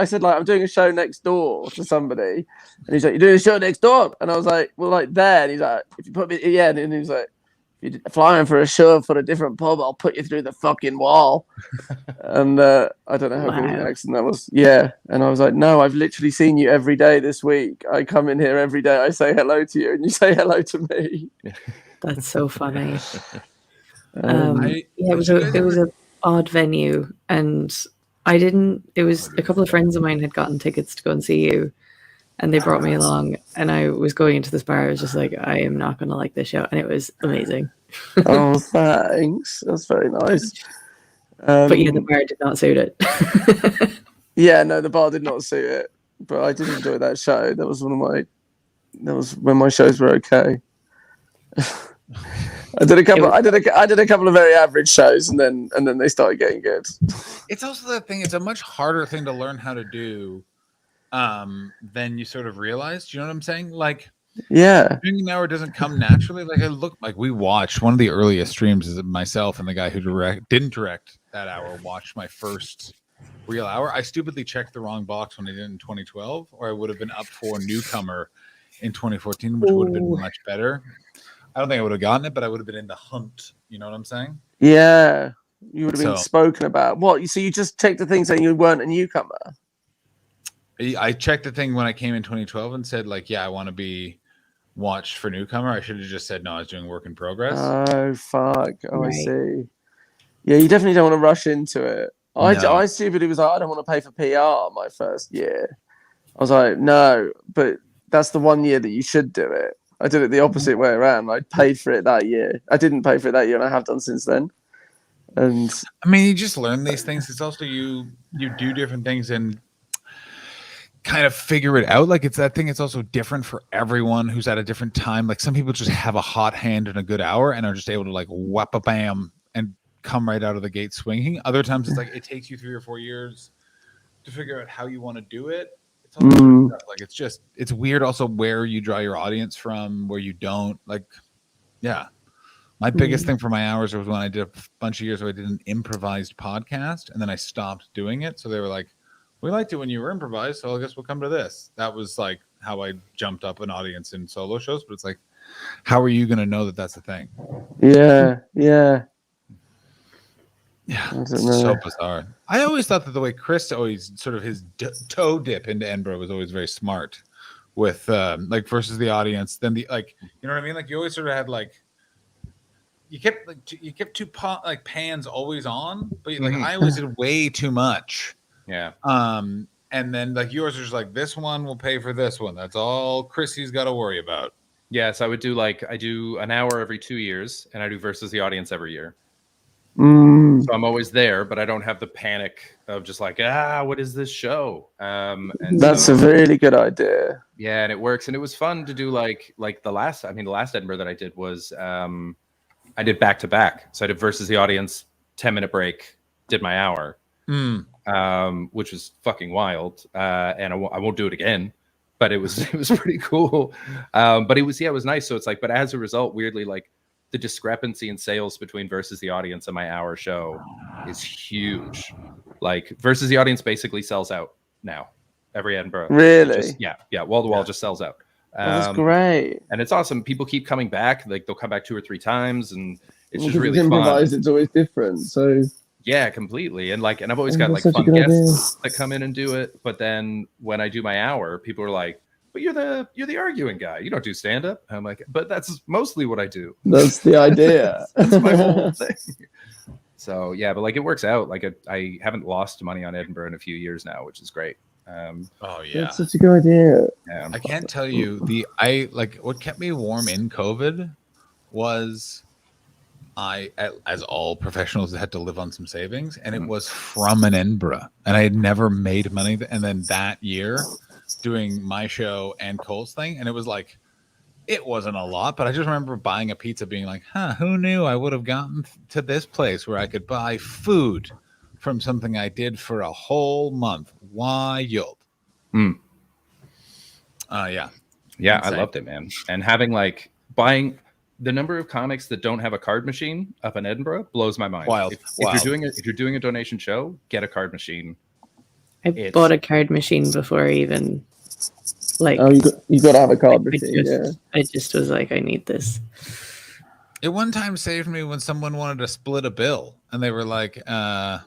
[SPEAKER 6] said, I'm doing a show next door to somebody. And he's like, you're doing a show next door? And I was like, well, there. And he's like, if you put me, and he was like, if you're flying for a show for a different pub, I'll put you through the fucking wall. And I don't know how good an accent that was. Yeah. And I was like, no, I've literally seen you every day this week. I come in here every day. I say hello to you and you say hello to me.
[SPEAKER 3] That's so funny.
[SPEAKER 6] Um,
[SPEAKER 3] It was an odd venue, and it was a couple of friends of mine had gotten tickets to go and see you, and they brought me along, and I was going into this bar. I was just like, I am not going to like this show, and it was amazing.
[SPEAKER 6] Oh, thanks. That's very nice.
[SPEAKER 3] But yeah, the bar did not suit it.
[SPEAKER 6] Yeah, no, the bar did not suit it, but I did enjoy that show. That was when my shows were okay. I did a couple of very average shows, and then they started getting good.
[SPEAKER 4] It's also the thing. It's a much harder thing to learn how to do than you sort of realize. Do you know what I'm saying? Like,
[SPEAKER 6] yeah,
[SPEAKER 4] doing an hour doesn't come naturally. Like we watched one of the earliest streams is myself and the guy who didn't direct that hour watched my first real hour. I stupidly checked the wrong box when I did it in 2012, or I would have been up for newcomer in 2014, which would have been much better. I don't think I would have gotten it, but I would have been in the hunt. You know what I'm saying?
[SPEAKER 6] Yeah, you would have been spoken about. What? So you just checked the thing saying you weren't a newcomer?
[SPEAKER 4] I checked the thing when I came in 2012 and said, like, yeah, I want to be watched for newcomer. I should have just said no, I was doing work in progress.
[SPEAKER 6] Oh, fuck. Oh,
[SPEAKER 3] Right.
[SPEAKER 6] I see. Yeah, you definitely don't want to rush into it. I stupidly was like, I don't want to pay for PR my first year. I was like, no, but that's the 1 year that you should do it. I did it the opposite way around. I paid for it that year. I didn't pay for it that year, and I have done since then. And
[SPEAKER 4] I mean, you just learn these things. It's also you do different things and kind of figure it out. Like, it's that thing. It's also different for everyone who's at a different time. Like, some people just have a hot hand in a good hour and are just able to like whap a bam and come right out of the gate swinging. Other times it's like it takes you 3 or 4 years to figure out how you want to do it. It's all stuff. Like, it's weird also where you draw your audience from, where you don't. Like, yeah. My biggest thing for my hours was when I did a bunch of years where I did an improvised podcast, and then I stopped doing it. So they were like, we liked it when you were improvised, so I guess we'll come to this. That was like how I jumped up an audience in solo shows. But it's like, how are you going to know that that's a thing?
[SPEAKER 6] yeah.
[SPEAKER 4] It's so bizarre. I always thought that the way Chris always sort of his toe dip into Edinburgh was always very smart with like versus the audience. Then the like, you know what I mean? Like, you always sort of had like you kept two pans always on, but like I always did way too much.
[SPEAKER 2] Yeah.
[SPEAKER 4] And then like yours was like, this one will pay for this one. That's all Chrissy's got to worry about.
[SPEAKER 2] Yes, I do an hour every 2 years, and I do versus the audience every year. So I'm always there, but I don't have the panic of just like, what is this show? And
[SPEAKER 6] that's a really good idea.
[SPEAKER 2] Yeah, and it works, and it was fun to do like the last Edinburgh that I did was I did back to back. So I did versus the audience, 10-minute break, did my hour, which was fucking wild, and I won't do it again. But it was pretty cool. But it was nice. So it's like, but as a result, weirdly, like, the discrepancy in sales between versus the audience and my hour show is huge. Like, versus the audience basically sells out now. Every Edinburgh.
[SPEAKER 6] Really?
[SPEAKER 2] Wall to wall just sells out.
[SPEAKER 6] That's great.
[SPEAKER 2] And it's awesome. People keep coming back. Like, they'll come back 2 or 3 times, and it's just really
[SPEAKER 6] improvised,
[SPEAKER 2] fun.
[SPEAKER 6] it's always different. So
[SPEAKER 2] yeah, completely. And like, and I've always got like fun guests that come in and do it. But then when I do my hour, people are like, but you're the arguing guy. You don't do stand up. I'm like, but that's mostly what I do.
[SPEAKER 6] That's the idea.
[SPEAKER 2] That's my whole thing. So yeah, but like, it works out. Like, I haven't lost money on Edinburgh in a few years now, which is great.
[SPEAKER 4] Oh yeah,
[SPEAKER 6] that's such a good idea.
[SPEAKER 2] Yeah.
[SPEAKER 4] I can't tell you what kept me warm in COVID was as all professionals had to live on some savings, and it was from an Edinburgh, and I had never made money. And then that year, doing my show and Cole's thing, and it was like, it wasn't a lot, but I just remember buying a pizza being like, who knew I would have gotten to this place where I could buy food from something I did for a whole month. Wild. Yeah,
[SPEAKER 2] insane. I loved it, man. And having like buying the number of comics that don't have a card machine up in Edinburgh blows my mind.
[SPEAKER 4] Wild.
[SPEAKER 2] If you're doing a donation show, get a card machine.
[SPEAKER 3] I bought a card machine before even like.
[SPEAKER 6] Oh, you got to have a card machine. I just
[SPEAKER 3] was like, I need this.
[SPEAKER 4] It one time saved me when someone wanted to split a bill, and they were like,
[SPEAKER 2] Yeah,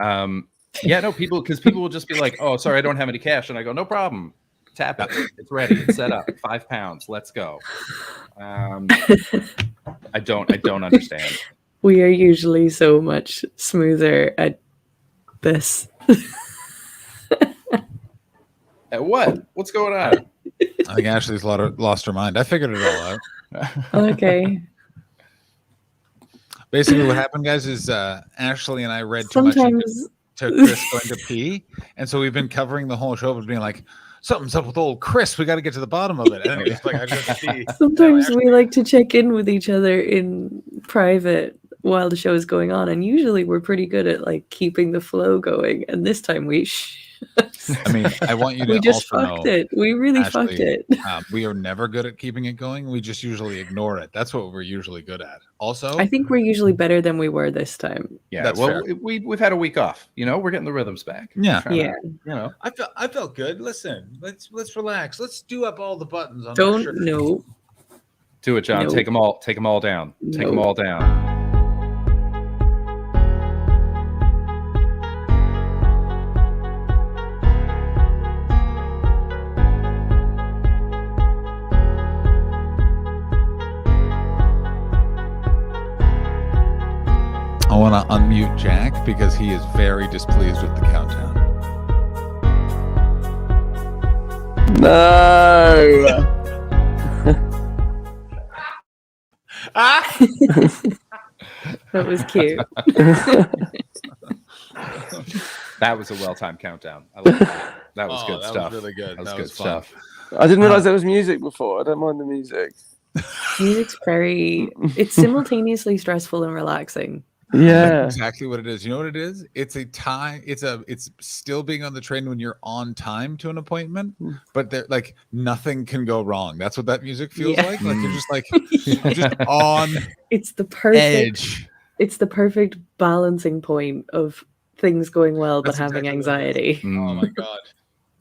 [SPEAKER 2] no, people will just be like, "Oh, sorry, I don't have any cash," and I go, "No problem, tap it. It's ready. It's set up. £5. Let's go." I don't understand.
[SPEAKER 3] We are usually so much smoother at this.
[SPEAKER 2] What? What's going on?
[SPEAKER 4] I think Ashley's lost her mind. I figured it all out.
[SPEAKER 3] Okay.
[SPEAKER 4] Basically, what happened, guys, is Ashley and I read too much
[SPEAKER 3] Sometimes
[SPEAKER 4] to Chris going to pee, and so we've been covering the whole show with being like, "Something's up with old Chris. We got to get to the bottom of it." And it's like I got to pee.
[SPEAKER 3] sometimes we like to check in with each other in private while the show is going on, and usually we're pretty good at like keeping the flow going. And this time
[SPEAKER 4] I mean, I want you to
[SPEAKER 3] we just
[SPEAKER 4] also
[SPEAKER 3] fucked
[SPEAKER 4] know,
[SPEAKER 3] it. We really
[SPEAKER 4] Ashley,
[SPEAKER 3] fucked it.
[SPEAKER 4] We are never good at keeping it going. We just usually ignore it. That's what we're usually good at. Also,
[SPEAKER 3] I think we're usually better than we were this time.
[SPEAKER 2] Yeah,
[SPEAKER 4] That's
[SPEAKER 2] well,
[SPEAKER 4] fair.
[SPEAKER 2] we've had a week off. You know, we're getting the rhythms back.
[SPEAKER 4] Yeah.
[SPEAKER 2] Trying to,
[SPEAKER 3] Yeah.
[SPEAKER 2] you know,
[SPEAKER 4] I felt good. Listen, let's relax. Let's do up all the buttons on our
[SPEAKER 3] Don't
[SPEAKER 4] shirt.
[SPEAKER 3] know.
[SPEAKER 2] do it, John.
[SPEAKER 3] No.
[SPEAKER 2] Take them all down. Take them
[SPEAKER 3] No.
[SPEAKER 2] all down.
[SPEAKER 4] I want to unmute Jack because he is very displeased with the countdown.
[SPEAKER 6] No.
[SPEAKER 3] That was cute.
[SPEAKER 2] That was a well-timed countdown. I like that. That was good
[SPEAKER 4] that
[SPEAKER 2] stuff.
[SPEAKER 4] was really good.
[SPEAKER 2] That was
[SPEAKER 4] That
[SPEAKER 2] good
[SPEAKER 4] was fun.
[SPEAKER 2] stuff.
[SPEAKER 6] I didn't realize there was music before. I don't mind the music.
[SPEAKER 3] Music's it's simultaneously stressful and relaxing.
[SPEAKER 6] Yeah.
[SPEAKER 4] That's exactly what it is. You know what it is? It's a time. It's still being on the train when you're on time to an appointment, but there like nothing can go wrong. That's what that music feels
[SPEAKER 3] Yeah.
[SPEAKER 4] like. Like you're just on
[SPEAKER 3] It's the perfect
[SPEAKER 4] edge.
[SPEAKER 3] it's the perfect balancing point of things going well but
[SPEAKER 4] That's
[SPEAKER 3] having
[SPEAKER 4] exactly what it
[SPEAKER 3] anxiety.
[SPEAKER 4] Oh my god.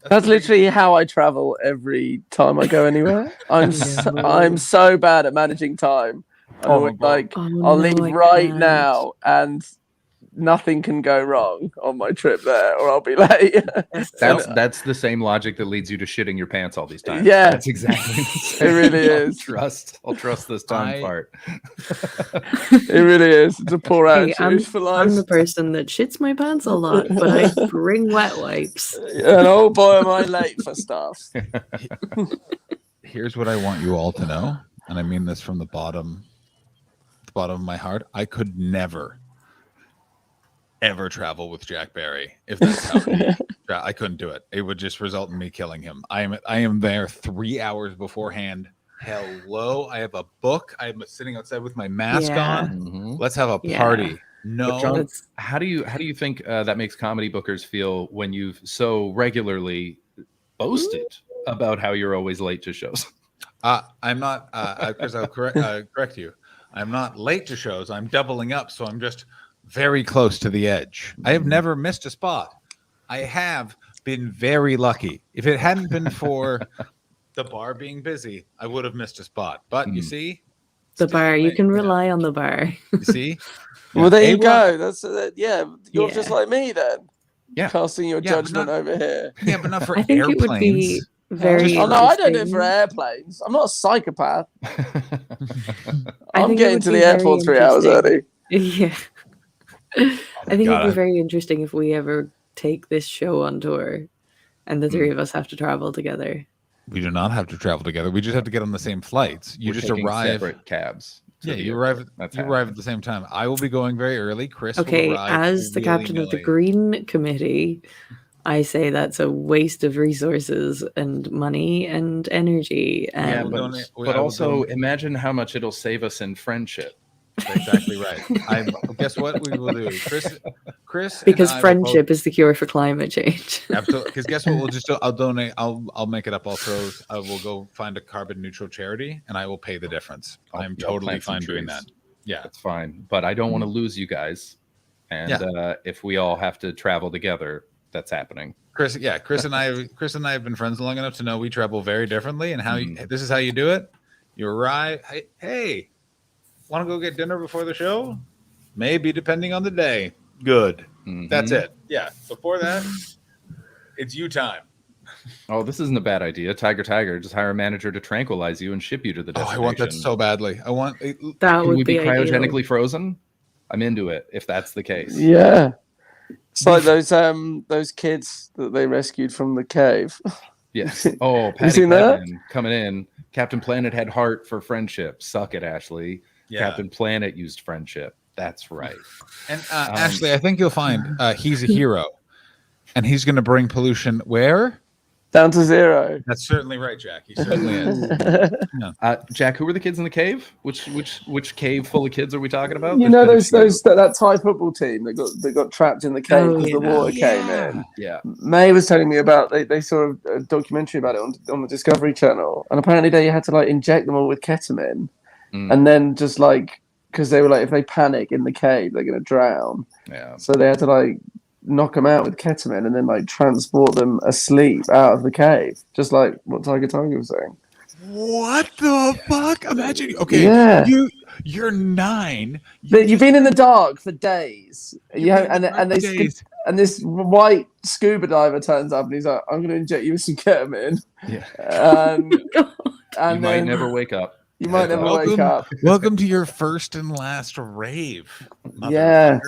[SPEAKER 6] That's literally how I travel every time I go anywhere. I'm so bad at managing time. I'm
[SPEAKER 4] Oh my
[SPEAKER 6] always
[SPEAKER 4] God.
[SPEAKER 6] like,
[SPEAKER 3] Oh,
[SPEAKER 6] I'll
[SPEAKER 3] no,
[SPEAKER 6] leave
[SPEAKER 3] I
[SPEAKER 6] right
[SPEAKER 3] can't.
[SPEAKER 6] now and nothing can go wrong on my trip there or I'll be late.
[SPEAKER 2] That's the same logic that leads you to shitting your pants all these times.
[SPEAKER 6] Yeah.
[SPEAKER 2] That's exactly the same.
[SPEAKER 6] It really is.
[SPEAKER 2] I'll trust this time part.
[SPEAKER 6] It really is. It's a poor
[SPEAKER 3] Hey,
[SPEAKER 6] attitude for life.
[SPEAKER 3] I'm the person that shits my pants a lot, but I bring wet wipes.
[SPEAKER 6] And oh boy, am I late for stuff.
[SPEAKER 4] Here's what I want you all to know, and I mean this from the bottom of my heart. I could never ever travel with Jack Barry if that's how I couldn't do it. It would just result in me killing him. I am there 3 hours beforehand. Hello, I have a book. I'm sitting outside with my mask
[SPEAKER 3] Yeah.
[SPEAKER 4] on.
[SPEAKER 2] Mhm.
[SPEAKER 4] Let's have a
[SPEAKER 3] Yeah.
[SPEAKER 4] party. No,
[SPEAKER 2] But John,
[SPEAKER 3] That's-
[SPEAKER 2] how do you think that makes comedy bookers feel when you've so regularly boasted about how you're always late to shows?
[SPEAKER 4] I'm not. Because I'll correct you. I'm not late to shows. I'm doubling up, so I'm just very close to the edge. I have never missed a spot. I have been very lucky. If it hadn't been for the bar being busy, I would have missed a spot. But you see,
[SPEAKER 3] The
[SPEAKER 4] still
[SPEAKER 3] bar, you
[SPEAKER 4] late,
[SPEAKER 3] can
[SPEAKER 4] yeah.
[SPEAKER 3] rely on the bar.
[SPEAKER 4] You see,
[SPEAKER 6] Well, there you
[SPEAKER 4] A1
[SPEAKER 6] go. That's you're just like me then.
[SPEAKER 2] Yeah.
[SPEAKER 6] Casting your
[SPEAKER 4] Yeah, but
[SPEAKER 6] judgment
[SPEAKER 4] not-
[SPEAKER 6] over here.
[SPEAKER 4] Yeah, but not for
[SPEAKER 3] I think
[SPEAKER 4] airplanes.
[SPEAKER 3] it would be very.
[SPEAKER 6] Oh no, I don't do it
[SPEAKER 3] interesting.
[SPEAKER 6] for airplanes. I'm not a psychopath.
[SPEAKER 3] I
[SPEAKER 6] I'm
[SPEAKER 3] think it
[SPEAKER 6] getting
[SPEAKER 3] would
[SPEAKER 6] to
[SPEAKER 3] be
[SPEAKER 6] the airport
[SPEAKER 3] very
[SPEAKER 6] 3 hours
[SPEAKER 3] interesting.
[SPEAKER 6] early.
[SPEAKER 3] Yeah. I think
[SPEAKER 4] God,
[SPEAKER 3] it'd be very interesting if we ever take this show on tour and the three of us have to travel together.
[SPEAKER 4] We do not have to travel together. We just have to get on the same flights. You
[SPEAKER 2] We're
[SPEAKER 4] just
[SPEAKER 2] taking
[SPEAKER 4] arrive.
[SPEAKER 2] separate cabs. to
[SPEAKER 4] Yeah,
[SPEAKER 2] the
[SPEAKER 4] you
[SPEAKER 2] airport.
[SPEAKER 4] arrive.
[SPEAKER 2] That's
[SPEAKER 4] You arrive at the same time. I will be going very early. Chris
[SPEAKER 3] Okay,
[SPEAKER 4] will arrive
[SPEAKER 3] as the captain of the
[SPEAKER 4] willy-nilly.
[SPEAKER 3] Green Committee, I say that's a waste of resources and money and energy.
[SPEAKER 2] Yeah,
[SPEAKER 3] And
[SPEAKER 4] but-
[SPEAKER 2] but,
[SPEAKER 4] I
[SPEAKER 2] but
[SPEAKER 4] will
[SPEAKER 2] also
[SPEAKER 4] go-
[SPEAKER 2] imagine how much it'll save us in friendship.
[SPEAKER 4] That's exactly right. Guess what we will do, Chris.
[SPEAKER 3] because
[SPEAKER 4] and I will
[SPEAKER 3] friendship is the cure for climate change.
[SPEAKER 4] Absolutely. Because guess what? We'll just do, I'll donate. I'll make it up. I will go find a carbon neutral charity, and I will pay the difference. I'm
[SPEAKER 2] I'll
[SPEAKER 4] totally
[SPEAKER 2] plant some
[SPEAKER 4] fine doing
[SPEAKER 2] trees.
[SPEAKER 4] that. Yeah.
[SPEAKER 2] That's fine. But I don't want to lose you guys. And if we all have to travel together, that's happening.
[SPEAKER 4] Chris and I have been friends long enough to know we travel very differently, and this is how you do it. You arrive. Hey, want to go get dinner before the show? Maybe, depending on the day. Good. That's it. Yeah. Before that, it's you time.
[SPEAKER 2] Oh, this isn't a bad idea. Tiger, just hire a manager to tranquilize you and ship you to the
[SPEAKER 4] Oh,
[SPEAKER 2] destination.
[SPEAKER 4] I want that so badly. I want
[SPEAKER 3] That
[SPEAKER 2] Can
[SPEAKER 3] would
[SPEAKER 2] we be
[SPEAKER 3] ideal.
[SPEAKER 2] cryogenically frozen? I'm into it if that's the case.
[SPEAKER 6] Yeah. It's like those kids that they rescued from the cave.
[SPEAKER 2] Yes. Oh,
[SPEAKER 6] you
[SPEAKER 2] Patty
[SPEAKER 6] seen that?
[SPEAKER 2] Padman coming in. Captain Planet had heart for friendship. Suck it, Ashley.
[SPEAKER 4] Yeah.
[SPEAKER 2] Captain Planet used friendship. That's right.
[SPEAKER 4] And Ashley, I think you'll find he's a hero, and he's going to bring pollution where?
[SPEAKER 6] Down to zero.
[SPEAKER 4] That's certainly right, Jack. He certainly is.
[SPEAKER 2] Jack, who were the kids in the cave? Which cave full of kids are we talking about?
[SPEAKER 6] You know that Thai football team that got trapped in the cave because the water came in.
[SPEAKER 2] Yeah.
[SPEAKER 6] May was telling me about they saw a documentary about it on the Discovery Channel, and apparently they had to like inject them all with ketamine, and then just like because they were like if they panic in the cave they're gonna drown.
[SPEAKER 2] Yeah.
[SPEAKER 6] So they had to like knock them out with ketamine and then like transport them asleep out of the cave, just like what Tiger was saying.
[SPEAKER 4] What the fuck? Imagine. Okay,
[SPEAKER 6] yeah.
[SPEAKER 4] You're 9.
[SPEAKER 6] You've been in the dark for days. And this white scuba diver turns up and he's like, "I'm going to inject you with some ketamine."
[SPEAKER 2] Yeah.
[SPEAKER 6] And
[SPEAKER 2] you might never wake up.
[SPEAKER 6] You might never wake up.
[SPEAKER 4] Welcome to your first and last rave.
[SPEAKER 6] Yeah.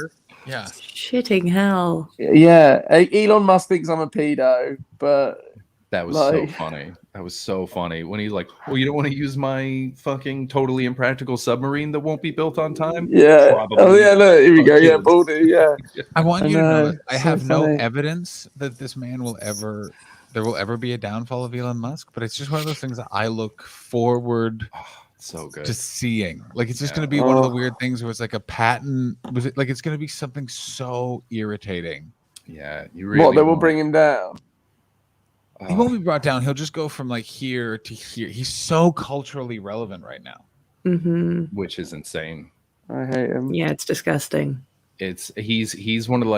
[SPEAKER 4] Yeah.
[SPEAKER 3] Shitting hell.
[SPEAKER 6] Yeah. Elon Musk thinks I'm a pedo, but
[SPEAKER 2] that was so funny. That was so funny when he's like, "Well, you don't want to use my fucking totally impractical submarine that won't be built on time."
[SPEAKER 6] Yeah.
[SPEAKER 2] Probably.
[SPEAKER 6] Oh yeah. Look, here we go. Yeah, Baldy. Yeah.
[SPEAKER 4] I want you to know I
[SPEAKER 6] so
[SPEAKER 4] have no
[SPEAKER 6] funny.
[SPEAKER 4] evidence that this man there will ever be a downfall of Elon Musk, but it's just one of those things that I look forward
[SPEAKER 2] so good
[SPEAKER 4] to seeing. Like it's just going to be one of the weird things where it's like a patent. Was it like it's going to be something so irritating?
[SPEAKER 2] Yeah, you really.
[SPEAKER 6] What they will bring him down.
[SPEAKER 4] He won't be brought down. He'll just go from like here to here. He's so culturally relevant right now,
[SPEAKER 2] which is insane.
[SPEAKER 6] I hate him.
[SPEAKER 3] Yeah, it's disgusting.
[SPEAKER 2] He's one of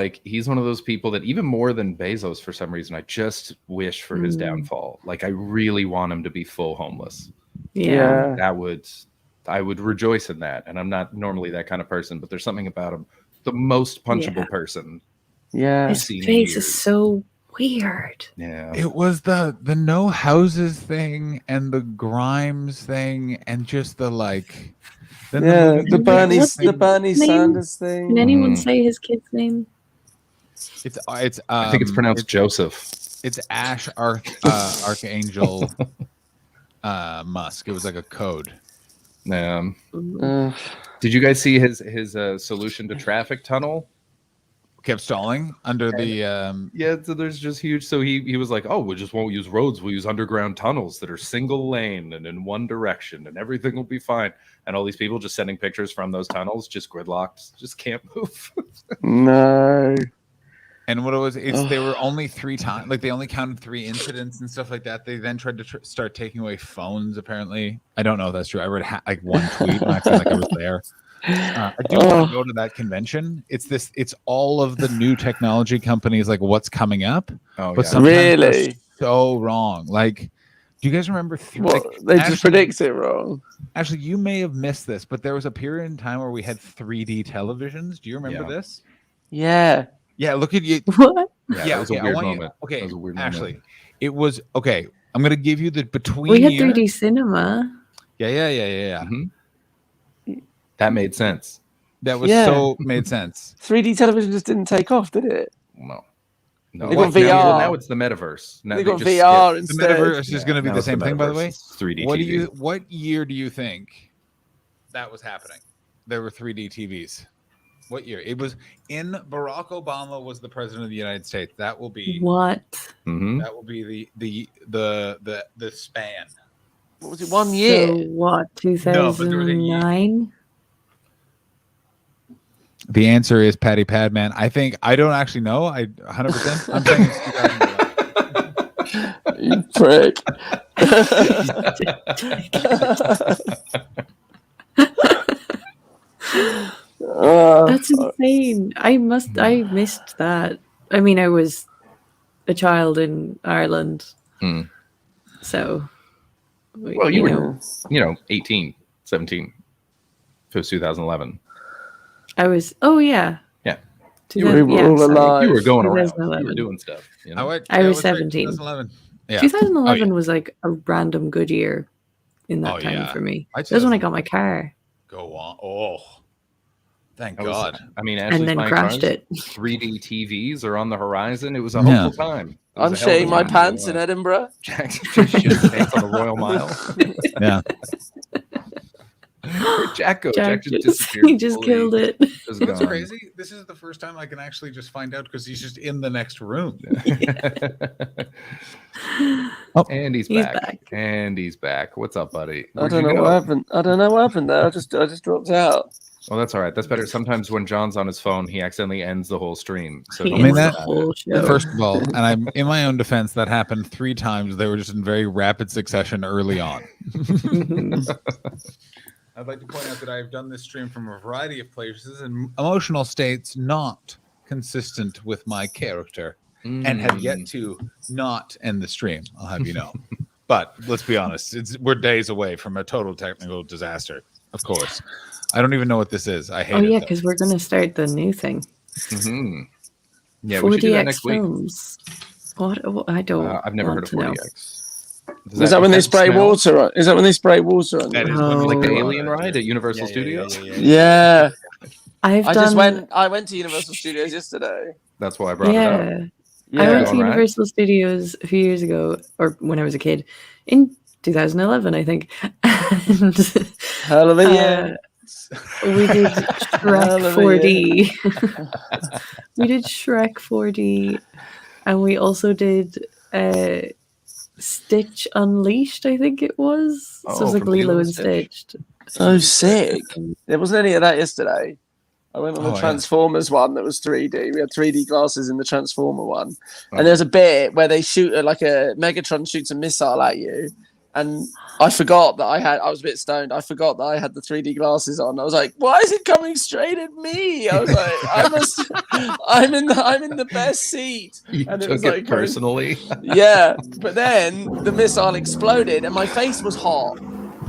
[SPEAKER 2] those people that even more than Bezos for some reason I just wish for his downfall. Like I really want him to be full homeless.
[SPEAKER 3] Yeah.
[SPEAKER 2] I would rejoice in that. And I'm not normally that kind of person, but there's something about him. The most punchable person.
[SPEAKER 6] Yeah.
[SPEAKER 3] His face is so weird.
[SPEAKER 2] Yeah.
[SPEAKER 4] It was the no houses thing and the Grimes thing and just the like.
[SPEAKER 6] The Bernie Sanders thing.
[SPEAKER 3] Can anyone say his kid's name?
[SPEAKER 4] It's.
[SPEAKER 2] I think it's pronounced Joseph.
[SPEAKER 4] It's Ash Archangel Musk. It was like a code.
[SPEAKER 2] Did you guys see his solution to traffic tunnel?
[SPEAKER 4] Kept stalling under the
[SPEAKER 2] yeah, so there's just huge. So he was like, "Oh, we just won't use roads. We'll use underground tunnels that are single lane and in one direction, and everything will be fine." And all these people just sending pictures from those tunnels, just gridlocked, just can't move.
[SPEAKER 6] No.
[SPEAKER 4] And what it was, they were only 3 times. Like they only counted 3 incidents and stuff like that. They then tried to start taking away phones. Apparently, I don't know if that's true. I read like one tweet and I feel like I was there. I do want to go to that convention. It's all of the new technology companies, like what's coming up.
[SPEAKER 2] But
[SPEAKER 4] sometimes
[SPEAKER 6] really
[SPEAKER 4] so wrong. Like, do you guys remember?
[SPEAKER 6] They just predict it wrong.
[SPEAKER 4] Actually, you may have missed this, but there was a period in time where we had 3D televisions. Do you remember this?
[SPEAKER 6] Yeah.
[SPEAKER 4] Yeah. Look at you.
[SPEAKER 3] What?
[SPEAKER 2] Yeah, it was a weird moment.
[SPEAKER 4] Okay,
[SPEAKER 2] it was a weird
[SPEAKER 4] Ashley,
[SPEAKER 2] moment.
[SPEAKER 4] it was okay. I'm gonna give you the between.
[SPEAKER 3] We had 3D cinema.
[SPEAKER 4] Yeah.
[SPEAKER 2] Mm-hmm. That made sense.
[SPEAKER 4] That was so made sense.
[SPEAKER 6] 3D television just didn't take off, did it?
[SPEAKER 2] No.
[SPEAKER 6] They got VR.
[SPEAKER 2] Now it's the metaverse. Now
[SPEAKER 6] they got VR
[SPEAKER 4] The
[SPEAKER 6] instead.
[SPEAKER 4] metaverse is going to be the same thing, by the way.
[SPEAKER 2] 3D TV.
[SPEAKER 4] What year do you think that was happening? There were 3D TVs. What year? It was in Barack Obama was the president of the United States. That will be
[SPEAKER 3] what?
[SPEAKER 4] That will be the span.
[SPEAKER 6] What was it? 1 year?
[SPEAKER 3] So what? 2009.
[SPEAKER 4] The answer is Patty Padman. I don't actually know. I 100%. I'm saying it's 2011.
[SPEAKER 6] You prick.
[SPEAKER 3] That's insane. I missed that. I mean, I was a child in Ireland, so
[SPEAKER 2] Well, you were, 18, 17. If it was 2011.
[SPEAKER 3] I was. Oh yeah.
[SPEAKER 2] Yeah.
[SPEAKER 6] We were all alive.
[SPEAKER 2] You were going around. You
[SPEAKER 3] 2011.
[SPEAKER 2] were doing stuff. You know?
[SPEAKER 3] I was 17.
[SPEAKER 4] 2011. Yeah.
[SPEAKER 3] 2011 was like a random good year in that time for me. That was when I got my car.
[SPEAKER 4] Go on. Oh, thank
[SPEAKER 2] I was-
[SPEAKER 4] God.
[SPEAKER 2] I mean,
[SPEAKER 3] And
[SPEAKER 2] Ashley's
[SPEAKER 3] then
[SPEAKER 2] buying
[SPEAKER 3] crashed
[SPEAKER 2] cars.
[SPEAKER 3] it.
[SPEAKER 2] 3D TVs are on the horizon. It was a hopeful time. It was
[SPEAKER 6] I'm
[SPEAKER 2] a hell of a
[SPEAKER 6] shitting my
[SPEAKER 2] time.
[SPEAKER 6] pants in Edinburgh.
[SPEAKER 2] Jackson just shit his pants on the Royal Mile.
[SPEAKER 4] Yeah.
[SPEAKER 2] Where'd Jack go?
[SPEAKER 3] Jack
[SPEAKER 2] just
[SPEAKER 3] just,
[SPEAKER 2] disappeared.
[SPEAKER 3] he just
[SPEAKER 2] fully.
[SPEAKER 3] killed it.
[SPEAKER 2] Just
[SPEAKER 4] What's
[SPEAKER 2] gone.
[SPEAKER 4] crazy? This is the first time I can actually just find out because he's just in the next room.
[SPEAKER 2] And he's back. And he's back. What's up, buddy?
[SPEAKER 6] I
[SPEAKER 2] Where'd
[SPEAKER 6] don't
[SPEAKER 2] you
[SPEAKER 6] know
[SPEAKER 2] go?
[SPEAKER 6] what happened. I don't know what happened there. I just dropped out.
[SPEAKER 2] Well, that's all right. That's better. Sometimes when John's on his phone, he accidentally ends the whole stream. So
[SPEAKER 3] He
[SPEAKER 2] don't
[SPEAKER 4] mean,
[SPEAKER 2] worry
[SPEAKER 3] ends
[SPEAKER 4] that-
[SPEAKER 3] the
[SPEAKER 2] about it.
[SPEAKER 3] whole show.
[SPEAKER 4] First of all, and I'm in my own defense, that happened 3 times. They were just in very rapid succession early on. I'd like to point out that I've done this stream from a variety of places and emotional states not consistent with my character, and have yet to not end the stream. I'll have you know. But let's be honest, we're days away from a total technical disaster. Of course, I don't even know what this is. I hate
[SPEAKER 3] Oh
[SPEAKER 4] it.
[SPEAKER 3] yeah,
[SPEAKER 4] though.
[SPEAKER 3] because we're gonna start the new thing.
[SPEAKER 2] Mhm. Yeah, we should do that
[SPEAKER 3] 4DX
[SPEAKER 2] next week.
[SPEAKER 3] films. What? I don't.
[SPEAKER 2] I've never heard of
[SPEAKER 3] want to know.
[SPEAKER 2] 4DX.
[SPEAKER 6] Is that when they spray
[SPEAKER 2] smell?
[SPEAKER 6] water on? Is that when they spray water on?
[SPEAKER 4] That
[SPEAKER 6] you?
[SPEAKER 4] is when we
[SPEAKER 2] Like the
[SPEAKER 4] do
[SPEAKER 2] Alien
[SPEAKER 4] it.
[SPEAKER 2] ride at Universal Studios?
[SPEAKER 6] Yeah.
[SPEAKER 3] I've
[SPEAKER 6] I
[SPEAKER 3] done.
[SPEAKER 6] just went. I went to Universal Studios yesterday.
[SPEAKER 2] That's why I brought it up.
[SPEAKER 3] Yeah,
[SPEAKER 6] Yeah.
[SPEAKER 3] I went to
[SPEAKER 2] All right.
[SPEAKER 3] Universal Studios a few years ago, or when I was a kid, in 2011, I think. And
[SPEAKER 6] Hell of a year.
[SPEAKER 3] we did Shrek
[SPEAKER 6] Hallelujah.
[SPEAKER 3] 4D. We did Shrek 4D, and we also did Stitch Unleashed, I think it was. So it was
[SPEAKER 2] Oh,
[SPEAKER 3] like
[SPEAKER 2] from
[SPEAKER 3] Lilo
[SPEAKER 2] Lilo
[SPEAKER 3] and
[SPEAKER 2] and Stitch.
[SPEAKER 3] Stitch.
[SPEAKER 6] So sick. There wasn't any of that yesterday. I went on the
[SPEAKER 4] Oh, yeah.
[SPEAKER 6] Transformers one that was 3D. We had 3D glasses in the Transformer one.
[SPEAKER 2] Oh.
[SPEAKER 6] And there's a bit where they shoot like a Megatron shoots a missile at you. And I forgot that I was a bit stoned. I forgot that I had the 3D glasses on. I was like, why is it coming straight at me? I was like, I'm in the best seat.
[SPEAKER 2] You
[SPEAKER 6] And it
[SPEAKER 2] took
[SPEAKER 6] was
[SPEAKER 2] it
[SPEAKER 6] like
[SPEAKER 2] personally.
[SPEAKER 6] Yeah, but then the missile exploded and my face was hot.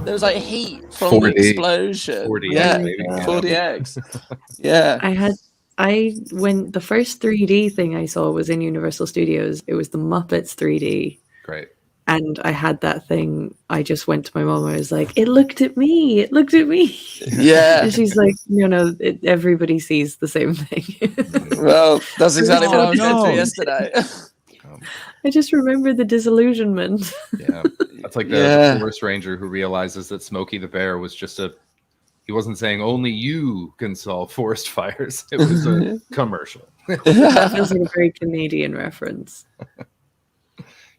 [SPEAKER 6] There was like heat from
[SPEAKER 2] 4D.
[SPEAKER 6] the explosion.
[SPEAKER 2] 4DX,
[SPEAKER 6] yeah,
[SPEAKER 2] baby.
[SPEAKER 6] 4DX. Yeah.
[SPEAKER 3] The first 3D thing I saw was in Universal Studios. It was the Muppets 3D.
[SPEAKER 2] Great.
[SPEAKER 3] And I had that thing. I just went to my mom. I was like, it looked at me. It looked at me.
[SPEAKER 6] Yeah.
[SPEAKER 3] And she's like, everybody sees the same thing.
[SPEAKER 6] Well, that's exactly what I was going
[SPEAKER 4] no.
[SPEAKER 6] through yesterday.
[SPEAKER 3] I just remember the disillusionment.
[SPEAKER 2] Yeah. That's like
[SPEAKER 6] Yeah.
[SPEAKER 2] the forest ranger who realizes that Smokey the Bear was just he wasn't saying only you can solve forest fires. It was a commercial.
[SPEAKER 3] That feels like a very Canadian reference.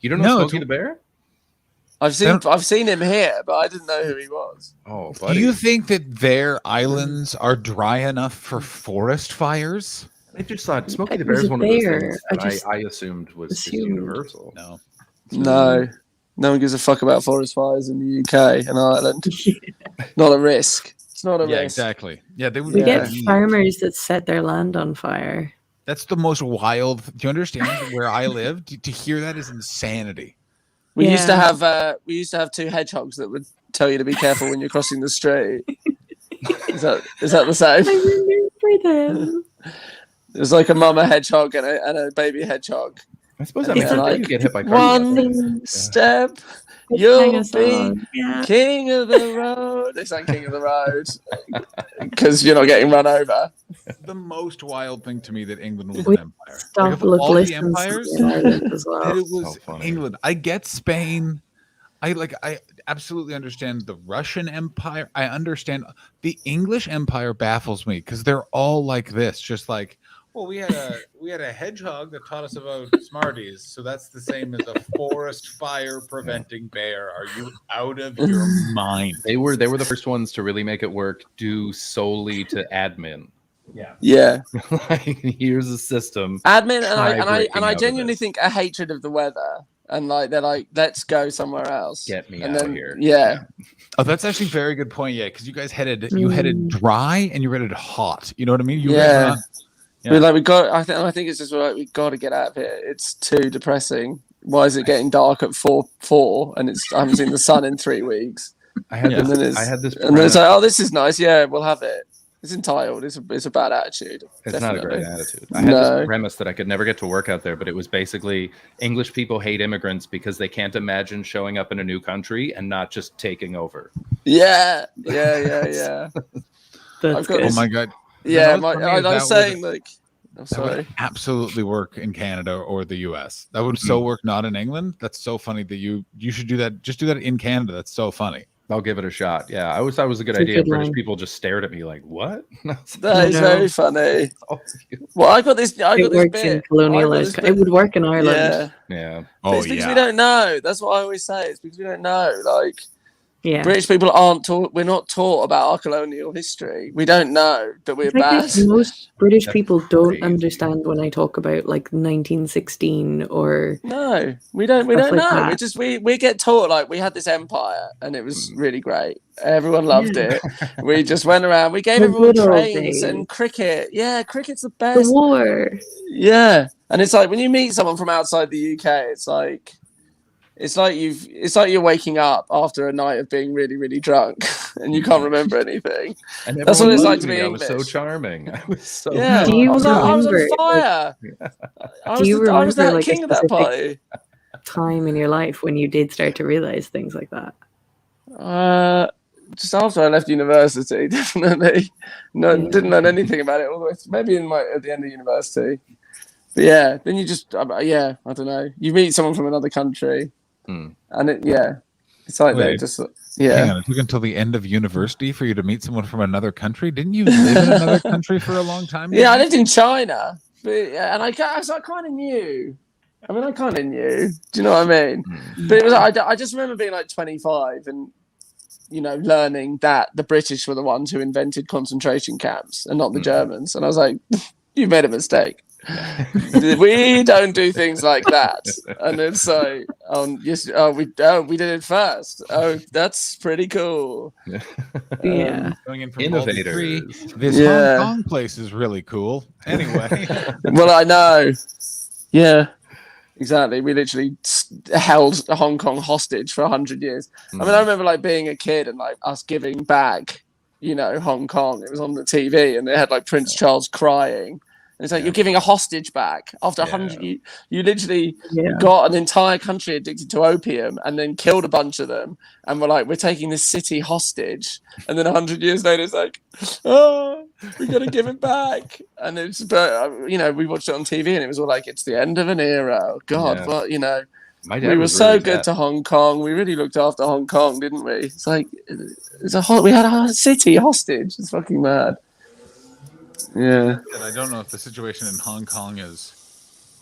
[SPEAKER 2] You don't know
[SPEAKER 4] No,
[SPEAKER 2] Smokey
[SPEAKER 4] it's-
[SPEAKER 2] the Bear?
[SPEAKER 6] I've seen him here, but I didn't know who he was.
[SPEAKER 2] Oh,
[SPEAKER 4] Do
[SPEAKER 2] buddy.
[SPEAKER 4] you think that their islands are dry enough for forest fires?
[SPEAKER 2] I just thought Smokey the
[SPEAKER 3] It
[SPEAKER 2] Bear
[SPEAKER 3] was
[SPEAKER 2] is
[SPEAKER 3] a
[SPEAKER 2] one of those
[SPEAKER 3] bear.
[SPEAKER 2] things
[SPEAKER 3] I
[SPEAKER 2] that
[SPEAKER 3] just
[SPEAKER 2] I assumed was just
[SPEAKER 3] assumed.
[SPEAKER 2] universal.
[SPEAKER 4] No.
[SPEAKER 6] No. No one gives a fuck about forest fires in the UK and Ireland. Not a risk. It's not a
[SPEAKER 4] Yeah,
[SPEAKER 6] risk.
[SPEAKER 4] exactly. Yeah, they would.
[SPEAKER 3] We
[SPEAKER 6] Yeah.
[SPEAKER 3] get farmers that set their land on fire.
[SPEAKER 4] That's the most wild. Do you understand where I live? To hear that is insanity.
[SPEAKER 6] We used to
[SPEAKER 3] Yeah.
[SPEAKER 6] have 2 hedgehogs that would tell you to be careful when you're crossing the street. Is that the same?
[SPEAKER 3] I remember them.
[SPEAKER 6] There's like a mama hedgehog and a baby hedgehog.
[SPEAKER 2] I suppose that
[SPEAKER 6] And
[SPEAKER 2] makes
[SPEAKER 6] they're
[SPEAKER 2] sense.
[SPEAKER 6] like,
[SPEAKER 2] You get hit by cars.
[SPEAKER 6] one step,
[SPEAKER 3] Hang
[SPEAKER 6] you'll
[SPEAKER 3] us
[SPEAKER 6] be
[SPEAKER 3] on. Yeah.
[SPEAKER 6] king of the road. They sang king of the road because you're not getting run over.
[SPEAKER 4] The most wild thing to me that England was
[SPEAKER 3] We
[SPEAKER 4] an empire.
[SPEAKER 3] Stop
[SPEAKER 4] of all the
[SPEAKER 3] listens
[SPEAKER 4] empires,
[SPEAKER 3] in Ireland as
[SPEAKER 4] that
[SPEAKER 3] well.
[SPEAKER 4] it was
[SPEAKER 2] So funny.
[SPEAKER 4] England. I get Spain. I absolutely understand the Russian Empire. I understand the English Empire baffles me because they're all like this, just like, well, we had a hedgehog that taught us about Smarties, so that's the same as a forest fire preventing bear. Are you out of your mind?
[SPEAKER 2] They were the first ones to really make it work due solely to admin.
[SPEAKER 6] Yeah,
[SPEAKER 2] Like, here's a system.
[SPEAKER 6] admin
[SPEAKER 2] Try
[SPEAKER 6] and
[SPEAKER 2] breaking
[SPEAKER 6] I
[SPEAKER 2] out of
[SPEAKER 6] genuinely
[SPEAKER 2] this.
[SPEAKER 6] think a hatred of the weather, and like they're like, let's go somewhere else.
[SPEAKER 2] Get me
[SPEAKER 6] and
[SPEAKER 2] out
[SPEAKER 6] then,
[SPEAKER 2] of here.
[SPEAKER 6] Yeah,
[SPEAKER 4] Oh, that's actually a very good point. Yeah, because you guys headed dry and you headed hot. You know what I mean? You
[SPEAKER 6] Yeah.
[SPEAKER 4] guys were not-
[SPEAKER 6] We're like we got. I think it's just like we got to get out of here. It's too depressing. why is it getting dark at 4 and I haven't seen the sun in 3 weeks?
[SPEAKER 2] I had
[SPEAKER 6] And then
[SPEAKER 2] this
[SPEAKER 6] and then it's like, oh, this is nice. Yeah, we'll have it. It's entitled. It's a bad attitude.
[SPEAKER 2] It's not a great attitude. I had this premise that I could never get to work out there, but it was basically English people hate immigrants because they can't imagine showing up in a new country and not just taking over.
[SPEAKER 6] Yeah.
[SPEAKER 4] Oh my god.
[SPEAKER 6] Yeah, I was saying like, I'm sorry.
[SPEAKER 4] That would absolutely work in Canada or the US. That would so work not in England. That's so funny that you should do that. Just do that in Canada. That's so funny.
[SPEAKER 2] I'll give it a shot. Yeah, I always thought it was a good idea. British people just stared at me like, "What?"
[SPEAKER 6] That is very funny. Well, I got this.
[SPEAKER 3] It works in colonialized. It would work in Ireland.
[SPEAKER 2] Yeah.
[SPEAKER 6] Oh, it's because we don't know. That's what I always say. It's because we don't know. Like, British people aren't taught. We're not taught about our colonial history. We don't know that we're bad.
[SPEAKER 3] Most British people don't understand when I talk about like 1916 or.
[SPEAKER 6] No, we don't. We don't know. We just we get taught like we had this empire and it was really great. Everyone loved it. We just went around. We gave everyone trains and cricket. Yeah, cricket's the best.
[SPEAKER 3] The war.
[SPEAKER 6] Yeah, and it's like when you meet someone from outside the UK, it's like you're waking up after a night of being really, really drunk and you can't remember anything.
[SPEAKER 2] And
[SPEAKER 6] that's what it's like to be English.
[SPEAKER 2] I was so charming. I was so
[SPEAKER 3] Do you
[SPEAKER 6] I was on fire. I was the king of that party.
[SPEAKER 3] Time in your life when you did start to realize things like that?
[SPEAKER 6] Just after I left university, definitely. No, didn't learn anything about it all the way. Maybe at the end of university. But yeah, then you just I don't know. You meet someone from another country. And it's like they just
[SPEAKER 4] Hang on, it took until the end of university for you to meet someone from another country. Didn't you live in another country for a long time?
[SPEAKER 6] Yeah, I lived in China, and I kind of knew. I mean, I kind of knew. Do you know what I mean? But it was. I just remember being like 25 and learning that the British were the ones who invented concentration camps and not the Germans, and I was like, you made a mistake. We don't do things like that. And it's like, we did it first. Oh, that's pretty cool.
[SPEAKER 4] Going in from
[SPEAKER 2] Innovators.
[SPEAKER 4] This Hong Kong place is really cool. Anyway.
[SPEAKER 6] Well, I know. Yeah, exactly. We literally held Hong Kong hostage for 100 years. I mean, I remember like being a kid and like us giving back, Hong Kong. It was on the TV and they had like Prince Charles crying. It's like you're giving a hostage back after 100 years. You literally got an entire country addicted to opium and then killed a bunch of them. And we're taking this city hostage. And then 100 years later, it's like, oh, we got to give it back. And we watched it on TV and it was all like, it's the end of an era. Oh, God, but, we were so good to Hong Kong. We really looked after Hong Kong, didn't we? It's like, we had a city hostage. It's fucking mad. Yeah.
[SPEAKER 4] I don't know if the situation in Hong Kong has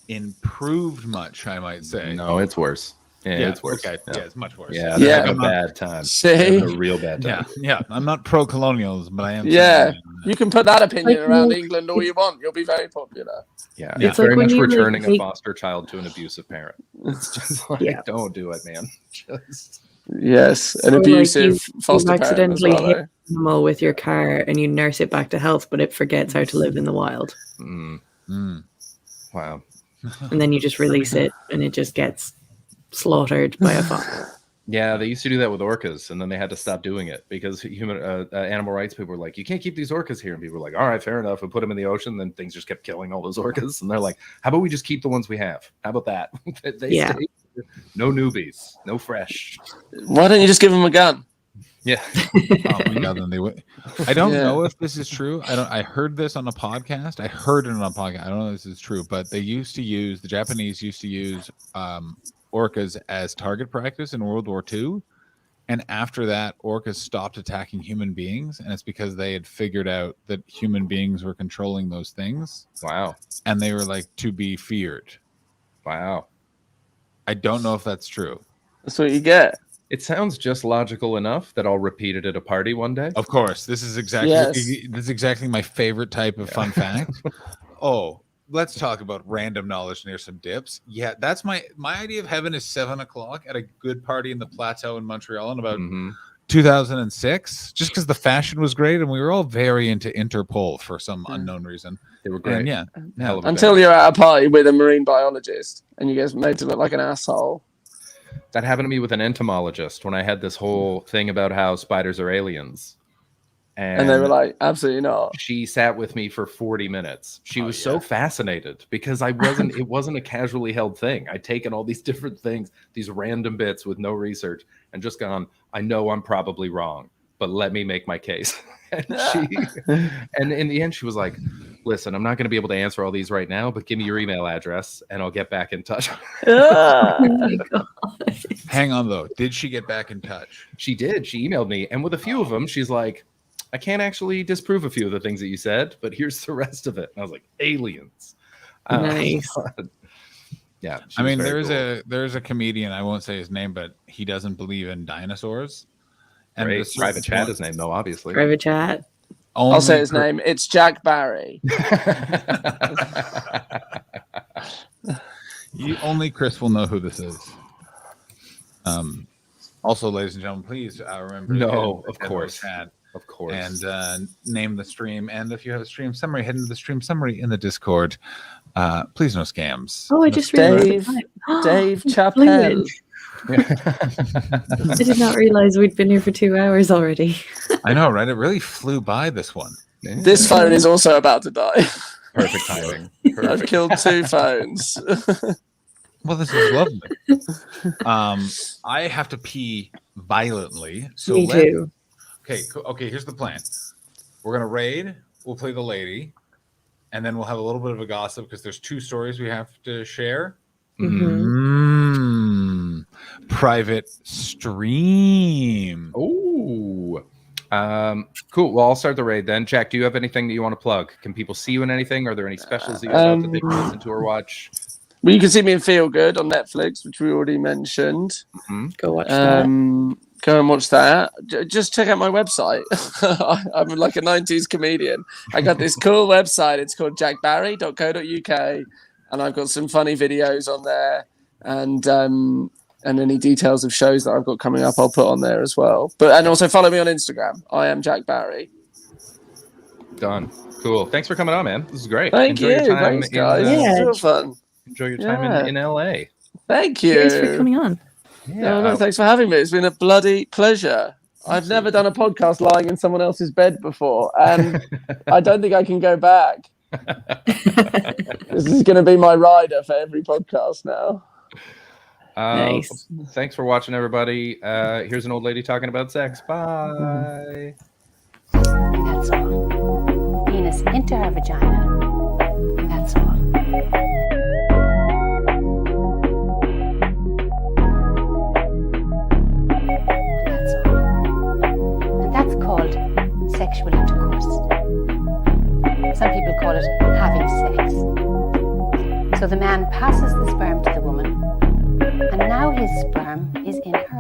[SPEAKER 4] improved much, I might say.
[SPEAKER 2] No, it's worse. Yeah, it's worse.
[SPEAKER 4] Okay. Yeah, it's much worse.
[SPEAKER 2] Yeah, they have a bad time. A real bad time.
[SPEAKER 4] Yeah. I'm not pro-colonialism, but I am.
[SPEAKER 6] Yeah, you can put that opinion around England all you want. You'll be very popular.
[SPEAKER 2] Yeah, it's very much returning a foster child to an abusive parent. It's just like, don't do it, man.
[SPEAKER 6] Yes, an abusive foster parent.
[SPEAKER 3] Accidentally hit an animal with your car and you nurse it back to health, but it forgets how to live in the wild.
[SPEAKER 2] Wow.
[SPEAKER 3] And then you just release it and it just gets slaughtered by a fox.
[SPEAKER 2] Yeah, they used to do that with orcas, and then they had to stop doing it because animal rights people were like, you can't keep these orcas here. And people were like, all right, fair enough. We put them in the ocean, then things just kept killing all those orcas. And they're like, how about we just keep the ones we have? How about that? Stay. No newbies, no fresh.
[SPEAKER 6] Why don't you just give them a gun?
[SPEAKER 2] Yeah.
[SPEAKER 4] Oh my God, then they would. I don't know if this is true. I heard this on a podcast. I don't know if this is true, but the Japanese used to use orcas as target practice in World War II. And after that, orcas stopped attacking human beings. And it's because they had figured out that human beings were controlling those things.
[SPEAKER 2] Wow.
[SPEAKER 4] And they were like to be feared.
[SPEAKER 2] Wow.
[SPEAKER 4] I don't know if that's true.
[SPEAKER 6] That's what you get.
[SPEAKER 2] It sounds just logical enough that I'll repeat it at a party one day.
[SPEAKER 4] Of course. This is exactly my favorite type of fun fact. Oh, let's talk about random knowledge near some dips. Yeah, that's my idea of heaven is 7 o'clock at a good party in the Plateau in Montreal and about 2006, just because the fashion was great and we were all very into Interpol for some unknown reason.
[SPEAKER 2] They were great.
[SPEAKER 4] And
[SPEAKER 2] Hell of a
[SPEAKER 6] Until
[SPEAKER 2] band.
[SPEAKER 6] you're at a party with a marine biologist and you get made to look like an asshole.
[SPEAKER 2] That happened to me with an entomologist when I had this whole thing about how spiders are aliens.
[SPEAKER 6] And they were like, absolutely not.
[SPEAKER 2] She sat with me for 40 minutes. She was so fascinated because it wasn't a casually held thing. I'd taken all these different things, these random bits with no research, and just gone, I know I'm probably wrong, but let me make my case. And in the end, she was like, listen, I'm not going to be able to answer all these right now, but give me your email address and I'll get back in touch.
[SPEAKER 3] Oh my God.
[SPEAKER 4] hang on though. Did she get back in touch?
[SPEAKER 2] She did. She emailed me. And with a few of them, she's like, I can't actually disprove a few of the things that you said, but here's the rest of it. And I was like, aliens.
[SPEAKER 3] Nice.
[SPEAKER 2] Yeah.
[SPEAKER 4] I mean, there's a comedian, I won't say his name, but he doesn't believe in dinosaurs. And
[SPEAKER 2] Great. Private Chat his name, though, obviously.
[SPEAKER 3] Private Chat.
[SPEAKER 6] I'll say his name. It's Jack Barry.
[SPEAKER 4] Only Chris will know who this is. Also, ladies and gentlemen, please remember.
[SPEAKER 2] No, of course.
[SPEAKER 4] Chat.
[SPEAKER 2] Of course.
[SPEAKER 4] And name the stream. And if you have a stream summary, head into the stream summary in the Discord. Please no scams.
[SPEAKER 3] Oh, I just realized.
[SPEAKER 6] Dave Chappelle.
[SPEAKER 3] I did not realize we'd been here for 2 hours already.
[SPEAKER 4] I know, right? It really flew by, this one.
[SPEAKER 6] This phone is also about to die.
[SPEAKER 2] Perfect timing.
[SPEAKER 6] I've killed 2 phones.
[SPEAKER 4] Well, this is lovely. I have to pee violently. So
[SPEAKER 3] Me too.
[SPEAKER 4] Okay, here's the plan. We're going to raid. We'll play the lady. And then we'll have a little bit of a gossip because there's 2 stories we have to share. Private stream.
[SPEAKER 2] Oh, cool. Well, I'll start the raid then. Jack, do you have anything that you want to plug? Can people see you in anything? Are there any specials that you're about that they can listen to or watch?
[SPEAKER 6] Well, you can see me in Feel Good on Netflix, which we already mentioned.
[SPEAKER 3] Go watch that.
[SPEAKER 6] Go and watch that. Just check out my website. I'm like a 90s comedian. I got this cool website. It's called jackbarry.co.uk. And I've got some funny videos on there. And any details of shows that I've got coming up, I'll put on there as well. And also follow me on Instagram. I am Jack Barry.
[SPEAKER 2] Done. Cool. Thanks for coming on, man. This is great.
[SPEAKER 6] Thank you. Thanks, guys.
[SPEAKER 3] Yeah.
[SPEAKER 6] It's real fun.
[SPEAKER 2] Enjoy your time in LA.
[SPEAKER 6] Thank you.
[SPEAKER 3] Thanks for coming on.
[SPEAKER 2] Yeah.
[SPEAKER 6] No, thanks for having me. It's been a bloody pleasure. I've never done a podcast lying in someone else's bed before, and I don't think I can go back. This is going to be my rider for every podcast now.
[SPEAKER 3] Nice.
[SPEAKER 2] Thanks for watching, everybody. Here's an old lady talking about sex. Bye.
[SPEAKER 7] And that's all. Penis into her vagina. And that's all. That's called sexual intercourse. Some people call it having sex. So the man passes the sperm to the woman, and now his sperm is in her